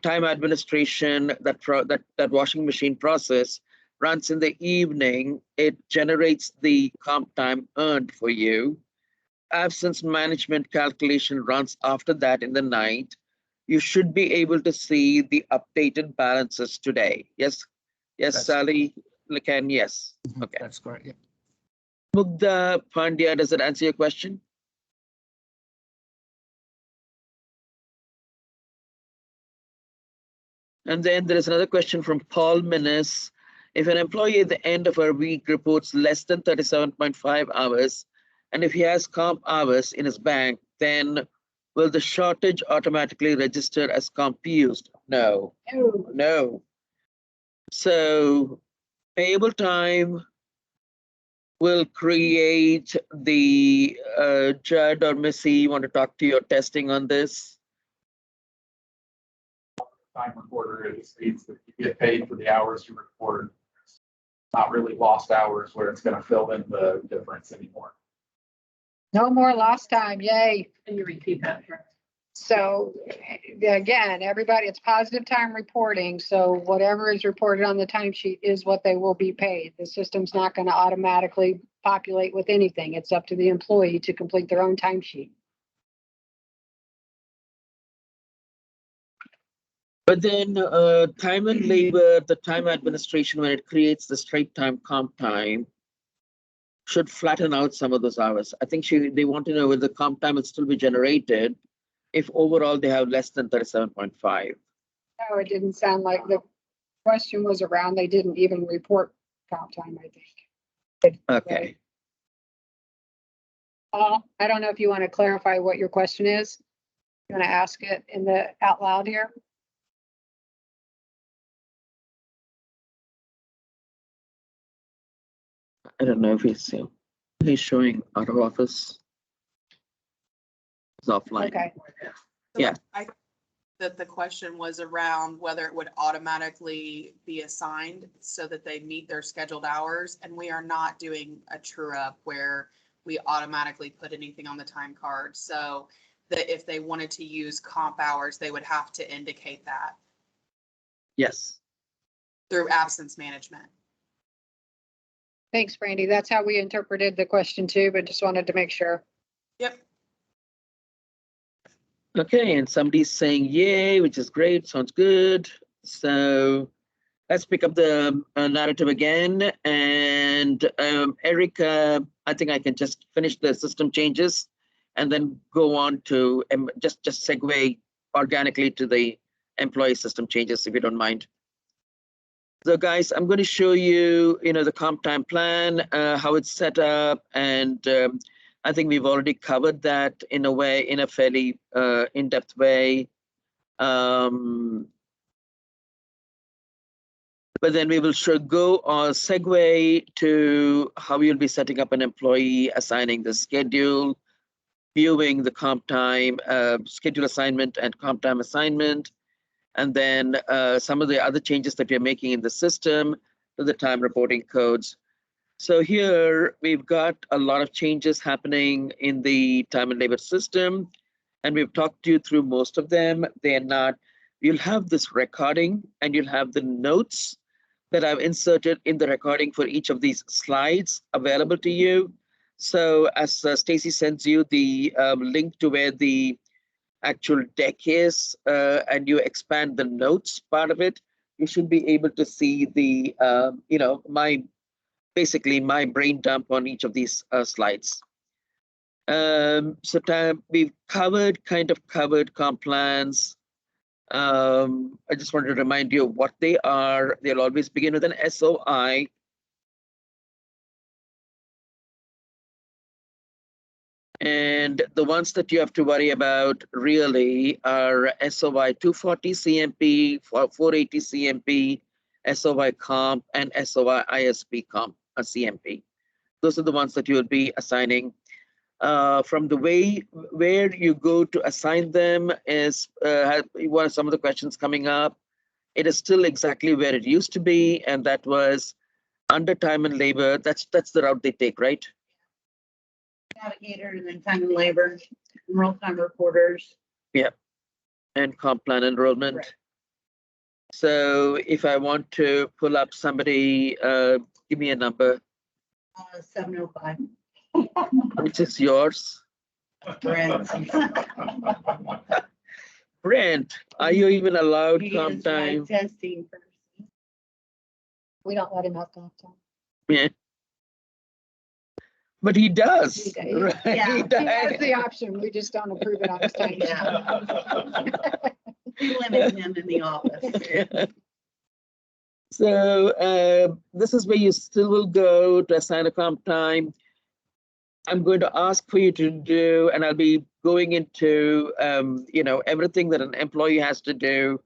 [SPEAKER 1] time administration, that washing machine process runs in the evening. It generates the comp time earned for you. Absence management calculation runs after that in the night. You should be able to see the updated balances today. Yes, yes, Sally, Ken, yes. Okay.
[SPEAKER 8] That's correct. Yeah.
[SPEAKER 1] Mugdha Pandya, does that answer your question? And then there is another question from Paul Minnis. If an employee at the end of a week reports less than 37.5 hours, and if he has comp hours in his bank, then will the shortage automatically register as comp used? No, no. So payable time will create the Judd or Missy, you want to talk to your testing on this?
[SPEAKER 13] Time recorder, it just means that you get paid for the hours you record. It's not really lost hours where it's going to fill in the difference anymore.
[SPEAKER 4] No more lost time, yay.
[SPEAKER 7] Can you repeat that?
[SPEAKER 4] So again, everybody, it's positive time reporting. So whatever is reported on the timesheet is what they will be paid. The system's not going to automatically populate with anything. It's up to the employee to complete their own timesheet.
[SPEAKER 1] But then time and labor, the time administration, when it creates the straight time comp time, should flatten out some of those hours. I think they want to know whether the comp time will still be generated if overall they have less than 37.5.
[SPEAKER 4] No, it didn't sound like the question was around. They didn't even report comp time, I think.
[SPEAKER 1] Okay.
[SPEAKER 4] I don't know if you want to clarify what your question is. You want to ask it in the out loud here?
[SPEAKER 1] I don't know if he's showing out of office. It's offline.
[SPEAKER 4] Okay.
[SPEAKER 1] Yeah.
[SPEAKER 14] That the question was around whether it would automatically be assigned so that they meet their scheduled hours. And we are not doing a true up where we automatically put anything on the time card. So that if they wanted to use comp hours, they would have to indicate that.
[SPEAKER 1] Yes.
[SPEAKER 14] Through absence management.
[SPEAKER 4] Thanks, Brandy. That's how we interpreted the question too, but just wanted to make sure.
[SPEAKER 14] Yep.
[SPEAKER 1] Okay, and somebody's saying yay, which is great, sounds good. So let's pick up the narrative again. And Erica, I think I can just finish the system changes and then go on to just segue organically to the employee system changes, if you don't mind. So guys, I'm going to show you, the comp time plan, how it's set up, and I think we've already covered that in a fairly in-depth way. But then we will segue to how you'll be setting up an employee, assigning the schedule, viewing the comp time, schedule assignment and comp time assignment, and then some of the other changes that we're making in the system to the time reporting codes. So here we've got a lot of changes happening in the time and labor system, and we've talked to you through most of them. They're not you'll have this recording and you'll have the notes that I've inserted in the recording for each of these slides available to you. So as Stacy sends you the link to where the actual deck is and you expand the notes part of it, you should be able to see the, basically my brain dump on each of these slides. We've covered comp plans. I just wanted to remind you of what they are. They'll always begin with an SOI. And the ones that you have to worry about really are SOI 240 CMP, 480 CMP, SOI comp, and SOI ISP comp, a CMP. Those are the ones that you will be assigning. From the way where you go to assign them is one of some of the questions coming up. It is still exactly where it used to be, and that was under time and labor. That's the route they take, right?
[SPEAKER 9] Navigator and then time and labor, enroll time reporters.
[SPEAKER 1] Yeah, and comp plan enrollment.
[SPEAKER 9] Right.
[SPEAKER 1] So if I want to pull up somebody, give me a number.
[SPEAKER 9] 705.
[SPEAKER 1] Which is yours?
[SPEAKER 9] Brent.
[SPEAKER 1] Brent, are you even allowed
[SPEAKER 9] He
[SPEAKER 1] comp
[SPEAKER 9] is my
[SPEAKER 1] time?
[SPEAKER 9] testing person.
[SPEAKER 15] We don't let him have comp time.
[SPEAKER 1] Yeah. But he does.
[SPEAKER 15] He does.
[SPEAKER 1] Right?
[SPEAKER 9] Yeah.
[SPEAKER 1] He
[SPEAKER 4] He has
[SPEAKER 1] does.
[SPEAKER 4] the option. We just don't approve it on his time.
[SPEAKER 9] Yeah. We limit him in the office.
[SPEAKER 1] Yeah. So this is where you still will go to assign a comp time. I'm going to ask for you to do, and I'll be going into, everything that an employee has to do,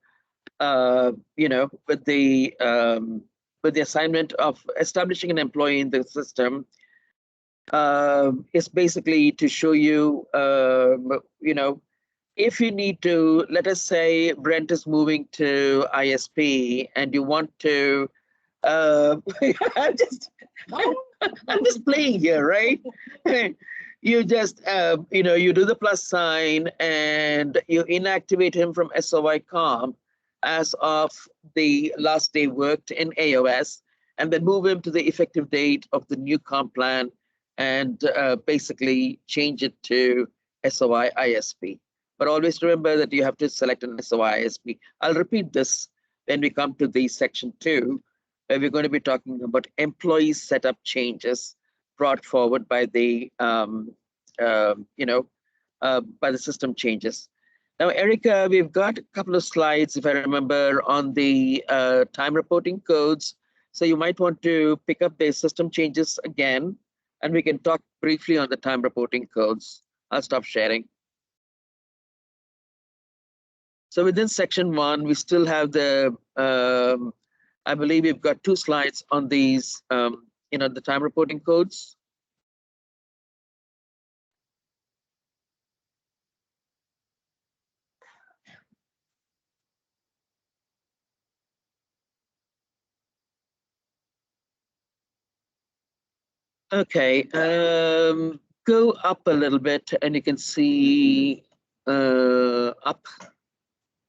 [SPEAKER 1] with the assignment of establishing an employee in the system. Is basically to show you, if you need to, let us say Brent is moving to ISP and you want to, I'm just playing here, right? You just, you do the plus sign and you inactivate him from SOI comp as of the last day worked in AOS, and then move him to the effective date of the new comp plan and basically change it to SOI ISP. But always remember that you have to select an SOI ISP. I'll repeat this when we come to the section 2, where we're going to be talking about employee setup changes brought forward by the by the system changes. Now, Erica, we've got a couple of slides, if I remember, on the time reporting codes. So you might want to pick up the system changes again, and we can talk briefly on the time reporting codes. I'll stop sharing. So within section 1, we still have the, I believe we've got 2 slides on these, the time reporting codes. Okay, go up a little bit and you can see up,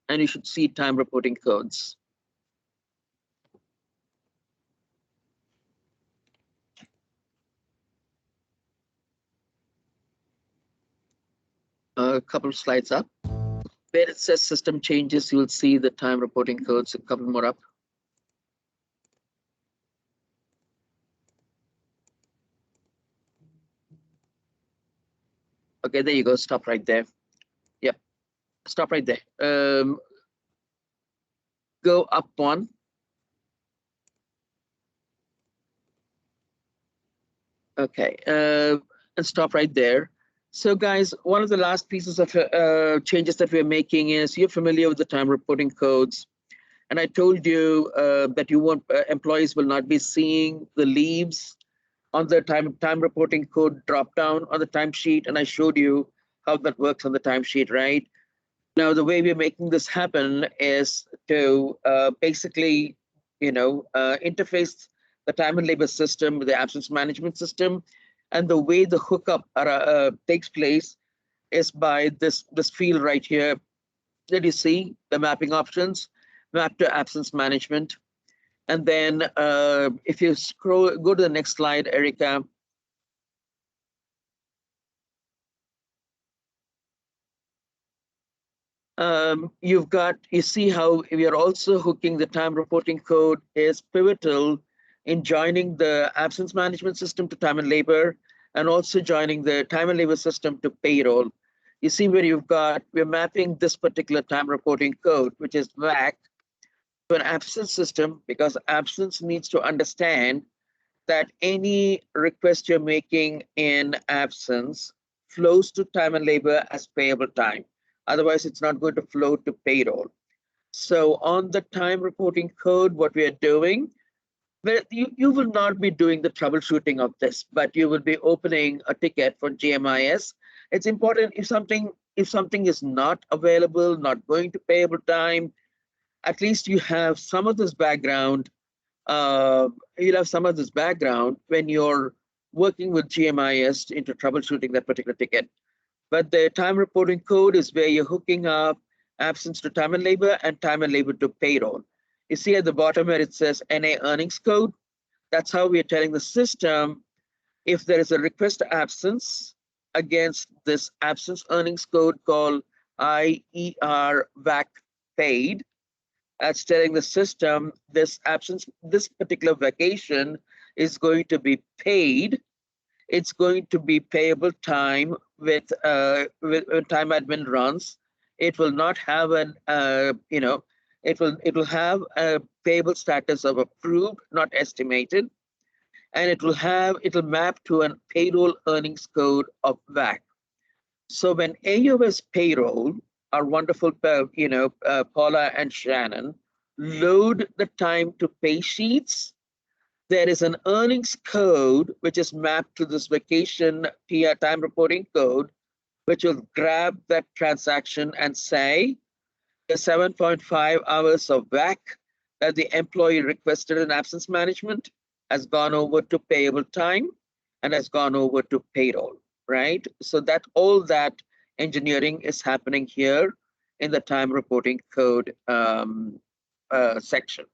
[SPEAKER 1] and you should see time reporting codes. A couple of slides up. Where it says system changes, you'll see the time reporting codes, a couple more up. Okay, there you go, stop right there. Yep, stop right there. Go up 1. Okay, and stop right there. So guys, one of the last pieces of changes that we're making is, you're familiar with the time reporting codes. And I told you that you want employees will not be seeing the leaves on the time reporting code drop down on the timesheet, and I showed you how that works on the timesheet, right? Now, the way we're making this happen is to basically, interface the time and labor system with the absence management system, and the way the hookup takes place is by this field right here, that you see, the mapping options, map to absence management. And then if you go to the next slide, Erica. You see how we are also hooking the time reporting code is pivotal in joining the absence management system to time and labor, and also joining the time and labor system to payroll. You see where we're mapping this particular time reporting code, which is VAC, to an absence system, because absence needs to understand that any request you're making in absence flows to time and labor as payable time. Otherwise, it's not going to flow to payroll. So on the time reporting code, what we are doing, well, you will not be doing the troubleshooting of this, but you will be opening a ticket for GMIS. It's important if something is not available, not going to payable time, at least you have some of this background. You'll have some of this background when you're working with GMIS into troubleshooting that particular ticket. But the time reporting code is where you're hooking up absence to time and labor and time and labor to payroll. You see at the bottom where it says NA earnings code, that's how we are telling the system if there is a request to absence against this absence earnings code called IER VAC paid. That's telling the system this particular vacation is going to be paid. It's going to be payable time with time admin runs. It will not have it will have a payable status of approved, not estimated, and it'll map to a payroll earnings code of VAC. So when AOS Payroll, our wonderful Paula and Shannon, load the time to pay sheets, there is an earnings code which is mapped to this vacation time reporting code, which will grab that transaction and say the 7.5 hours of VAC that the employee requested in absence management has gone over to payable time and has gone over to payroll, right? So that all that engineering is happening here in the time reporting code section.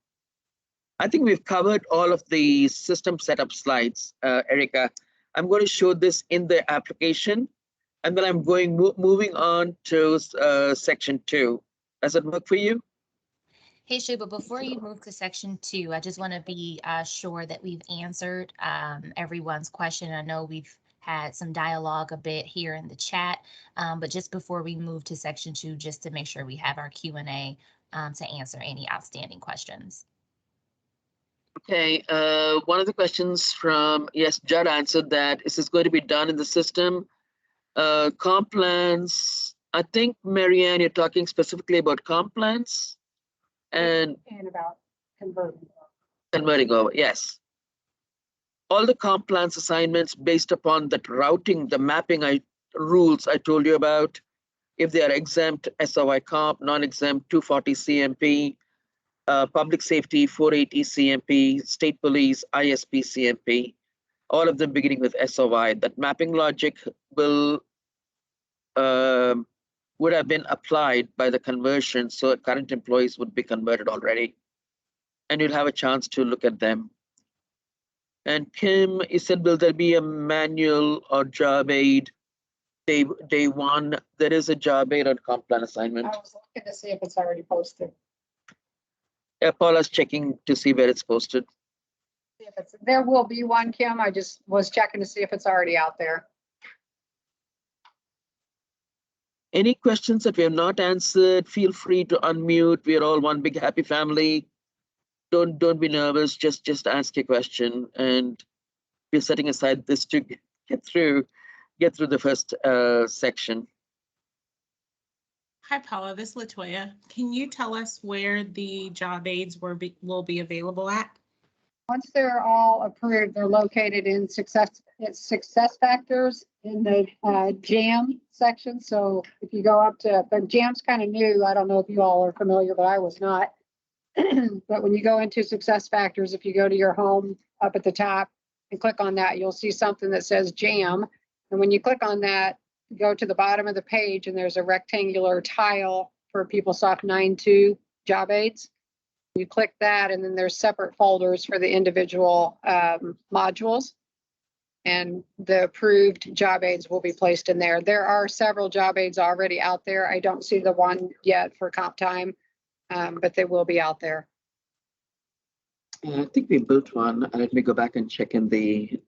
[SPEAKER 1] I think we've covered all of the system setup slides, Erica. I'm going to show this in the application, and then I'm moving on to section 2. Does it work for you?
[SPEAKER 3] Hey, Shu, but before you move to section 2, I just want to be sure that we've answered everyone's question. I know we've had some dialogue a bit here in the chat, but just before we move to section 2, just to make sure we have our Q&A to answer any outstanding questions.
[SPEAKER 1] Okay, one of the questions from, yes, Judd answered that. Is this going to be done in the system? Comp plans, I think, Marianne, you're talking specifically about comp plans and
[SPEAKER 4] about converting.
[SPEAKER 1] Converting over, yes. All the comp plans assignments based upon that routing, the mapping rules I told you about, if they are exempt, SOI comp, non-exempt, 240 CMP, public safety, 480 CMP, state police, ISP CMP, all of them beginning with SOI. That mapping logic will would have been applied by the conversion, so current employees would be converted already, and you'll have a chance to look at them. And Kim, you said, will there be a manual or job aid day one? There is a job aid on comp plan assignment.
[SPEAKER 4] I was looking to see if it's already posted.
[SPEAKER 1] Paula's checking to see where it's posted.
[SPEAKER 4] There will be one, Kim. I just was checking to see if it's already out there.
[SPEAKER 1] Any questions that we have not answered, feel free to unmute. We are all one big happy family. Don't be nervous. Just ask a question, and we're setting aside this to get through the first section.
[SPEAKER 16] Hi, Paula. This is Latoya. Can you tell us where the job aids will be available at?
[SPEAKER 4] Once they're all approved, they're located in success factors in the JAM section. So if you go up to, but JAM's kind of new. I don't know if you all are familiar, but I was not. But when you go into success factors, if you go to your home up at the top and click on that, you'll see something that says JAM. And when you click on that, go to the bottom of the page and there's a rectangular tile for PeopleSoft 9.2 job aids. You click that, and then there's separate folders for the individual modules. And the approved job aids will be placed in there. There are several job aids already out there. I don't see the one yet for comp time, but they will be out there.
[SPEAKER 1] I think we built one. Let me go back and check in the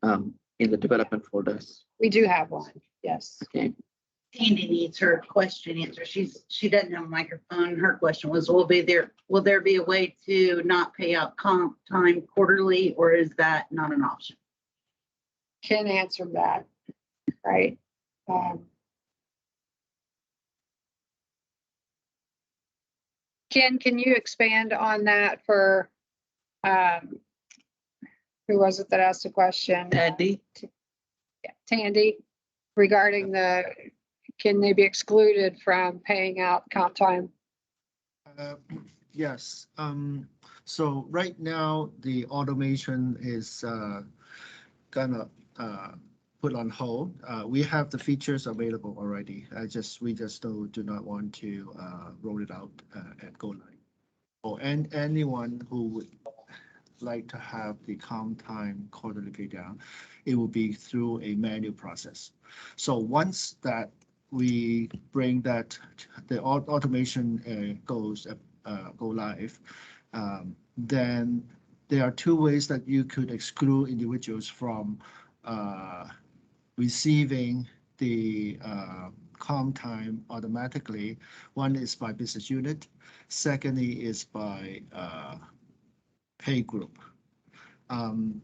[SPEAKER 1] development folders.
[SPEAKER 4] We do have one, yes.
[SPEAKER 1] Okay.
[SPEAKER 9] Tandy needs her question answered. She doesn't have a microphone. Her question was, will there be a way to not pay out comp time quarterly, or is that not an option?
[SPEAKER 4] Ken answered that, right? Ken, can you expand on that for, who was it that asked the question?
[SPEAKER 1] Tandy?
[SPEAKER 4] Yeah, Tandy, regarding can they be excluded from paying out comp time?
[SPEAKER 8] Yes. So right now, the automation is gonna put on hold. We have the features available already. We just do not want to roll it out at go live. Or anyone who would like to have the comp time quarterly pay down, it will be through a manual process. So once that we bring that the automation go live, then there are two ways that you could exclude individuals from receiving the comp time automatically. One is by business unit. Secondly is by pay group. And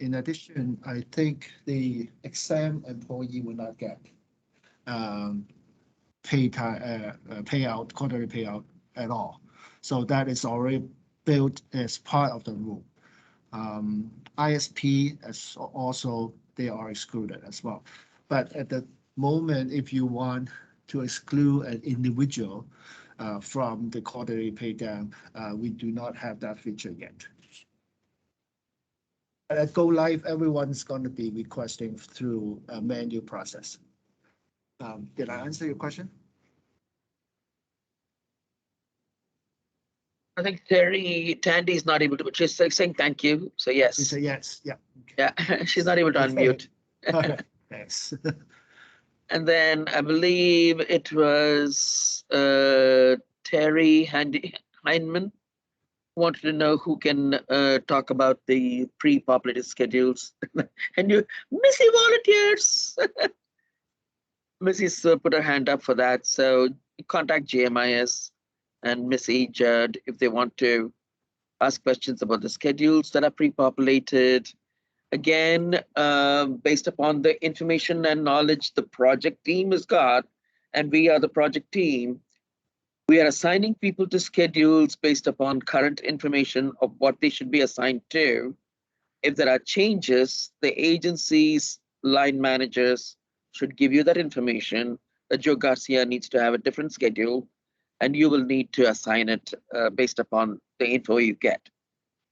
[SPEAKER 8] in addition, I think the exempt employee will not get quarterly payout at all. So that is already built as part of the rule. ISP as also, they are excluded as well. But at the moment, if you want to exclude an individual from the quarterly pay down, we do not have that feature yet. At go live, everyone's going to be requesting through a manual process. Did I answer your question?
[SPEAKER 1] I think Tandy is not able to, but she's saying thank you. So yes.
[SPEAKER 8] It's a yes. Yeah.
[SPEAKER 1] Yeah, she's not able to unmute.
[SPEAKER 8] Thanks.
[SPEAKER 1] And then I believe it was Terry Heineman wanted to know who can talk about the pre-populated schedules. And Missy volunteers. Missy's put her hand up for that. So contact GMIS and Missy Judd if they want to ask questions about the schedules that are pre-populated. Again, based upon the information and knowledge the project team has got, and we are the project team, we are assigning people to schedules based upon current information of what they should be assigned to. If there are changes, the agency's line managers should give you that information that Joe Garcia needs to have a different schedule, and you will need to assign it based upon the info you get.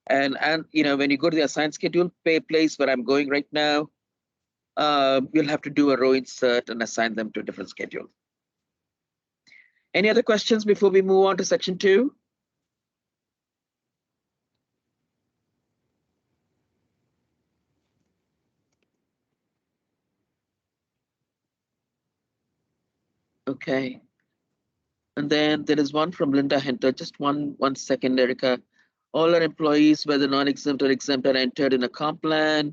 [SPEAKER 1] And when you go to the assigned schedule place where I'm going right now, you'll have to do a row insert and assign them to a different schedule. Any other questions before we move on to section 2? Okay. And then there is one from Linda Hunter. Just one second, Erica. All our employees, whether non-exempt or exempt, are entered in a comp plan.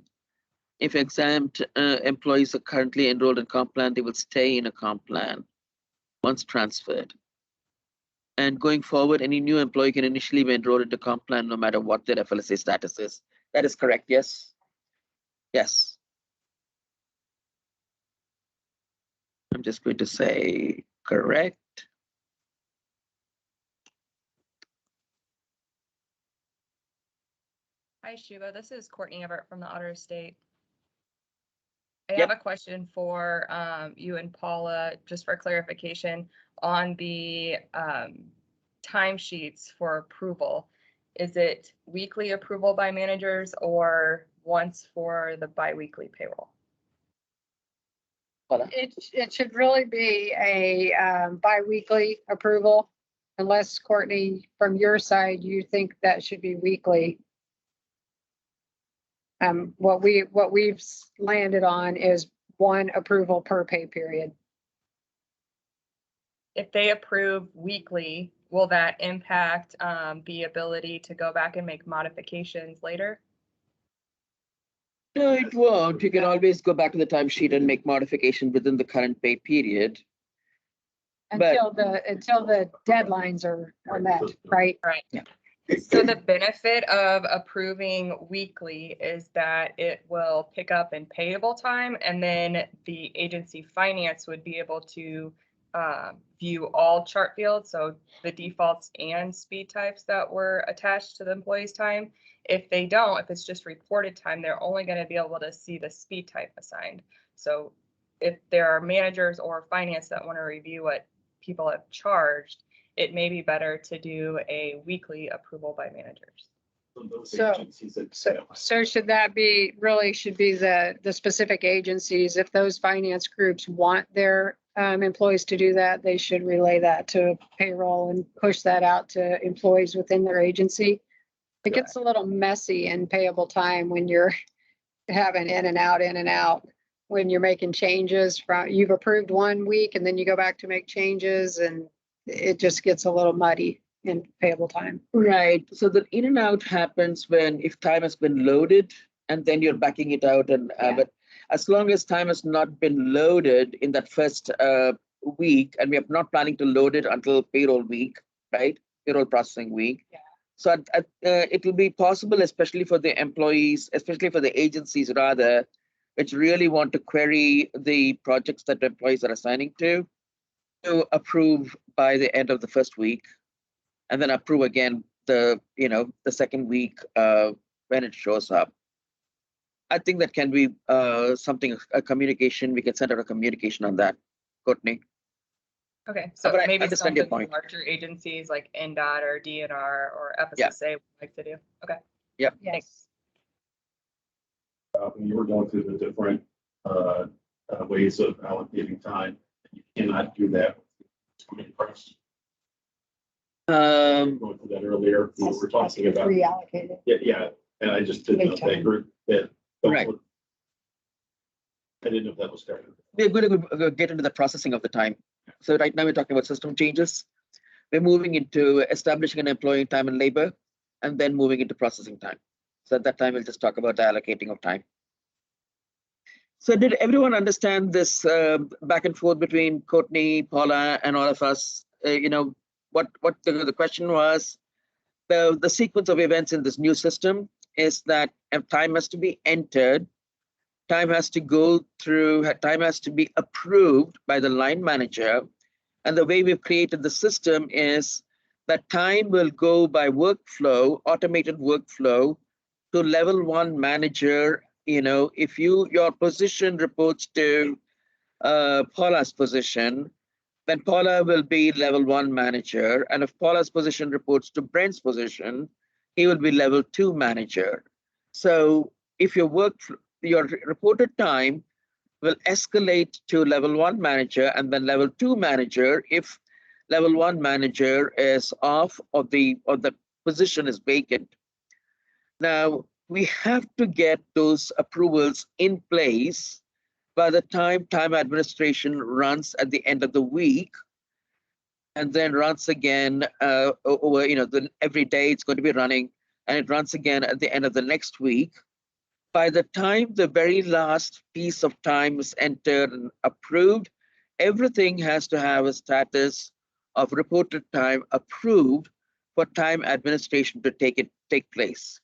[SPEAKER 1] If exempt employees are currently enrolled in comp plan, they will stay in a comp plan once transferred. And going forward, any new employee can initially be enrolled into comp plan no matter what their FLSA status is. That is correct, yes? Yes. I'm just going to say correct.
[SPEAKER 17] Hi, Shuba. This is Courtney Everett from the Otter State. I have a question for you and Paula, just for clarification on the timesheets for approval. Is it weekly approval by managers or once for the biweekly payroll?
[SPEAKER 4] It should really be a bi-weekly approval, unless Courtney, from your side, you think that should be weekly. What we've landed on is one approval per pay period.
[SPEAKER 17] If they approve weekly, will that impact the ability to go back and make modifications later?
[SPEAKER 1] No, it won't. You can always go back to the timesheet and make modification within the current pay period.
[SPEAKER 4] Until the deadlines are met, right?
[SPEAKER 17] Right.
[SPEAKER 1] Yeah.
[SPEAKER 17] So the benefit of approving weekly is that it will pick up in payable time, and then the agency finance would be able to view all chart fields, so the defaults and speed types that were attached to the employee's time. If they don't, if it's just reported time, they're only going to be able to see the speed type assigned. So if there are managers or finance that want to review what people have charged, it may be better to do a weekly approval by managers.
[SPEAKER 4] So should that be, really should be the specific agencies, if those finance groups want their employees to do that, they should relay that to payroll and push that out to employees within their agency. It gets a little messy in payable time when you're having in and out, when you're making changes from, you've approved 1 week and then you go back to make changes, and it just gets a little muddy in payable time.
[SPEAKER 1] Right. So the in and out happens when if time has been loaded and then you're backing it out. And but as long as time has not been loaded in that first week, and we are not planning to load it until payroll week, right? Payroll processing week.
[SPEAKER 4] Yeah.
[SPEAKER 1] So it will be possible, especially for the employees, especially for the agencies rather, which really want to query the projects that the employees are assigning to approve by the end of the first week, and then approve again the second week when it shows up. I think that can be something, a communication. We can send out a communication on that, Courtney.
[SPEAKER 17] Okay, so
[SPEAKER 1] But I
[SPEAKER 17] maybe
[SPEAKER 1] understand
[SPEAKER 17] some
[SPEAKER 1] your
[SPEAKER 17] of the
[SPEAKER 1] point.
[SPEAKER 17] larger agencies like NDOT or DNR or FSSA would like to do. Okay.
[SPEAKER 1] Yep.
[SPEAKER 17] Thanks.
[SPEAKER 6] When you were going through the different ways of allocating time, you cannot do that. Going through that earlier, we were talking about.
[SPEAKER 4] Reallocated.
[SPEAKER 6] Yeah, and I just didn't know if that group that.
[SPEAKER 1] Right.
[SPEAKER 6] I didn't know if that was covered.
[SPEAKER 1] We're going to get into the processing of the time. So right now we're talking about system changes. We're moving into establishing an employee time and labor, and then moving into processing time. So at that time, we'll just talk about the allocating of time. So did everyone understand this back and forth between Courtney, Paula, and all of us? What the question was, the sequence of events in this new system is that time has to be entered, time has to go through, time has to be approved by the line manager. And the way we've created the system is that time will go by workflow, automated workflow, to level 1 manager. If your position reports to Paula's position, then Paula will be level 1 manager. And if Paula's position reports to Brent's position, he will be level 2 manager. So if your reported time will escalate to level 1 manager and then level 2 manager if level 1 manager is off or the position is vacant. Now, we have to get those approvals in place by the time administration runs at the end of the week, and then runs again over, every day it's going to be running, and it runs again at the end of the next week. By the time the very last piece of time is entered and approved, everything has to have a status of reported time approved for time administration to take place.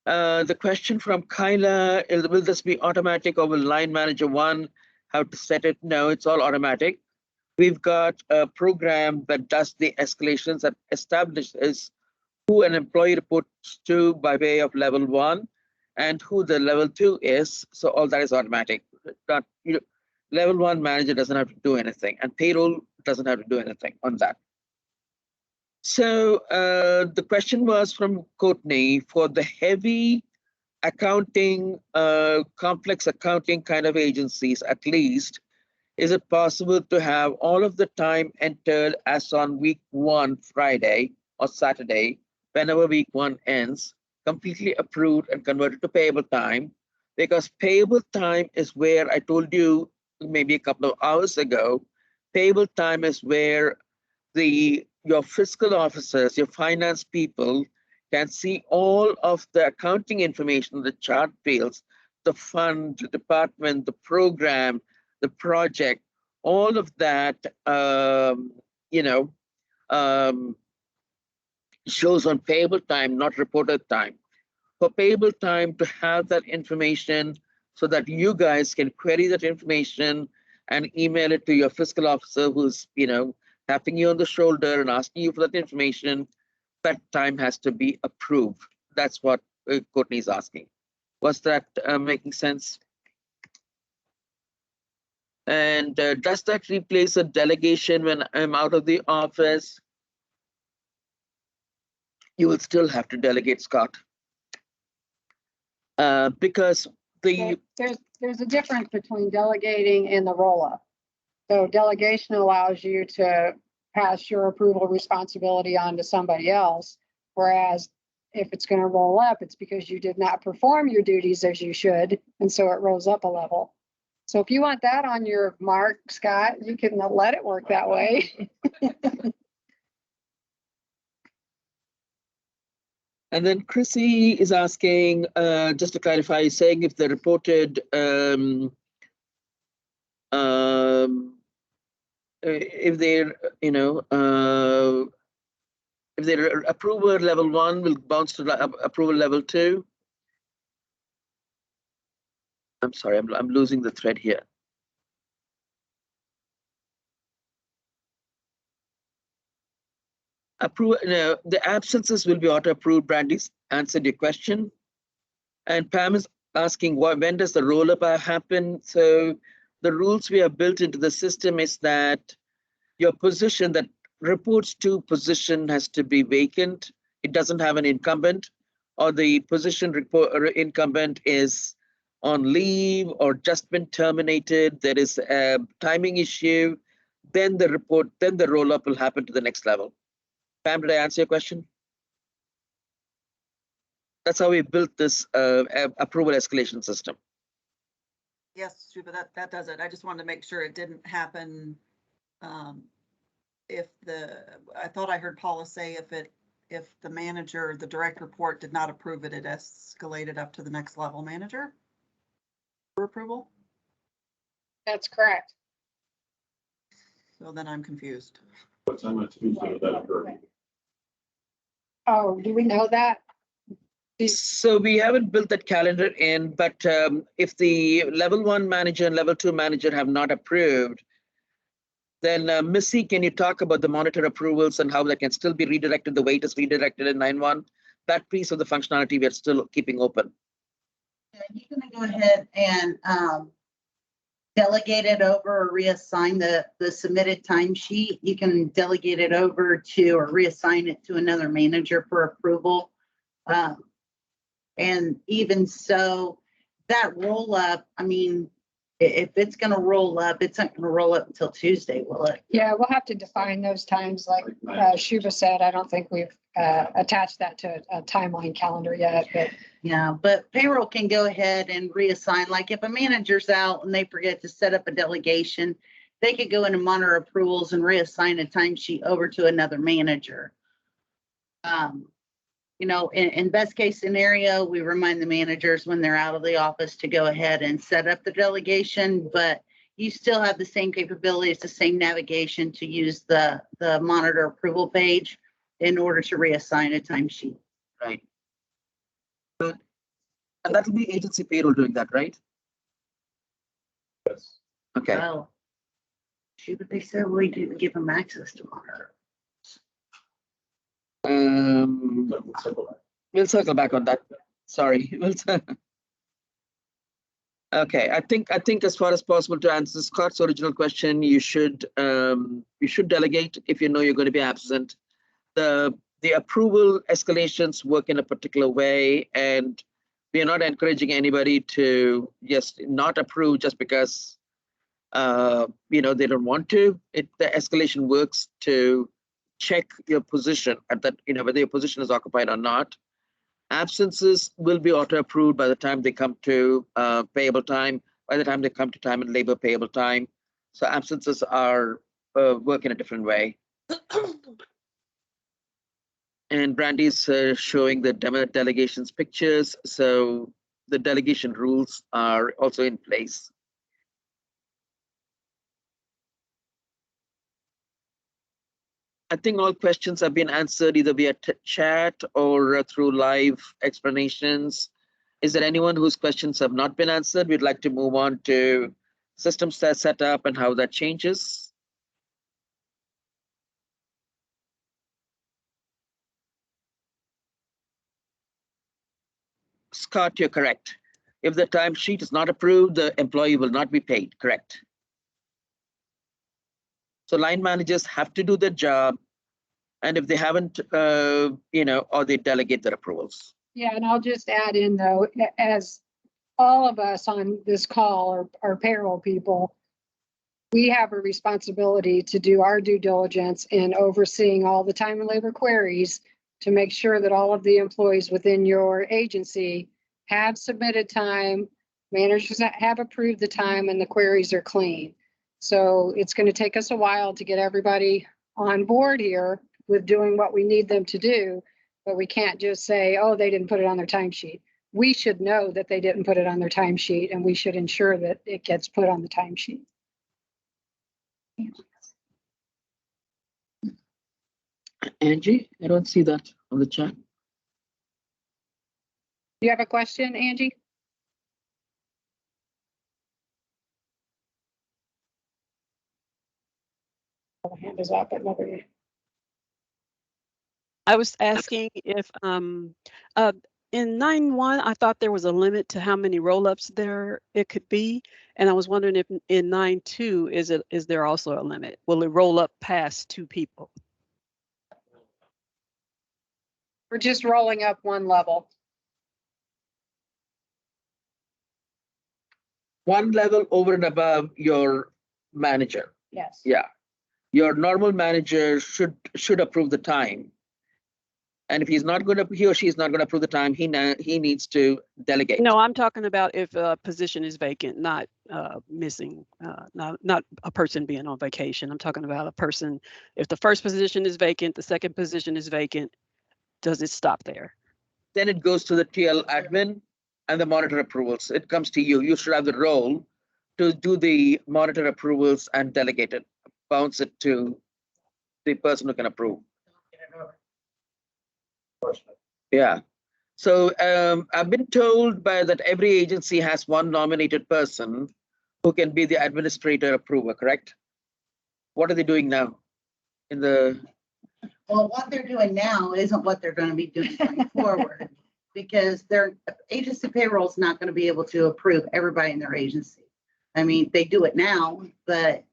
[SPEAKER 1] The question from Kyla is, will this be automatic or will line manager 1 have to set it? No, it's all automatic. We've got a program that does the escalations, that establishes who an employee reports to by way of level 1 and who the level 2 is. So all that is automatic. Level 1 manager doesn't have to do anything, and payroll doesn't have to do anything on that. So the question was from Courtney, for the heavy accounting, complex accounting kind of agencies, at least, is it possible to have all of the time entered as on week 1 Friday or Saturday, whenever week 1 ends, completely approved and converted to payable time? Because payable time is where I told you maybe a couple of hours ago, payable time is where your fiscal officers, your finance people can see all of the accounting information, the chart fields, the fund, the department, the program, the project, all of that, shows on payable time, not reported time. For payable time to have that information so that you guys can query that information and email it to your fiscal officer who's, tapping you on the shoulder and asking you for that information, that time has to be approved. That's what Courtney's asking. Was that making sense? And does that replace a delegation when I'm out of the office? You will still have to delegate, Scott. Because
[SPEAKER 4] there's a difference between delegating and the roll-up. So delegation allows you to pass your approval responsibility on to somebody else, whereas if it's going to roll up, it's because you did not perform your duties as you should, and so it rolls up a level. So if you want that on your mark, Scott, you can let it work that way.
[SPEAKER 1] And then Chrissy is asking, just to clarify, saying if the reported if they're, if their approval level 1 will bounce to approval level 2. I'm sorry, I'm losing the thread here. No, the absences will be auto-approved. Brandy's answered your question. And Pam is asking, when does the roll-up happen? So the rules we have built into the system is that your position that reports to position has to be vacant. It doesn't have an incumbent, or the position incumbent is on leave or just been terminated. There is a timing issue. Then the roll-up will happen to the next level. Pam, did I answer your question? That's how we built this approval escalation system.
[SPEAKER 18] Yes, Shubha, that does it. I just wanted to make sure it didn't happen. I thought I heard Paula say if the manager, the direct report did not approve it, it escalated up to the next level manager for approval.
[SPEAKER 4] That's correct.
[SPEAKER 18] So then I'm confused.
[SPEAKER 6] What time on Tuesday would that occur?
[SPEAKER 4] Oh, do we know that?
[SPEAKER 1] So we haven't built that calendar in, but if the level 1 manager and level 2 manager have not approved, then Missy, can you talk about the monitor approvals and how that can still be redirected the way it is redirected in 9.1? That piece of the functionality we are still keeping open.
[SPEAKER 9] You can go ahead and delegate it over or reassign the submitted timesheet. You can delegate it over to or reassign it to another manager for approval. And even so, that roll up, I mean, if it's going to roll up, it's not going to roll up until Tuesday, will it?
[SPEAKER 4] Yeah, we'll have to define those times. Like Shubha said, I don't think we've attached that to a timeline calendar yet, but
[SPEAKER 9] yeah, but payroll can go ahead and reassign. Like if a manager's out and they forget to set up a delegation, they could go into monitor approvals and reassign a timesheet over to another manager. In best case scenario, we remind the managers when they're out of the office to go ahead and set up the delegation, but you still have the same capabilities, the same navigation to use the monitor approval page in order to reassign a timesheet.
[SPEAKER 1] Right. But, and that will be agency payroll doing that, right?
[SPEAKER 6] Yes.
[SPEAKER 1] Okay.
[SPEAKER 9] Well, but they said we didn't give them access to monitor.
[SPEAKER 1] We'll circle back on that. Sorry. Okay, I think as far as possible to answer Scott's original question, you should delegate if you know you're going to be absent. The approval escalations work in a particular way, and We are not encouraging anybody to just not approve just because they don't want to. The escalation works to check your position at that, whether your position is occupied or not. Absences will be auto-approved by the time they come to payable time, by the time they come to time and labor payable time. So absences are work in a different way. And Brandy's showing the delegations pictures. So the delegation rules are also in place. I think all questions have been answered either via chat or through live explanations. Is there anyone whose questions have not been answered? We'd like to move on to system setup and how that changes. Scott, you're correct. If the timesheet is not approved, the employee will not be paid, correct? So line managers have to do their job. And if they haven't, or they delegate their approvals.
[SPEAKER 4] Yeah, and I'll just add in though, as all of us on this call are payroll people, we have a responsibility to do our due diligence in overseeing all the time and labor queries to make sure that all of the employees within your agency have submitted time, managers have approved the time, and the queries are clean. So it's going to take us a while to get everybody on board here with doing what we need them to do, but we can't just say, oh, they didn't put it on their timesheet. We should know that they didn't put it on their timesheet, and we should ensure that it gets put on the timesheet.
[SPEAKER 1] Angie, I don't see that on the chat.
[SPEAKER 4] Do you have a question, Angie? The hand is up, but nobody.
[SPEAKER 19] I was asking if in 9.1, I thought there was a limit to how many roll-ups there it could be. And I was wondering if in 9.2, is there also a limit? Will it roll up past 2 people?
[SPEAKER 4] We're just rolling up one level.
[SPEAKER 1] One level over and above your manager.
[SPEAKER 4] Yes.
[SPEAKER 1] Yeah. Your normal manager should approve the time. And if he or she is not going to approve the time, he needs to delegate.
[SPEAKER 19] No, I'm talking about if a position is vacant, not missing, not a person being on vacation. I'm talking about a person, if the first position is vacant, the second position is vacant, does it stop there?
[SPEAKER 1] Then it goes to the TL admin and the monitor approvals. It comes to you. You should have the role to do the monitor approvals and delegate it, bounce it to the person who can approve. Yeah. So I've been told that every agency has one nominated person who can be the administrator approver, correct? What are they doing now?
[SPEAKER 9] Well, what they're doing now isn't what they're going to be doing going forward, because their agency payroll is not going to be able to approve everybody in their agency. I mean, they do it now, but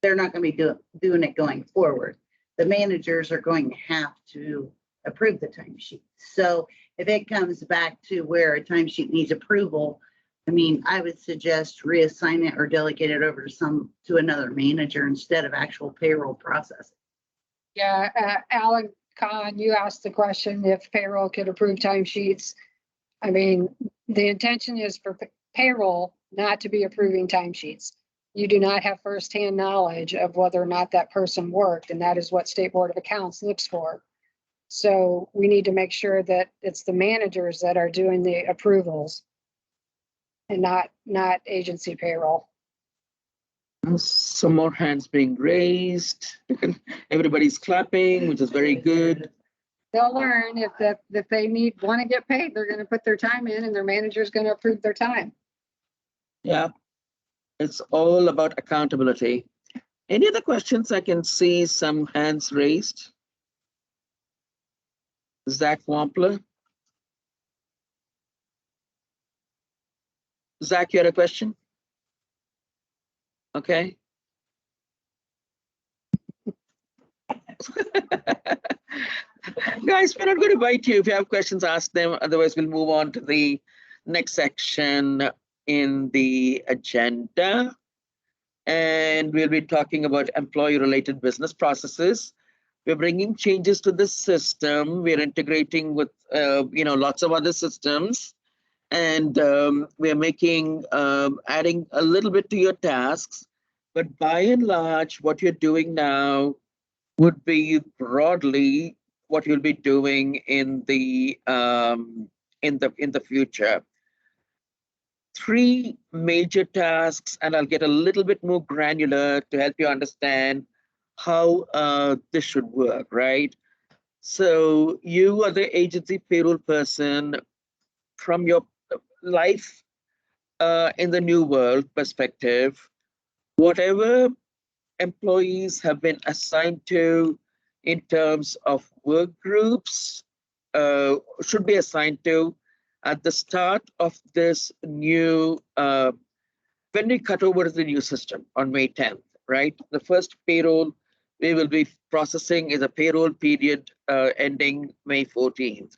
[SPEAKER 9] they're not going to be doing it going forward. The managers are going to have to approve the timesheet. So if it comes back to where a timesheet needs approval, I mean, I would suggest reassign it or delegate it over to another manager instead of actual payroll processing.
[SPEAKER 4] Yeah, Alan Kahn, you asked the question if payroll could approve timesheets. I mean, the intention is for payroll not to be approving timesheets. You do not have firsthand knowledge of whether or not that person worked, and that is what State Board of Accounts looks for. So we need to make sure that it's the managers that are doing the approvals and not agency payroll.
[SPEAKER 1] Some more hands being raised. Everybody's clapping, which is very good.
[SPEAKER 4] They'll learn if they want to get paid, they're going to put their time in, and their manager is going to approve their time.
[SPEAKER 1] Yeah, it's all about accountability. Any other questions? I can see some hands raised. Zach Wampler. Zach, you had a question? Okay. Guys, we're not going to bite you. If you have questions, ask them. Otherwise, we'll move on to the next section in the agenda. And we'll be talking about employee-related business processes. We're bringing changes to the system. We're integrating with, lots of other systems. And we're making, adding a little bit to your tasks. But by and large, what you're doing now would be broadly what you'll be doing in the future. 3 major tasks, and I'll get a little bit more granular to help you understand how this should work, right? So you are the agency payroll person from your life in the new world perspective. Whatever employees have been assigned to in terms of work groups should be assigned to at the start of this new, when we cut over to the new system on May 10th, right? The first payroll we will be processing is a payroll period ending May 14th.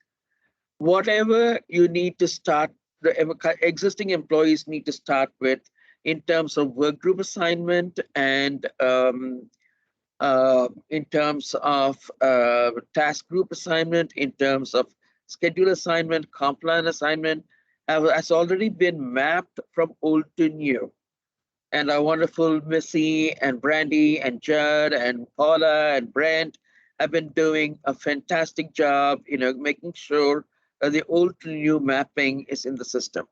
[SPEAKER 1] Whatever you need to start, the existing employees need to start with in terms of work group assignment and in terms of task group assignment, in terms of schedule assignment, comp plan assignment, has already been mapped from old to new. And our wonderful Missy and Brandy and Judd and Paula and Brent have been doing a fantastic job, making sure that the old to new mapping is in the system.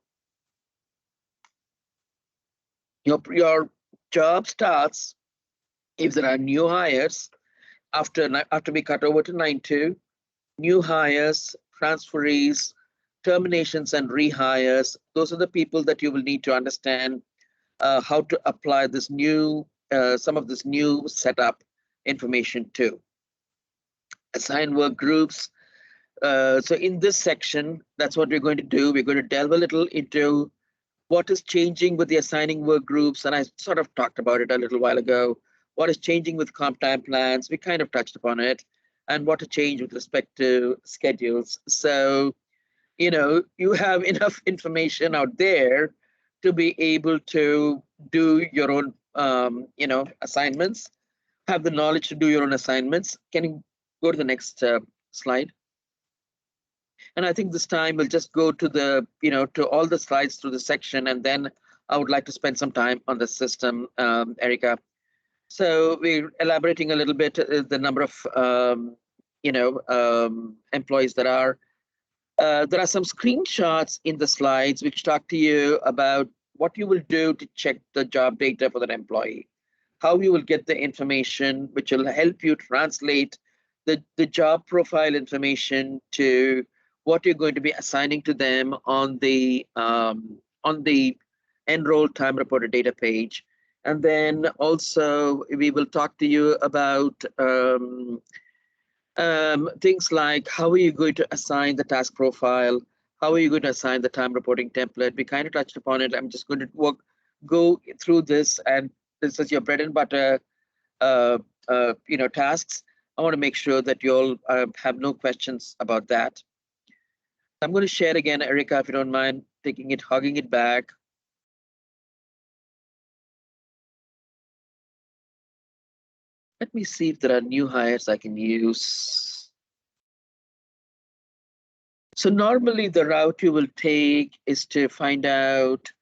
[SPEAKER 1] Your job starts if there are new hires after we cut over to 9.2, new hires, transferees, terminations, and rehires. Those are the people that you will need to understand how to apply this new, some of this new setup information to. Assign work groups. So in this section, that's what we're going to do. We're going to delve a little into what is changing with the assigning work groups. And I sort of talked about it a little while ago. What is changing with comp time plans? We kind of touched upon it. And what to change with respect to schedules. So, you have enough information out there to be able to do your own, assignments, have the knowledge to do your own assignments. Can you go to the next slide? And I think this time we'll just go to the, to all the slides through the section, and then I would like to spend some time on the system, Erica. So we're elaborating a little bit the number of, employees that are. There are some screenshots in the slides which talk to you about what you will do to check the job data for that employee, how you will get the information which will help you translate the job profile information to what you're going to be assigning to them on the enroll time reported data page. And then also we will talk to you about things like how are you going to assign the task profile, how are you going to assign the time reporting template. We kind of touched upon it. I'm just going to go through this, and this is your bread and butter tasks. I want to make sure that you all have no questions about that. I'm going to share again, Erica, if you don't mind hogging it back. Let me see if there are new hires I can use. So normally the route you will take is to find out,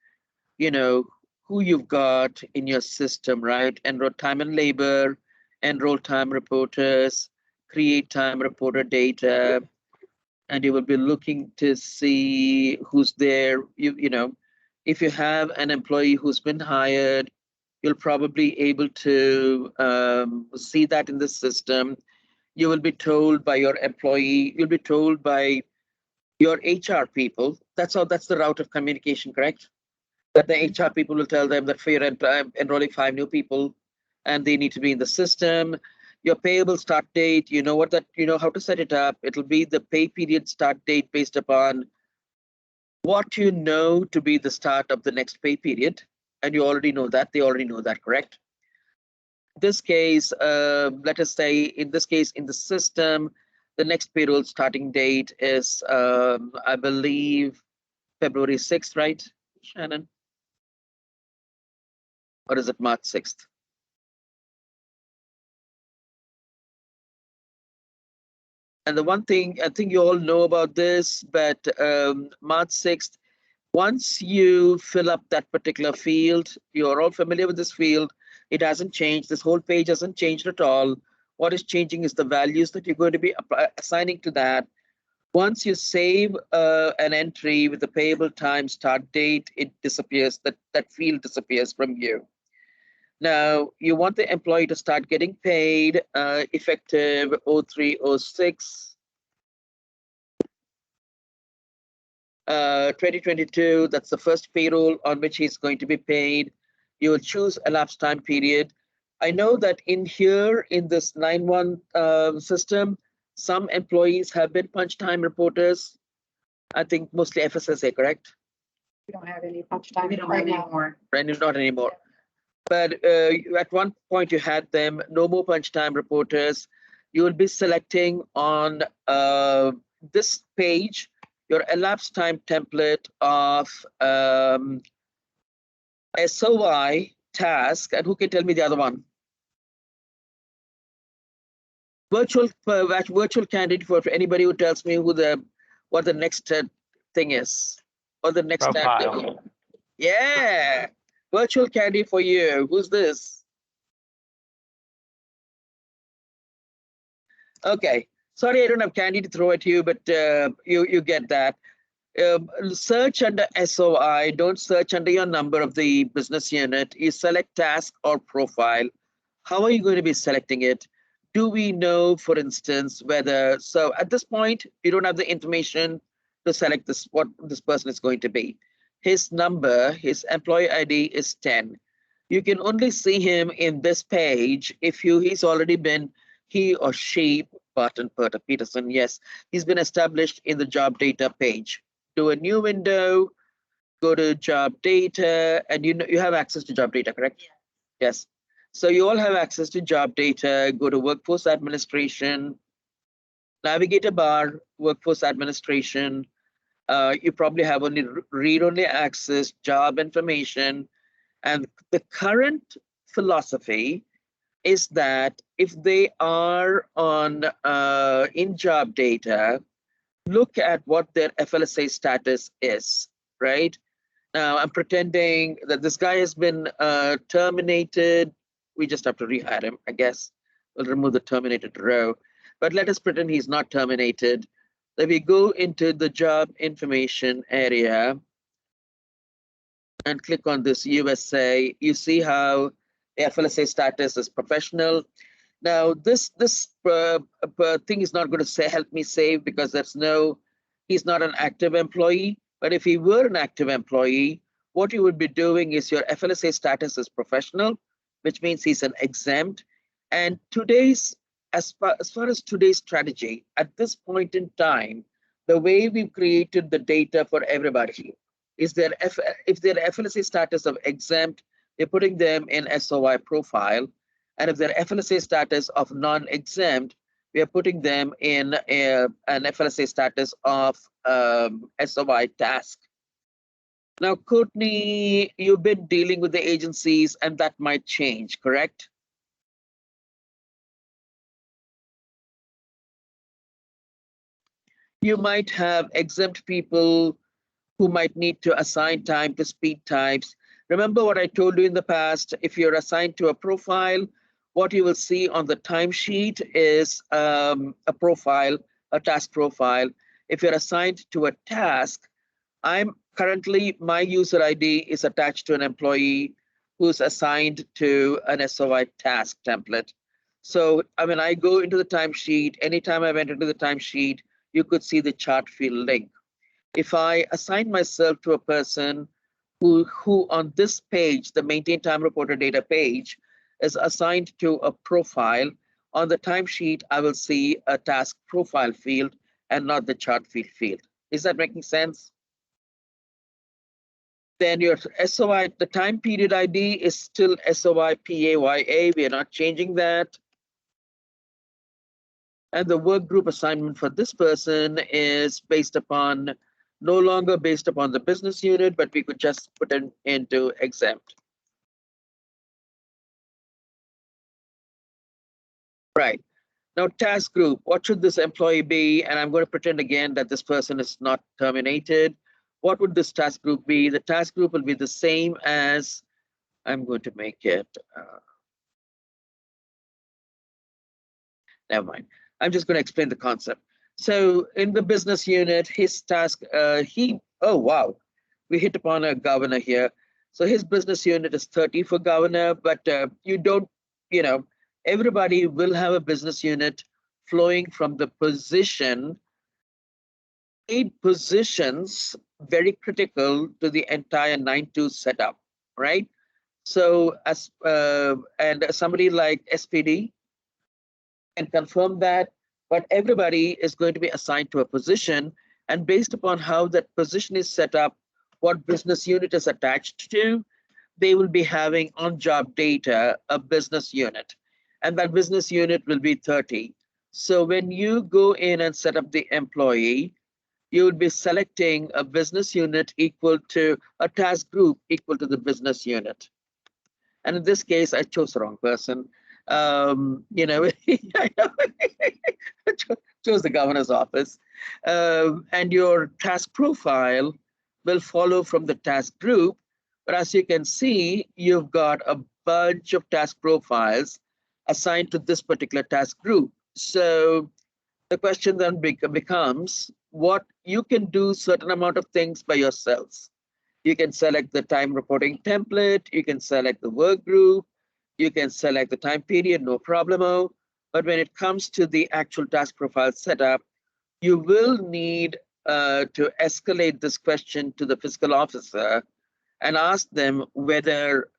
[SPEAKER 1] who you've got in your system, right? Enroll time and labor, enroll time reporters, create time reporter data, and you will be looking to see who's there. If you have an employee who's been hired, you'll probably be able to see that in the system. You will be told by your employee, you'll be told by your HR people. That's the route of communication, correct? That the HR people will tell them that for your enrolling 5 new people and they need to be in the system. Your payable start date, you know how to set it up. It'll be the pay period start date based upon what you know to be the start of the next pay period. And you already know that, they already know that, correct? This case, let us say in this case, in the system, the next payroll starting date is, I believe, February 6th, right, Shannon? Or is it March 6th? And the one thing, I think you all know about this, but March 6th, once you fill up that particular field, you're all familiar with this field. It hasn't changed. This whole page hasn't changed at all. What is changing is the values that you're going to be assigning to that. Once you save an entry with the payable time start date, it disappears. That field disappears from you. Now, you want the employee to start getting paid effective 03/06. 2022, that's the first payroll on which he's going to be paid. You will choose elapsed time period. I know that in here, in this 9-1 system, some employees have been punch time reporters. I think mostly FSSA, correct?
[SPEAKER 4] We don't have any punch time
[SPEAKER 9] We don't
[SPEAKER 4] right
[SPEAKER 9] have
[SPEAKER 4] now.
[SPEAKER 9] anymore.
[SPEAKER 1] Right, not anymore. But at one point you had them, no more punch time reporters. You will be selecting on this page your elapsed time template of SOI task, and who can tell me the other one? Virtual candidate for anybody who tells me what the next thing is, or the next activity. Yeah, virtual candidate for you. Who's this? Okay, sorry I don't have candy to throw at you, but you get that. Search under SOI, don't search under your number of the business unit. You select task or profile. How are you going to be selecting it? Do we know, for instance, whether, so at this point, you don't have the information to select this, what this person is going to be. His number, his employee ID is 10. You can only see him in this page if he's already been, he or she, Barton Peterson, yes, he's been established in the job data page. Do a new window, go to job data, and you have access to job data, correct? Yeah. Yes. So you all have access to job data. Go to workforce administration, navigate a bar, workforce administration. You probably have only read-only access, job information. And the current philosophy is that if they are on in job data, look at what their FLSA status is, right? Now I'm pretending that this guy has been terminated. We just have to rehire him, I guess. We'll remove the terminated row, but let us pretend he's not terminated. If we go into the job information area and click on this USA, you see how the FLSA status is professional. Now this thing is not going to help me save because he's not an active employee. But if he were an active employee, what you would be doing is your FLSA status is professional, which means he's an exempt. And as far as today's strategy, at this point in time, the way we've created the data for everybody is if their FLSA status of exempt, we're putting them in SOI profile. And if their FLSA status of non-exempt, we are putting them in an FLSA status of SOI task. Now, Courtney, you've been dealing with the agencies and that might change, correct? You might have exempt people who might need to assign time to speed types. Remember what I told you in the past, if you're assigned to a profile, what you will see on the timesheet is a profile, a task profile. If you're assigned to a task, my user ID is attached to an employee who's assigned to an SOI task template. So when I go into the timesheet, anytime I went into the timesheet, you could see the chart field link. If I assign myself to a person who on this page, the maintain time reporter data page, is assigned to a profile, on the timesheet, I will see a task profile field and not the chart field. Is that making sense? Then your SOI, the time period ID is still SOI PAYA. We are not changing that. And the work group assignment for this person is based upon no longer based upon the business unit, but we could just put it into exempt. Right. Now, task group, what should this employee be? And I'm going to pretend again that this person is not terminated. What would this task group be? The task group will be the same as, I'm going to make it, never mind. I'm just going to explain the concept. So in the business unit, his task, oh, wow, we hit upon a governor here. So his business unit is 30 for governor, but you don't, everybody will have a business unit flowing from the position, 8 positions, very critical to the entire 9-2 setup, right? So as and somebody like SPD can confirm that, but everybody is going to be assigned to a position, and based upon how that position is set up, what business unit is attached to, they will be having on-job data, a business unit, and that business unit will be 30. So when you go in and set up the employee, you will be selecting a business unit equal to a task group equal to the business unit. And in this case, I chose the wrong person. Chose the governor's office. And your task profile will follow from the task group. But as you can see, you've got a bunch of task profiles assigned to this particular task group. So the question then becomes, what you can do certain amount of things by yourselves. You can select the time reporting template, you can select the work group, you can select the time period, no problemo. But when it comes to the actual task profile setup, you will need to escalate this question to the fiscal officer and ask them whether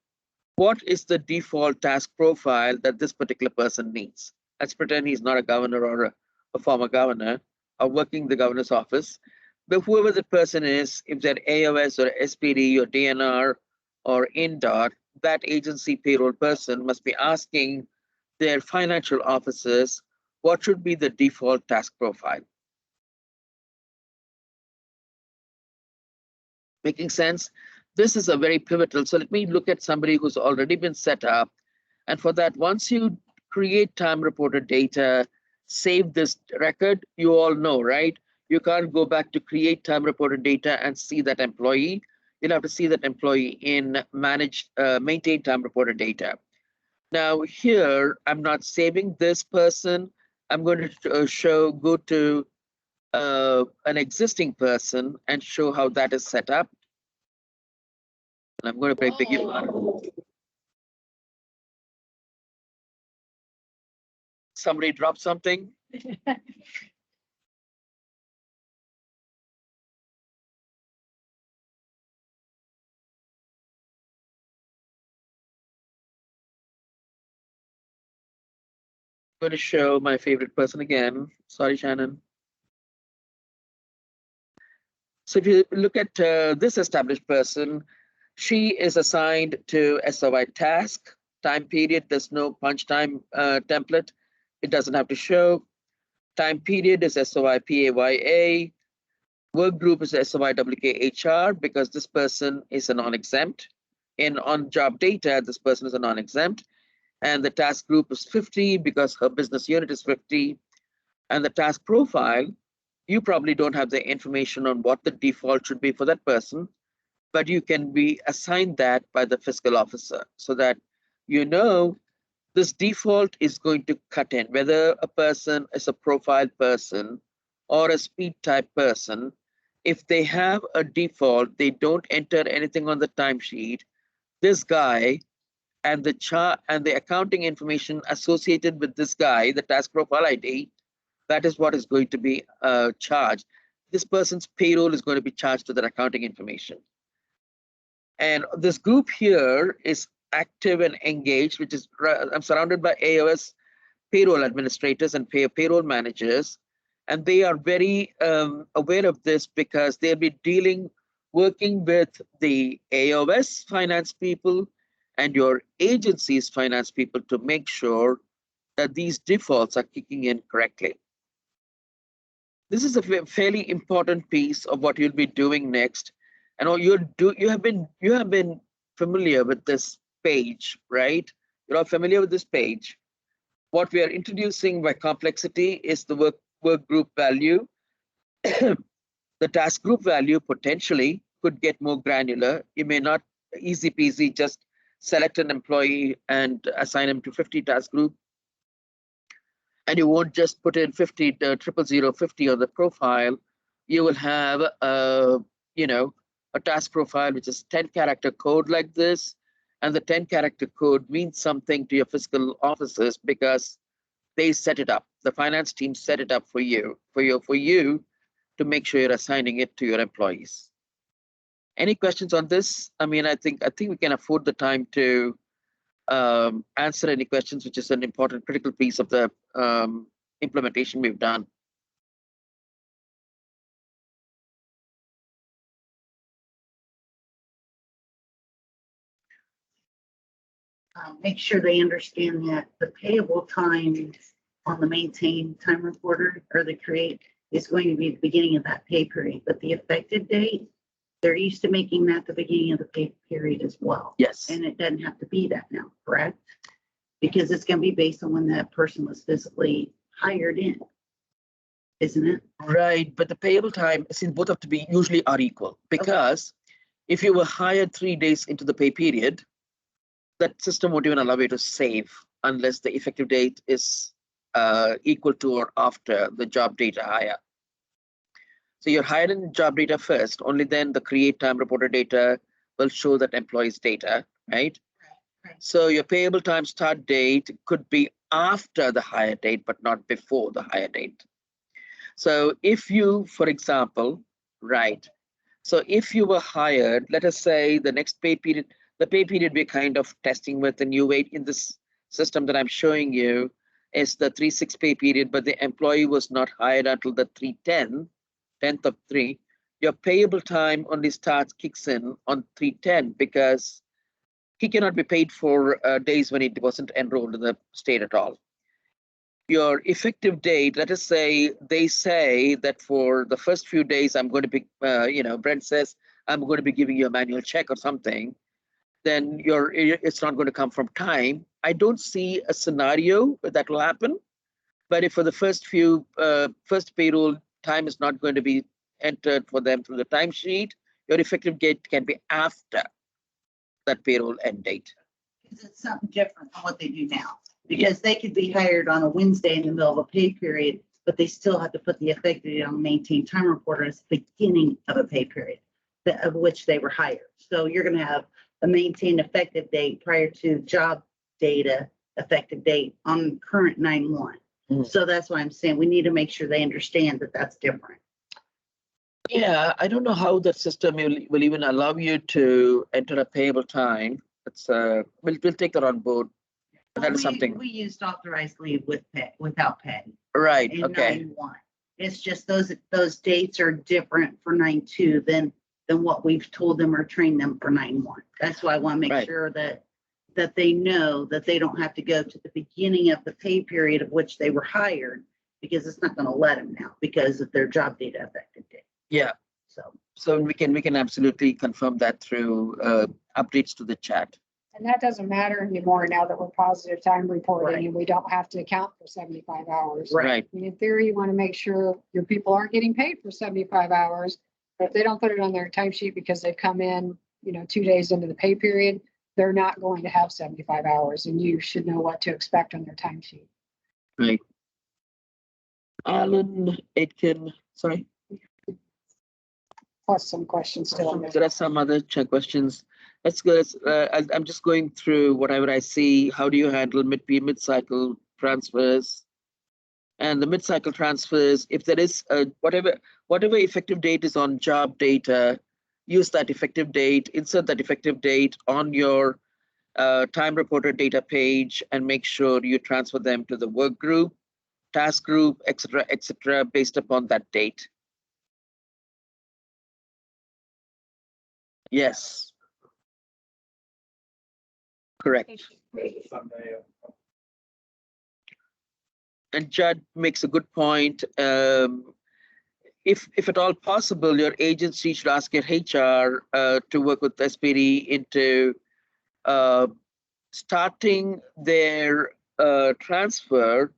[SPEAKER 1] what is the default task profile that this particular person needs. Let's pretend he's not a governor or a former governor or working the governor's office. But whoever the person is, if they're AOS or SPD or DNR or INDOT, that agency payroll person must be asking their financial officers what should be the default task profile. Making sense? This is a very pivotal. So let me look at somebody who's already been set up. And for that, once you create time reported data, save this record, you all know, right? You can't go back to create time reported data and see that employee. You'll have to see that employee in managed, maintain time reported data. Now here, I'm not saving this person. I'm going to go to an existing person and show how that is set up. And I'm going to break the UI. Somebody dropped something. I'm going to show my favorite person again. Sorry, Shannon. So if you look at this established person, she is assigned to SOI task, time period. There's no punch time template. It doesn't have to show. Time period is SOI PAYA. Work group is SOI WKHR because this person is a non-exempt. In on-job data, this person is a non-exempt. And the task group is 50 because her business unit is 50. And the task profile, you probably don't have the information on what the default should be for that person, but you can be assigned that by the fiscal officer so that you know this default is going to cut in, whether a person is a profile person or a speed type person. If they have a default, they don't enter anything on the timesheet, this guy and the chart and the accounting information associated with this guy, the task profile ID, that is what is going to be charged. This person's payroll is going to be charged to that accounting information. And this group here is active and engaged, which is, I'm surrounded by AOS payroll administrators and payroll managers. And they are very aware of this because they'll be working with the AOS finance people and your agency's finance people to make sure that these defaults are kicking in correctly. this is a fairly important piece of what you'll be doing next. And you have been familiar with this page, right? You're all familiar with this page. What we are introducing by complexity is the work group value. The task group value potentially could get more granular. You may not easy peasy just select an employee and assign him to 50 task group. And you won't just put in 50 00050 on the profile. You will have a task profile which is 10-character code like this, and the 10-character code means something to your fiscal officers because they set it up. The finance team set it up for you to make sure you're assigning it to your employees. Any questions on this? I mean, I think we can afford the time to answer any questions, which is an important critical piece of the implementation we've done.
[SPEAKER 9] Make sure they understand that the payable time on the maintain time reporter or the create is going to be the beginning of that pay period, but the effective date, they're used to making that the beginning of the pay period as well.
[SPEAKER 1] Yes.
[SPEAKER 9] And it doesn't have to be that now, correct? Because it's going to be based on when that person was physically hired in, isn't it?
[SPEAKER 1] Right, but the payable time, since both have to be usually are equal, because if you were hired 3 days into the pay period, that system won't even allow you to save unless the effective date is equal to or after the job data hire. So you're hired in job data first, only then the create time reporter data will show that employee's data, right? So your payable time start date could be after the hire date, but not before the hire date. So if you, for example, right, so if you were hired, let us say the next pay period, the pay period we're kind of testing with the new weight in this system that I'm showing you is the 3/6 pay period, but the employee was not hired until the 3/10, 10th of 3. Your payable time only kicks in on 3/10 because he cannot be paid for days when he wasn't enrolled in the state at all. Your effective date, let us say they say that for the first few days, I'm going to be, Brent says, I'm going to be giving you a manual check or something, then it's not going to come from time. I don't see a scenario where that will happen. But if for the first payroll, time is not going to be entered for them through the timesheet, your effective date can be after that payroll end date.
[SPEAKER 9] Because it's something different from what they do now. Because they could be hired on a Wednesday in the middle of a pay period, but they still have to put the effective date on the maintain time reporter as the beginning of a pay period of which they were hired. So you're going to have a maintain effective date prior to job data effective date on current 9/1. So that's why I'm saying we need to make sure they understand that that's different.
[SPEAKER 1] Yeah, I don't know how that system will even allow you to enter a payable time. It's we'll take that on board. That is something
[SPEAKER 9] we used authorized leave with pay, without pay.
[SPEAKER 1] Right.
[SPEAKER 9] In
[SPEAKER 1] Okay.
[SPEAKER 9] 9/1. It's just those dates are different for 9/2 than what we've told them or trained them for 9/1. That's why I want to make sure that they know that they don't have to go to the beginning of the pay period of which they were hired, because it's not going to let them now because of their job data effective date.
[SPEAKER 1] Yeah. So we can absolutely confirm that through updates to the chat.
[SPEAKER 4] And that doesn't matter anymore now that we're positive time reporting and we don't have to account for 75 hours.
[SPEAKER 1] Right.
[SPEAKER 4] I mean, in theory, you want to make sure your people are getting paid for 75 hours. But if they don't put it on their timesheet because they've come in, 2 days into the pay period, they're not going to have 75 hours, and you should know what to expect on their timesheet.
[SPEAKER 1] Right. Alan Aitken, sorry.
[SPEAKER 4] Plus some questions still.
[SPEAKER 1] There are some other questions. Let's go. I'm just going through whatever I see. How do you handle mid-cycle transfers? And the mid-cycle transfers, if there is whatever effective date is on job data, use that effective date, insert that effective date on your time reporter data page, and make sure you transfer them to the work group, task group, etc., based upon that date. Yes. Correct. And Judd makes a good point. if at all possible, your agency should ask your HR to work with SPD into starting their transfer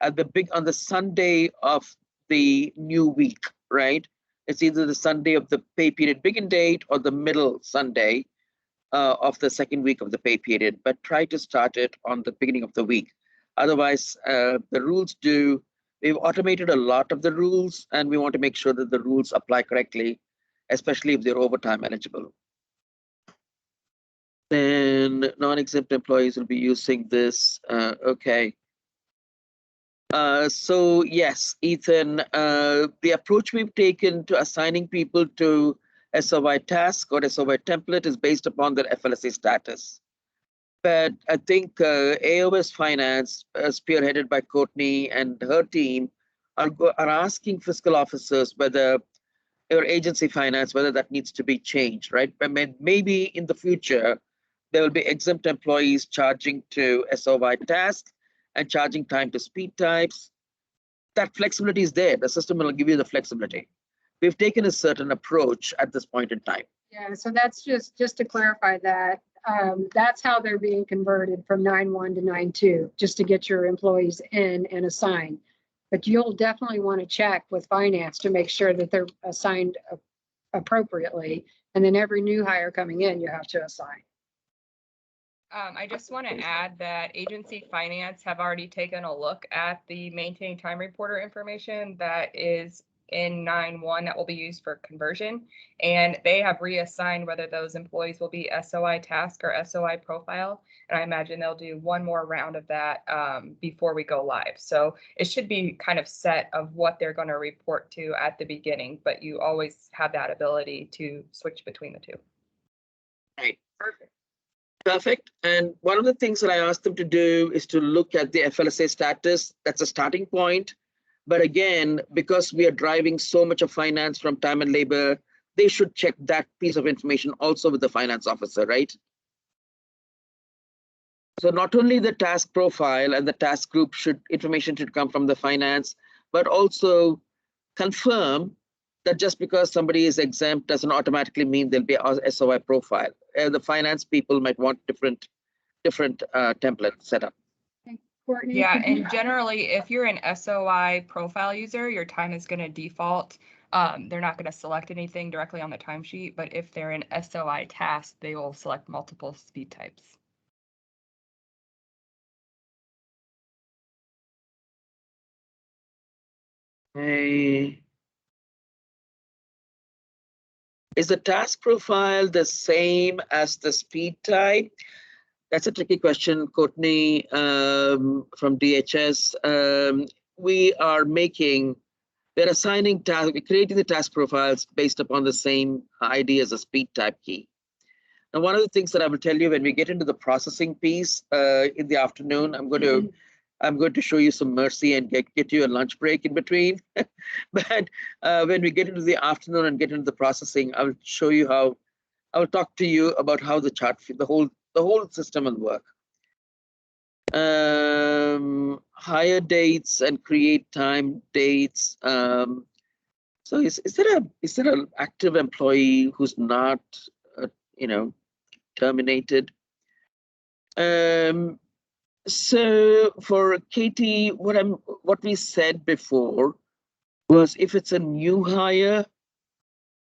[SPEAKER 1] at on the Sunday of the new week, right? It's either the Sunday of the pay period begin date or the middle Sunday of the second week of the pay period, but try to start it on the beginning of the week. Otherwise, the rules we've automated a lot of the rules, and we want to make sure that the rules apply correctly, especially if they're overtime eligible. Then non-exempt employees will be using this. Okay. So yes, Ethan, the approach we've taken to assigning people to SOI task or SOI template is based upon their FLSA status. But I think AOS Finance, spearheaded by Courtney and her team, are asking fiscal officers whether, or agency finance, whether that needs to be changed, right? I mean, maybe in the future, there will be exempt employees charging to SOI tasks and charging time to speed types. That flexibility is there. The system will give you the flexibility. We've taken a certain approach at this point in time.
[SPEAKER 4] Yeah, so that's just to clarify that. That's how they're being converted from 9.1 to 9.2, just to get your employees in and assigned. But you'll definitely want to check with finance to make sure that they're assigned appropriately. And then every new hire coming in, you have to assign.
[SPEAKER 17] I just want to add that agency finance have already taken a look at the maintain time reporter information that is in 9.1 that will be used for conversion. And they have reassigned whether those employees will be SOI task or SOI profile. And I imagine they'll do one more round of that before we go live. So it should be kind of set of what they're going to report to at the beginning, but you always have that ability to switch between the two.
[SPEAKER 1] Right, perfect. Perfect. And one of the things that I asked them to do is to look at the FLSA status. That's a starting point. But again, because we are driving so much of finance from time and labor, they should check that piece of information also with the finance officer, right? So not only the task profile and the task group information should come from the finance, but also confirm that just because somebody is exempt doesn't automatically mean there'll be a SOI profile. The finance people might want different template setup.
[SPEAKER 4] Courtney,
[SPEAKER 17] yeah, and generally, if you're an SOI profile user, your time is going to default. They're not going to select anything directly on the timesheet, but if they're an SOI task, they will select multiple speed types.
[SPEAKER 1] Hey. Is the task profile the same as the speed type? That's a tricky question, Courtney, from DHS. We're assigning tasks, we're creating the task profiles based upon the same ID as a speed type key. Now, one of the things that I will tell you when we get into the processing piece in the afternoon, I'm going to show you some mercy and get you a lunch break in between. But when we get into the afternoon and get into the processing, I will show you how, I will talk to you about how the chart, the whole system will work. Hire dates and create time dates. So is there an active employee who's not, terminated? So for Katie, what we said before was if it's a new hire,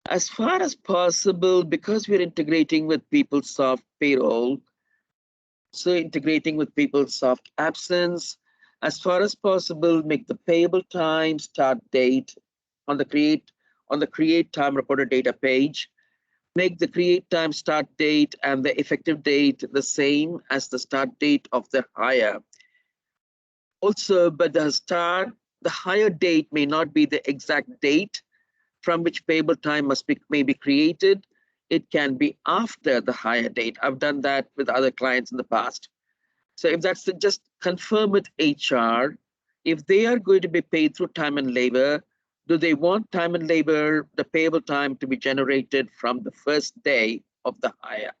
[SPEAKER 1] as far as possible, because we're integrating with PeopleSoft Payroll, so integrating with PeopleSoft Absence, as far as possible, make the payable time start date on the create time reporter data page. Make the create time start date and the effective date the same as the start date of the hire. Also, but the hire date may not be the exact date from which payable time may be created. It can be after the hire date. I've done that with other clients in the past. So if that's just confirm with HR, if they are going to be paid through time and labor, do they want time and labor, the payable time to be generated from the first day of the hire?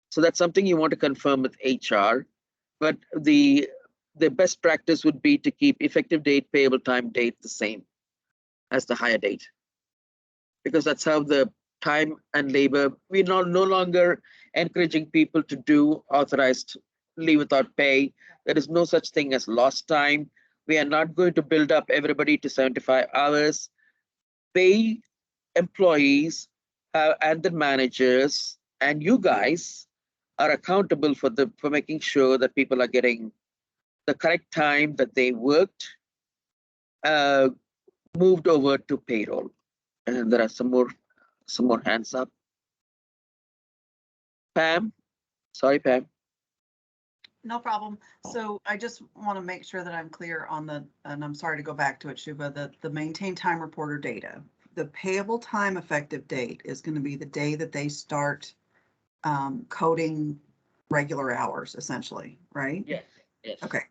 [SPEAKER 1] So that's something you want to confirm with HR. But the best practice would be to keep effective date, payable time date the same as the hire date. because that's how the time and labor, we're no longer encouraging people to do authorized leave without pay. There is no such thing as lost time. We are not going to build up everybody to 75 hours. Pay employees and the managers and you guys are accountable for making sure that people are getting the correct time that they worked, moved over to payroll. And there are some more hands up. Pam, sorry, Pam.
[SPEAKER 18] No problem. So I just want to make sure that I'm clear on and I'm sorry to go back to it, Shubha, the maintain time reporter data. The payable time effective date is going to be the day that they start coding regular hours, essentially, right?
[SPEAKER 1] Yes. Yes.
[SPEAKER 18] Okay.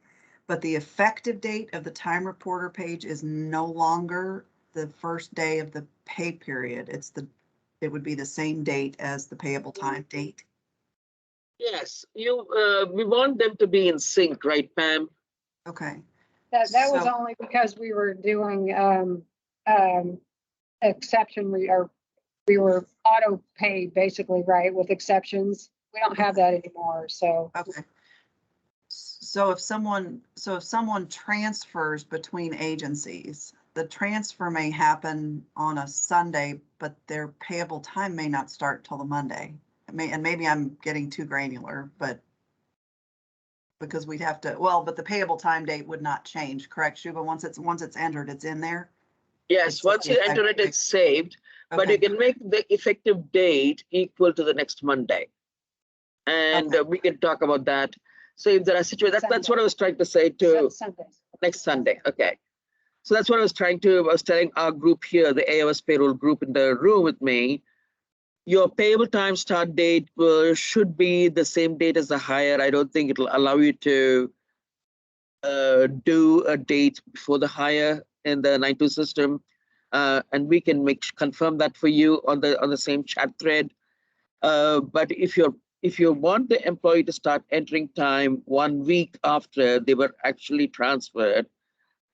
[SPEAKER 18] But the effective date of the time reporter page is no longer the first day of the pay period. It would be the same date as the payable time date.
[SPEAKER 1] Yes, we want them to be in sync, right, Pam?
[SPEAKER 18] Okay.
[SPEAKER 4] That was only because we were doing exception, we were auto pay basically, right, with exceptions. We don't have that anymore, so.
[SPEAKER 18] Okay. So if someone transfers between agencies, the transfer may happen on a Sunday, but their payable time may not start till the Monday. And maybe I'm getting too granular, but because we'd have to, but the payable time date would not change, correct, Shubha? Once it's entered, it's in there?
[SPEAKER 1] Yes, once you enter it, it's saved, but you can make the effective date equal to the next Monday. And we can talk about that. So if there are situations, that's what I was trying to say to next Sunday. Okay. So that's what I was telling our group here, the AOS Payroll group in the room with me. Your payable time start date should be the same date as the hire. I don't think it'll allow you to do a date before the hire in the 9.2 system. And we can confirm that for you on the same chat thread. But if you want the employee to start entering time 1 week after they were actually transferred,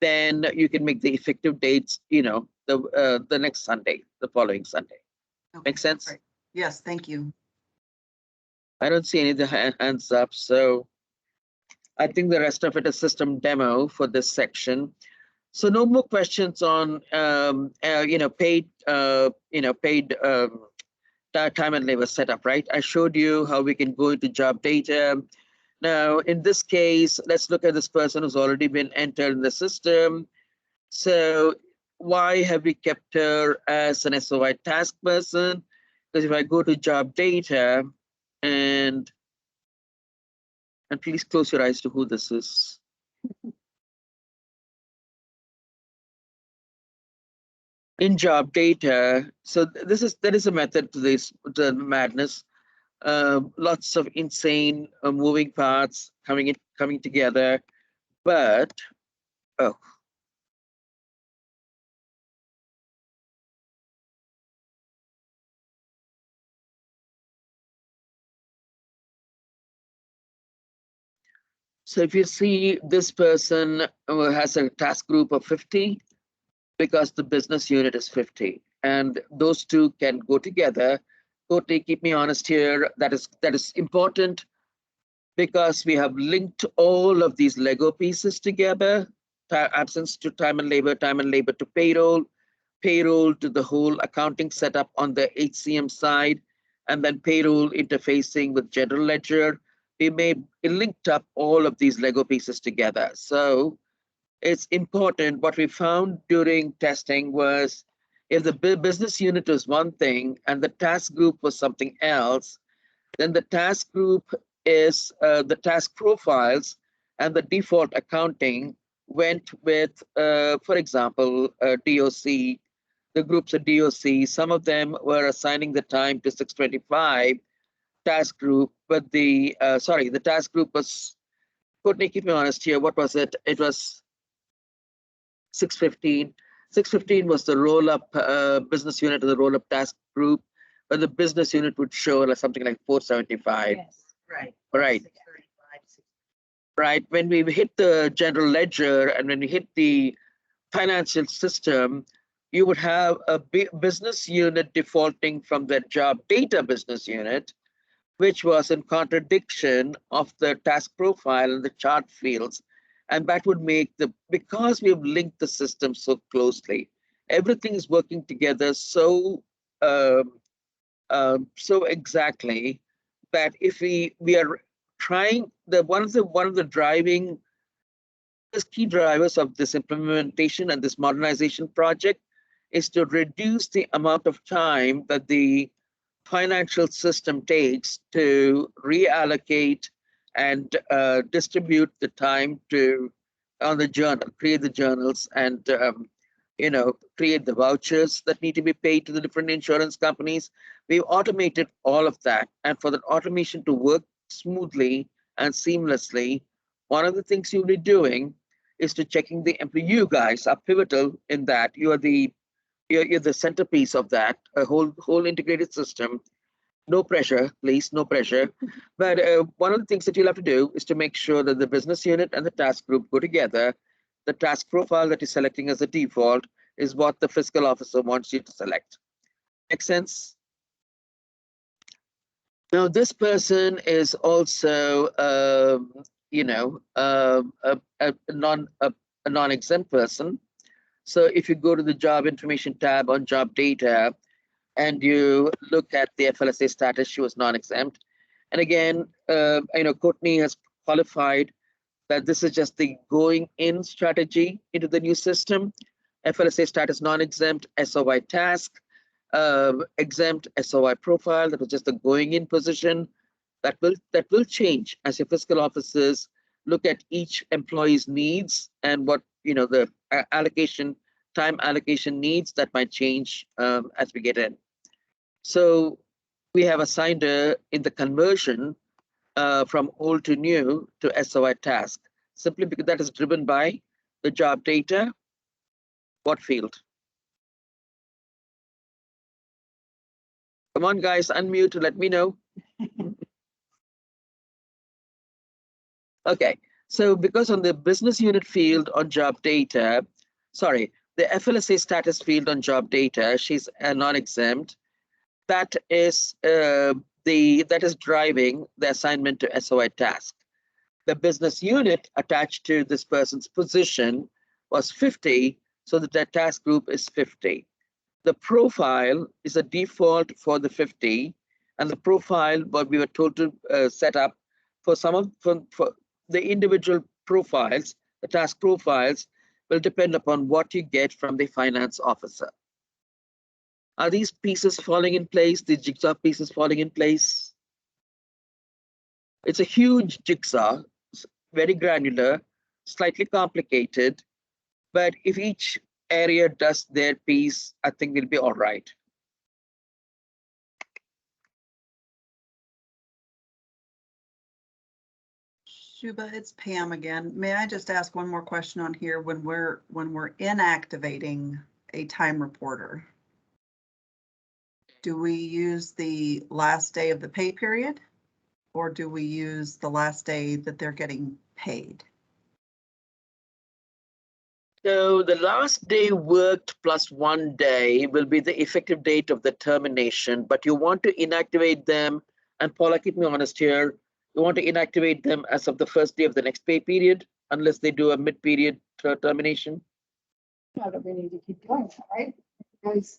[SPEAKER 1] then you can make the effective dates, the next Sunday, the following Sunday.
[SPEAKER 18] Okay.
[SPEAKER 1] Make sense?
[SPEAKER 18] Right. Yes, thank you.
[SPEAKER 1] I don't see any of the hands up, so I think the rest of it is system demo for this section. So no more questions on paid time and labor setup, right? I showed you how we can go into job data. Now, in this case, let's look at this person who's already been entered in the system. So why have we kept her as an SOI task person? Because if I go to job data and please close your eyes to who this is. In job data, so there is a method to the madness. Lots of insane moving parts coming together, but so if you see this person has a task group of 50 because the business unit is 50, and those two can go together. Totally keep me honest here. That is important because we have linked all of these Lego pieces together. Absence to time and labor to payroll to the whole accounting setup on the HCM side, and then payroll interfacing with general ledger. We linked up all of these Lego pieces together. So it's important. What we found during testing was if the business unit was one thing and the task group was something else, then the task group is the task profiles, and the default accounting went with, for example, DOC. The groups are DOC. Some of them were assigning the time to 625 task group, but the task group was, Courtney, keep me honest here, what was it? It was 615. 615 was the roll-up business unit of the roll-up task group, but the business unit would show something like 475.
[SPEAKER 9] Yes, right.
[SPEAKER 1] Right. Right. When we hit the general ledger and when we hit the financial system, you would have a business unit defaulting from their job data business unit, which was in contradiction of the task profile and the chart fields. And that would make because we've linked the system so closely, everything is working together so so exactly that if we are trying one of the driving key drivers of this implementation and this modernization project is to reduce the amount of time that the financial system takes to reallocate and distribute the time on the journal, create the journals, and create the vouchers that need to be paid to the different insurance companies. We've automated all of that, and for that automation to work smoothly and seamlessly, one of the things you'll be doing is to checking the employee. You guys are pivotal in that. You're the centerpiece of that, a whole integrated system. No pressure, please, no pressure. But one of the things that you'll have to do is to make sure that the business unit and the task group go together. The task profile that you're selecting as a default is what the fiscal officer wants you to select. Make sense? Now, this person is also, a non-exempt person. So if you go to the job information tab on job data and you look at the FLSA status, she was non-exempt. And again, Courtney has qualified that this is just the going in strategy into the new system. FLSA status non-exempt, SOI task, exempt SOI profile. That was just the going in position. That will change as your fiscal officers look at each employee's needs and what the time allocation needs. That might change as we get in. So we have assigned her in the conversion from old to new to SOI task, simply because that is driven by the job data. What field? Come on, guys, unmute to let me know. Okay, so because on the business unit field on job data, sorry, the FLSA status field on job data, she's non-exempt. That is driving the assignment to SOI task. The business unit attached to this person's position was 50, so that their task group is 50. The profile is a default for the 50, and the profile what we were told to set up for for the individual profiles, the task profiles will depend upon what you get from the finance officer. Are these pieces falling in place? The jigsaw pieces falling in place? It's a huge jigsaw, very granular, slightly complicated, but if each area does their piece, I think we'll be all right.
[SPEAKER 18] Shubha, it's Pam again. May I just ask one more question on here? When we're inactivating a time reporter, do we use the last day of the pay period, or do we use the last day that they're getting paid?
[SPEAKER 1] So the last day worked plus 1 day will be the effective date of the termination, but you want to inactivate them, and Paula, keep me honest here, you want to inactivate them as of the first day of the next pay period, unless they do a mid-period termination?
[SPEAKER 4] No, that we need to keep doing that, right? Because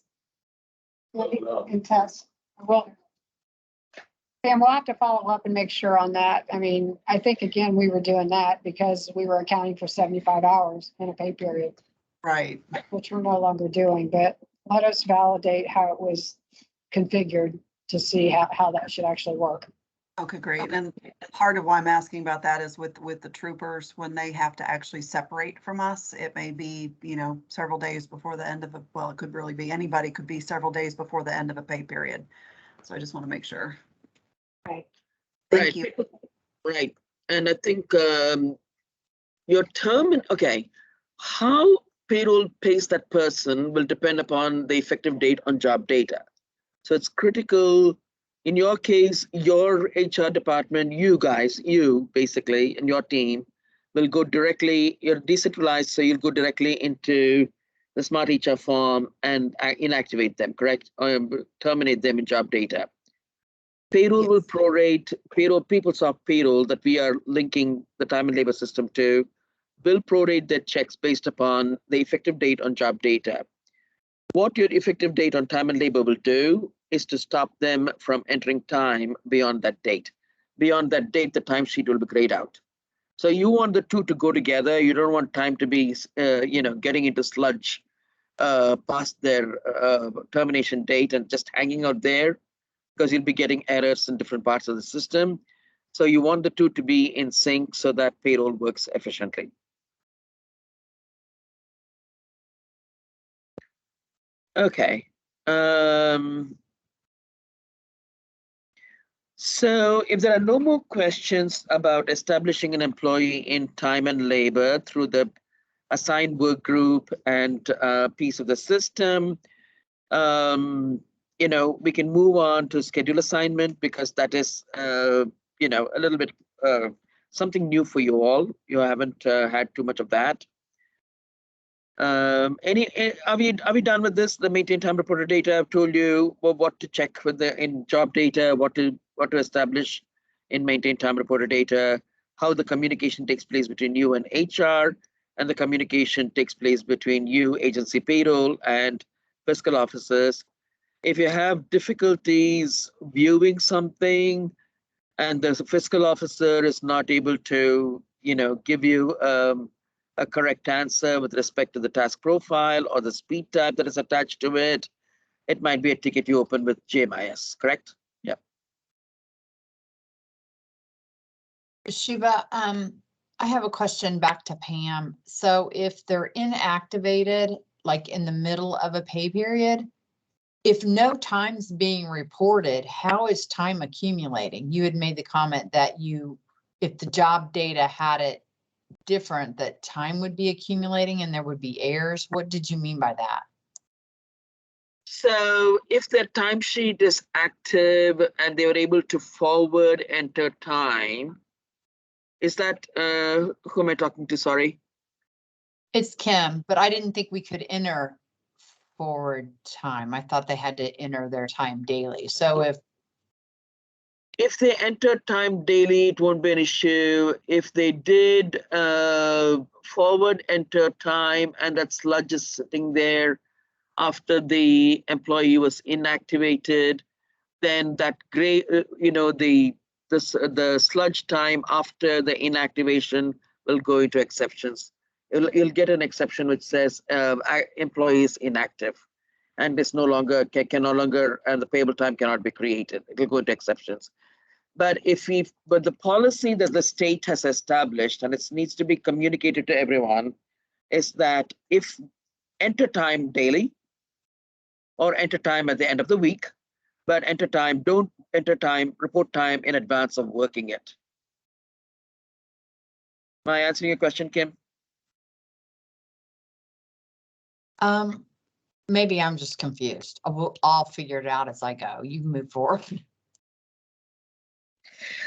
[SPEAKER 4] in test, well, Pam, we'll have to follow up and make sure on that. I mean, I think again, we were doing that because we were accounting for 75 hours in a pay period.
[SPEAKER 18] Right.
[SPEAKER 4] Which we're no longer doing, but let us validate how it was configured to see how that should actually work.
[SPEAKER 18] Okay, great. And part of why I'm asking about that is with the troopers, when they have to actually separate from us, it may be, several days before the end of well, it could really be, anybody could be several days before the end of a pay period. So I just want to make sure.
[SPEAKER 4] Right.
[SPEAKER 18] Thank you.
[SPEAKER 1] Right. And I think your term, okay, how payroll pays that person will depend upon the effective date on job data. So it's critical. In your case, your HR department, you basically, and your team will go directly, you're decentralized, so you'll go directly into the Smart HR form and inactivate them, correct? Terminate them in job data. Payroll will prorate, PeopleSoft payroll that we are linking the time and labor system to will prorate their checks based upon the effective date on job data. What your effective date on time and labor will do is to stop them from entering time beyond that date. Beyond that date, the timesheet will be grayed out. So you want the two to go together. You don't want time to be, getting into sludge past their termination date and just hanging out there, because you'll be getting errors in different parts of the system. So you want the two to be in sync so that payroll works efficiently. Okay. So if there are no more questions about establishing an employee in time and labor through the assigned work group and piece of the system, we can move on to schedule assignment, because that is, a little bit something new for you all. You haven't had too much of that. Are we done with this? The maintain time reported data. I've told you what to check with in job data, what to establish in maintain time reported data, how the communication takes place between you and HR, and the communication takes place between you, agency payroll, and fiscal officers. If you have difficulties viewing something and the fiscal officer is not able to, give you a correct answer with respect to the task profile or the speed type that is attached to it, it might be a ticket you open with GMIS, correct? Yeah.
[SPEAKER 10] Shiva, I have a question back to Pam. So if they're inactivated, like in the middle of a pay period, if no time's being reported, how is time accumulating? You had made the comment that if the job data had it different, that time would be accumulating and there would be errors. What did you mean by that?
[SPEAKER 1] So if their timesheet is active and they were able to forward enter time, is that, who am I talking to? Sorry.
[SPEAKER 10] It's Kim, but I didn't think we could enter forward time. I thought they had to enter their time daily. So
[SPEAKER 1] if they enter time daily, it won't be an issue. If they did forward enter time and that sludge is sitting there after the employee was inactivated, then that gray, the sludge time after the inactivation will go into exceptions. You'll get an exception which says employee is inactive, and it's no longer can no longer, and the payable time cannot be created. It will go into exceptions. But but the policy that the state has established, and it needs to be communicated to everyone, is that if enter time daily or enter time at the end of the week, but don't enter time, report time in advance of working it. Am I answering your question, Kim?
[SPEAKER 10] Maybe I'm just confused. I'll figure it out as I go. You move forward.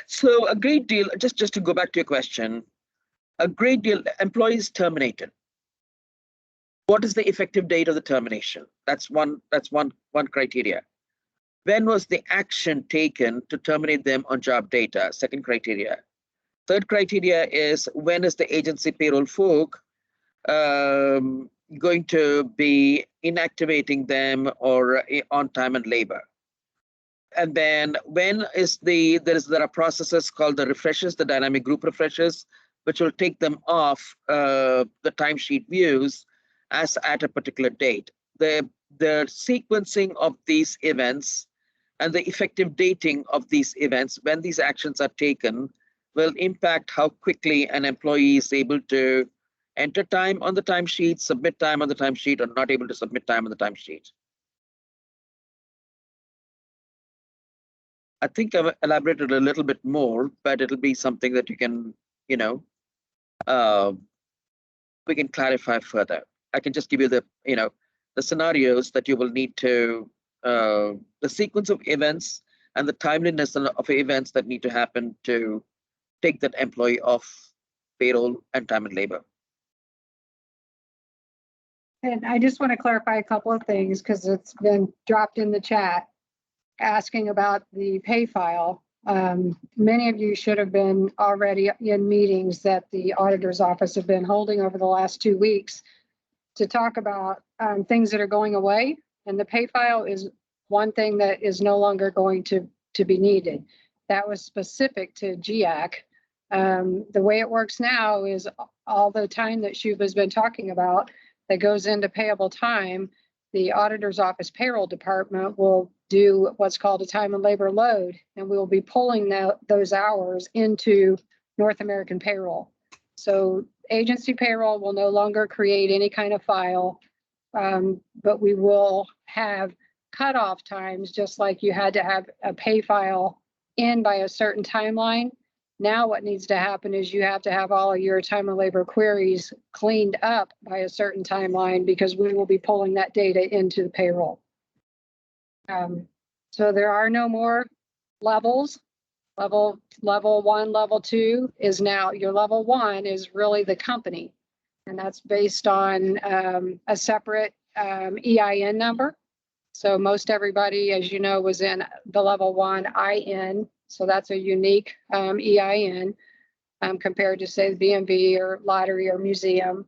[SPEAKER 1] So a great deal, just to go back to your question, a great deal, employees terminated. What is the effective date of the termination? That's one criteria. When was the action taken to terminate them on job data? Second criteria. Third criteria is, when is the agency payroll folk going to be inactivating them or on time and labor? And then when is there are processes called the refreshes, the dynamic group refreshes, which will take them off the timesheet views as at a particular date. The sequencing of these events and the effective dating of these events, when these actions are taken, will impact how quickly an employee is able to enter time on the timesheet, submit time on the timesheet, or not able to submit time on the timesheet. I think I've elaborated a little bit more, but it'll be something that you can, we can clarify further. I can just give you the, the scenarios that you will need to, the sequence of events and the timeliness of events that need to happen to take that employee off payroll and time and labor.
[SPEAKER 4] And I just want to clarify a couple of things because it's been dropped in the chat asking about the pay file. Many of you should have been already in meetings that the auditor's office have been holding over the last 2 weeks to talk about things that are going away. And the pay file is one thing that is no longer going to be needed. That was specific to GIAC. The way it works now is all the time that Shuba's been talking about that goes into payable time, the auditor's office payroll department will do what's called a time and labor load, and we will be pulling those hours into North American payroll. So agency payroll will no longer create any kind of file, but we will have cutoff times, just like you had to have a pay file in by a certain timeline. Now what needs to happen is you have to have all of your time and labor queries cleaned up by a certain timeline because we will be pulling that data into the payroll. So there are no more levels. Level 1, level 2 is now, your level 1 is really the company. And that's based on a separate EIN number. So most everybody, as you know, was in the level 1 IN. So that's a unique EIN compared to, say, the BMV or lottery or museum.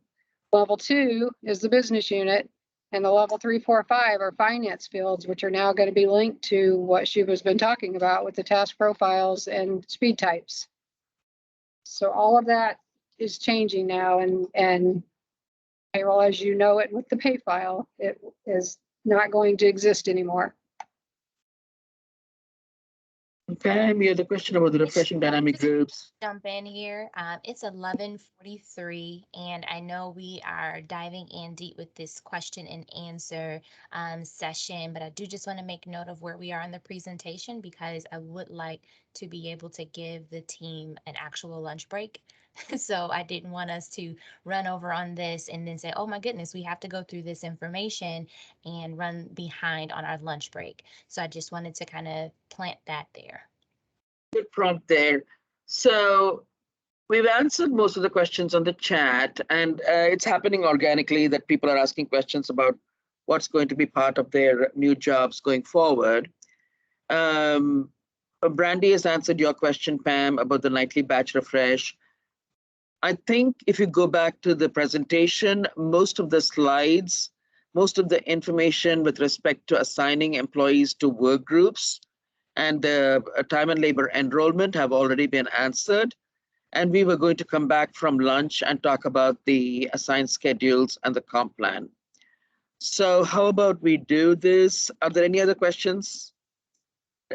[SPEAKER 4] Level 2 is the business unit, and the level 3, 4, 5 are finance fields, which are now going to be linked to what Shuba's been talking about with the task profiles and speed types. So all of that is changing now, and payroll as you know it with the pay file, it is not going to exist anymore.
[SPEAKER 1] Okay, we have the question about the refreshing dynamic groups.
[SPEAKER 3] Jump in here. It's 11:43, and I know we are diving in deep with this question and answer session, but I do just want to make note of where we are in the presentation because I would like to be able to give the team an actual lunch break. So I didn't want us to run over on this and then say, oh my goodness, we have to go through this information and run behind on our lunch break. So I just wanted to kind of plant that there.
[SPEAKER 1] Good prompt there. So we've answered most of the questions on the chat, and it's happening organically that people are asking questions about what's going to be part of their new jobs going forward. Brandy has answered your question, Pam, about the nightly batch refresh. I think if you go back to the presentation, most of the slides, most of the information with respect to assigning employees to work groups and the time and labor enrollment have already been answered. And we were going to come back from lunch and talk about the assigned schedules and the comp plan. So how about we do this? Are there any other questions?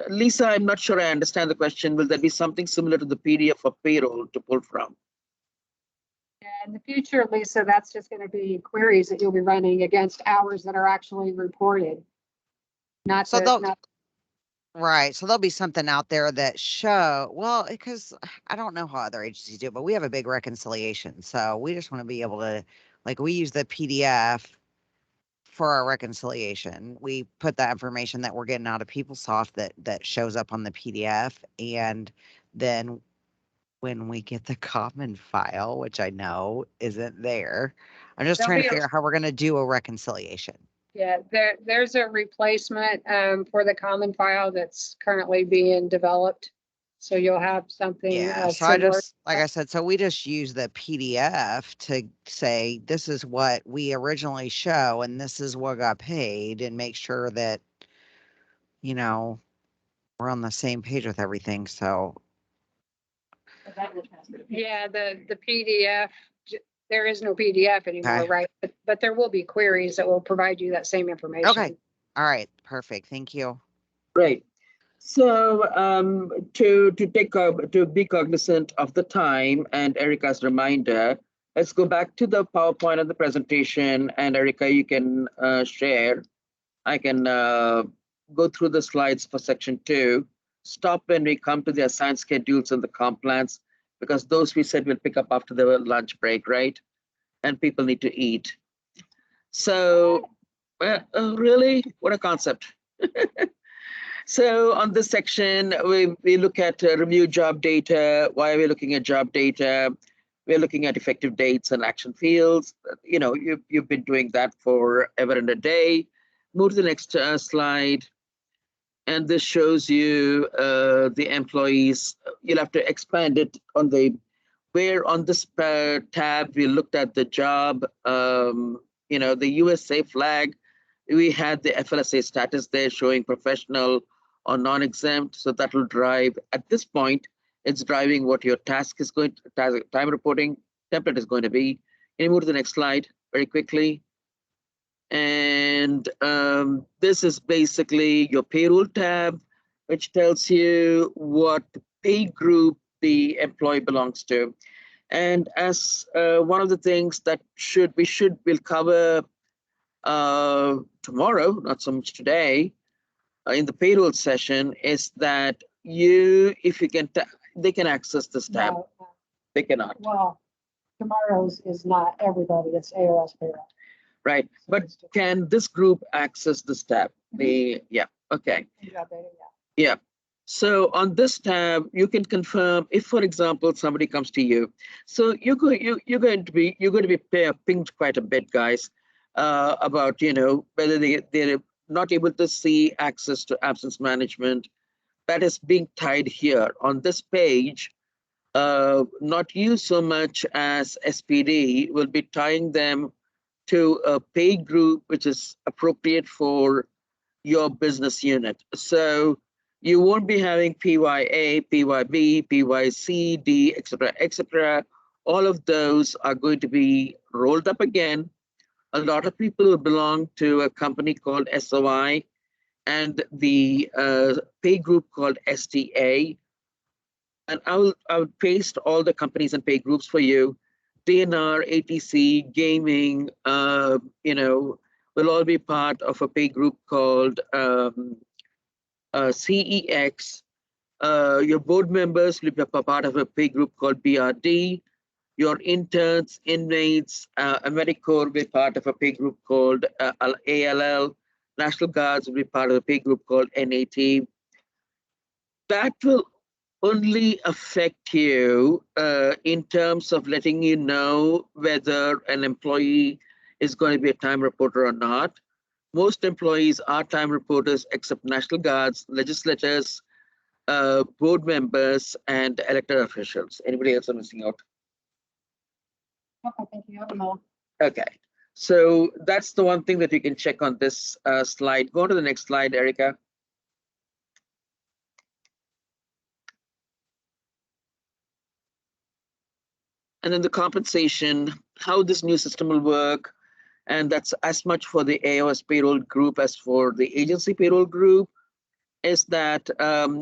[SPEAKER 1] Lisa, I'm not sure I understand the question. Will there be something similar to the PDF for payroll to pull from?
[SPEAKER 4] In the future, Lisa, that's just going to be queries that you'll be running against hours that are actually reported. Not
[SPEAKER 20] So
[SPEAKER 4] the,
[SPEAKER 20] right. So there'll be something out there that show, well, because I don't know how other agencies do, but we have a big reconciliation. So we just want to be able to, like, we use the PDF for our reconciliation. We put that information that we're getting out of PeopleSoft that shows up on the PDF. And then when we get the common file, which I know isn't there, I'm just trying to figure out how we're going to do a reconciliation.
[SPEAKER 4] yeah, there's a replacement for the common file that's currently being developed. So you'll have something.
[SPEAKER 20] Yeah, so I just, like I said, so we just use the PDF to say, this is what we originally show and this is what got paid, and make sure that, you know, we're on the same page with everything. So
[SPEAKER 4] yeah, the PDF, there is no PDF anymore,
[SPEAKER 20] Okay.
[SPEAKER 4] right? But there will be queries that will provide you that same information.
[SPEAKER 20] Okay. All right. Perfect. Thank you.
[SPEAKER 1] Great. So to be cognizant of the time and Erica's reminder, let's go back to the PowerPoint of the presentation, and Erica, you can share. I can go through the slides for section 2. Stop when we come to the assigned schedules and the comp plans, because those we said we'll pick up after the lunch break, right? And people need to eat. So really, what a concept. So on this section, we look at review job data. Why are we looking at job data? We're looking at effective dates and action fields. You know, you've been doing that for ever and a day. Move to the next slide. And this shows you the employees. You'll have to expand it on the, where on this tab, we looked at the job, you know, the USA flag. We had the FLSA status there showing professional or non-exempt. So that will drive, at this point, it's driving what your task is going to, time reporting template is going to be. Can you move to the next slide very quickly? And this is basically your payroll tab, which tells you what pay group the employee belongs to. And as one of the things that we'll cover tomorrow, not so much today, in the payroll session, is that if you can, they can access this tab.
[SPEAKER 15] No,
[SPEAKER 1] They cannot.
[SPEAKER 15] well, tomorrow's is not everybody, it's AOS Payroll.
[SPEAKER 1] Right, but can this group access this tab? Yeah, okay. Yeah. So on this tab, you can confirm if, for example, somebody comes to you. So you're going to be pinged quite a bit, guys, about, you know, whether they're not able to see access to absence management. That is being tied here on this page. Not you so much as SPD will be tying them to a pay group which is appropriate for your business unit. So you won't be having PYA, PYB, PYC, D, etc., etc. All of those are going to be rolled up again. A lot of people belong to a company called SOI and the pay group called STA. And I'll paste all the companies and pay groups for you. DNR, ATC, gaming, you know, will all be part of a pay group called CEX. Your board members will be part of a pay group called BRD. Your interns, inmates, AmeriCorps will be part of a pay group called ALL. National Guards will be part of a pay group called NAT. That will only affect you in terms of letting you know whether an employee is going to be a time reporter or not. Most employees are time reporters except National Guards, legislators, board members, and elected officials. Anybody else missing out?
[SPEAKER 15] I think you have them all.
[SPEAKER 1] Okay, so that's the one thing that you can check on this slide. Go to the next slide, Erica. And then the compensation, how this new system will work. And that's as much for the AOS payroll group as for the agency payroll group, is that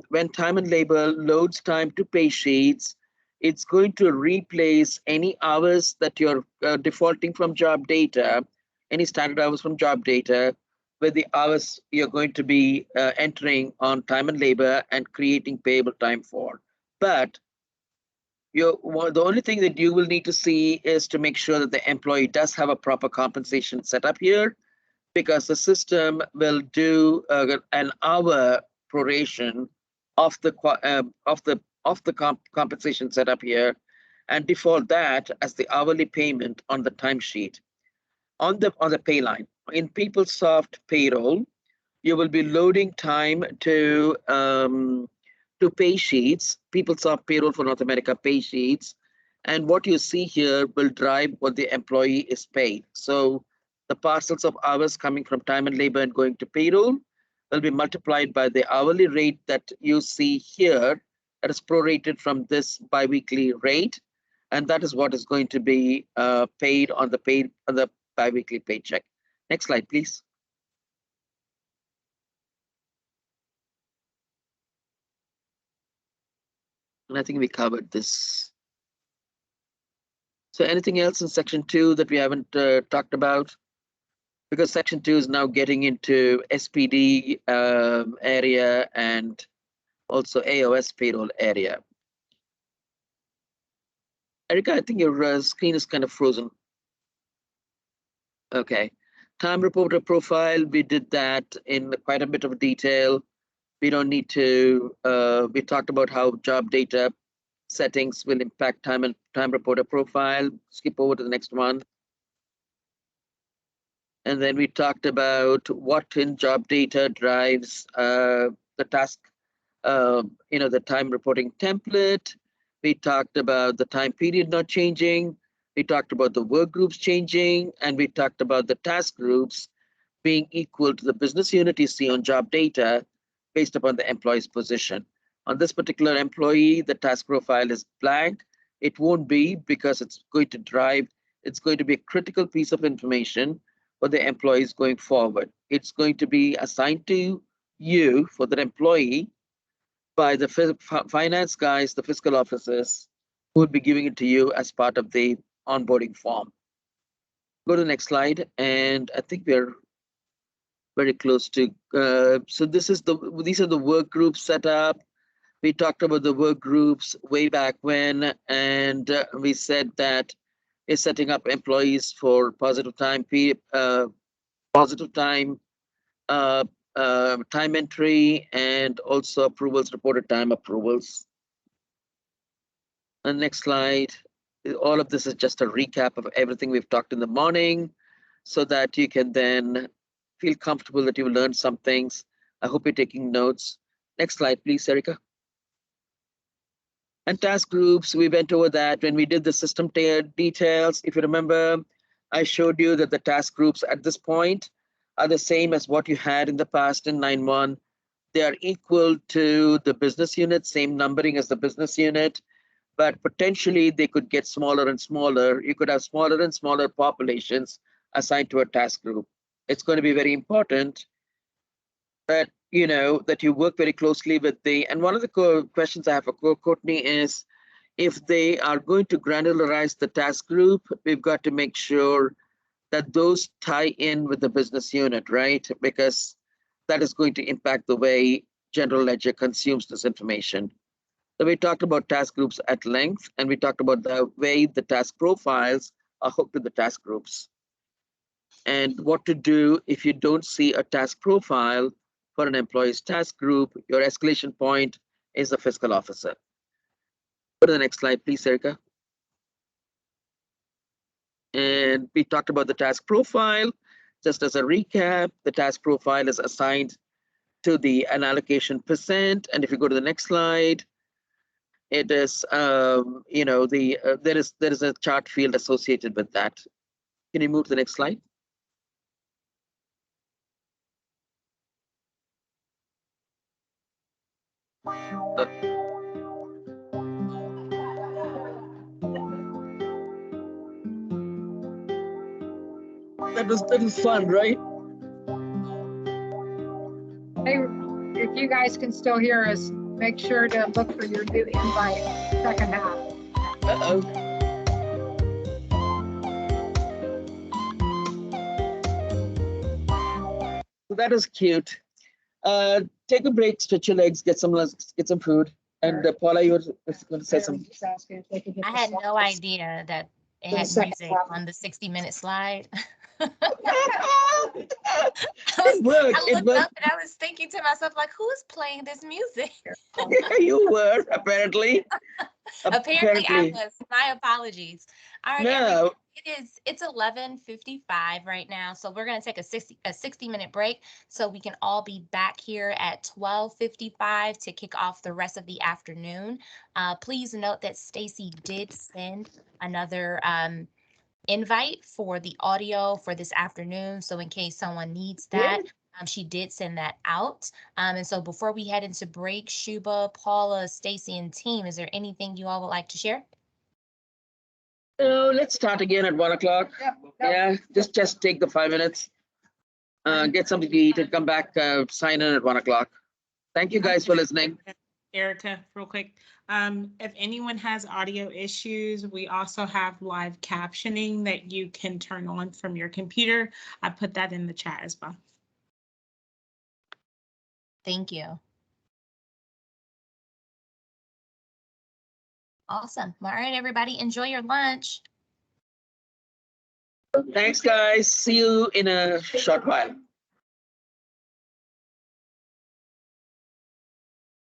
[SPEAKER 1] when time and labor loads time to pay sheets, it's going to replace any hours that you're defaulting from job data, any standard hours from job data, with the hours you're going to be entering on time and labor and creating payable time for. But the only thing that you will need to see is to make sure that the employee does have a proper compensation set up here, because the system will do an hour proration of the compensation set up here, and default that as the hourly payment on the timesheet on the pay line. In PeopleSoft Payroll, you will be loading time to pay sheets, PeopleSoft Payroll for North America pay sheets. And what you see here will drive what the employee is paid. So the parcels of hours coming from time and labor and going to payroll will be multiplied by the hourly rate that you see here, that is prorated from this biweekly rate. And that is what is going to be paid on the biweekly paycheck. Next slide, please. And I think we covered this. So anything else in section 2 that we haven't talked about? Because section 2 is now getting into SPD area and also AOS payroll area. Erica, I think your screen is kind of frozen. Okay. Time reporter profile, we did that in quite a bit of detail. We don't need to, we talked about how job data settings will impact time reporter profile. Skip over to the next one. And then we talked about what in job data drives the task, the time reporting template. We talked about the time period not changing. We talked about the work groups changing, and we talked about the task groups being equal to the business unit you see on job data based upon the employee's position. On this particular employee, the task profile is blank. It won't be because it's going to be a critical piece of information for the employees going forward. It's going to be assigned to you for that employee by the finance guys, the fiscal officers, who would be giving it to you as part of the onboarding form. Go to the next slide, and I think we're very close to. So these are the work groups set up. We talked about the work groups way back when, and we said that is setting up employees for positive time time entry, and also approvals, reported time approvals. And next slide. All of this is just a recap of everything we've talked in the morning, so that you can then feel comfortable that you learned some things. I hope you're taking notes. Next slide, please, Erica. And task groups, we went over that when we did the system details. If you remember, I showed you that the task groups at this point are the same as what you had in the past in 9.1. They are equal to the business unit, same numbering as the business unit, but potentially they could get smaller and smaller. You could have smaller and smaller populations assigned to a task group. It's going to be very important that that you work very closely with and one of the questions I have for Courtney is, if they are going to granularize the task group, we've got to make sure that those tie in with the business unit, right? Because that is going to impact the way general ledger consumes this information. So we talked about task groups at length, and we talked about the way the task profiles are hooked to the task groups, and what to do if you don't see a task profile for an employee's task group. Your escalation point is the fiscal officer. Go to the next slide, please, Erica. And we talked about the task profile. Just as a recap, the task profile is assigned to an allocation percent. And if you go to the next slide, it is, there is a chart field associated with that. Can you move to the next slide? That was fun, right?
[SPEAKER 4] Hey, if you guys can still hear us, make sure to look for your new invite second half.
[SPEAKER 1] Uh-oh. So that is cute. Take a break, stretch your legs, get some food. And Paula, you were going to say something.
[SPEAKER 3] I had no idea that it had music on the 60-minute slide. I looked up and I was thinking to myself, like, who's playing this music?
[SPEAKER 1] You were, apparently.
[SPEAKER 3] Apparently I was. My apologies. All right,
[SPEAKER 1] no.
[SPEAKER 3] It's 11:55 right now, so we're going to take a 60-minute break so we can all be back here at 12:55 to kick off the rest of the afternoon. Please note that Stacy did send another invite for the audio for this afternoon, so in case someone needs that, she did send that out. And so before we head into break, Shuba, Paula, Stacy, and team, is there anything you all would like to share?
[SPEAKER 1] So let's start again at 1 o'clock. Yeah, just take the 5 minutes, get something to eat, and come back, sign in at 1 o'clock. Thank you guys for listening.
[SPEAKER 16] Erica, real quick. If anyone has audio issues, we also have live captioning that you can turn on from your computer. I put that in the chat as well.
[SPEAKER 3] Thank you. Awesome. All right, everybody, enjoy your lunch.
[SPEAKER 1] Thanks, guys. See you in a short while.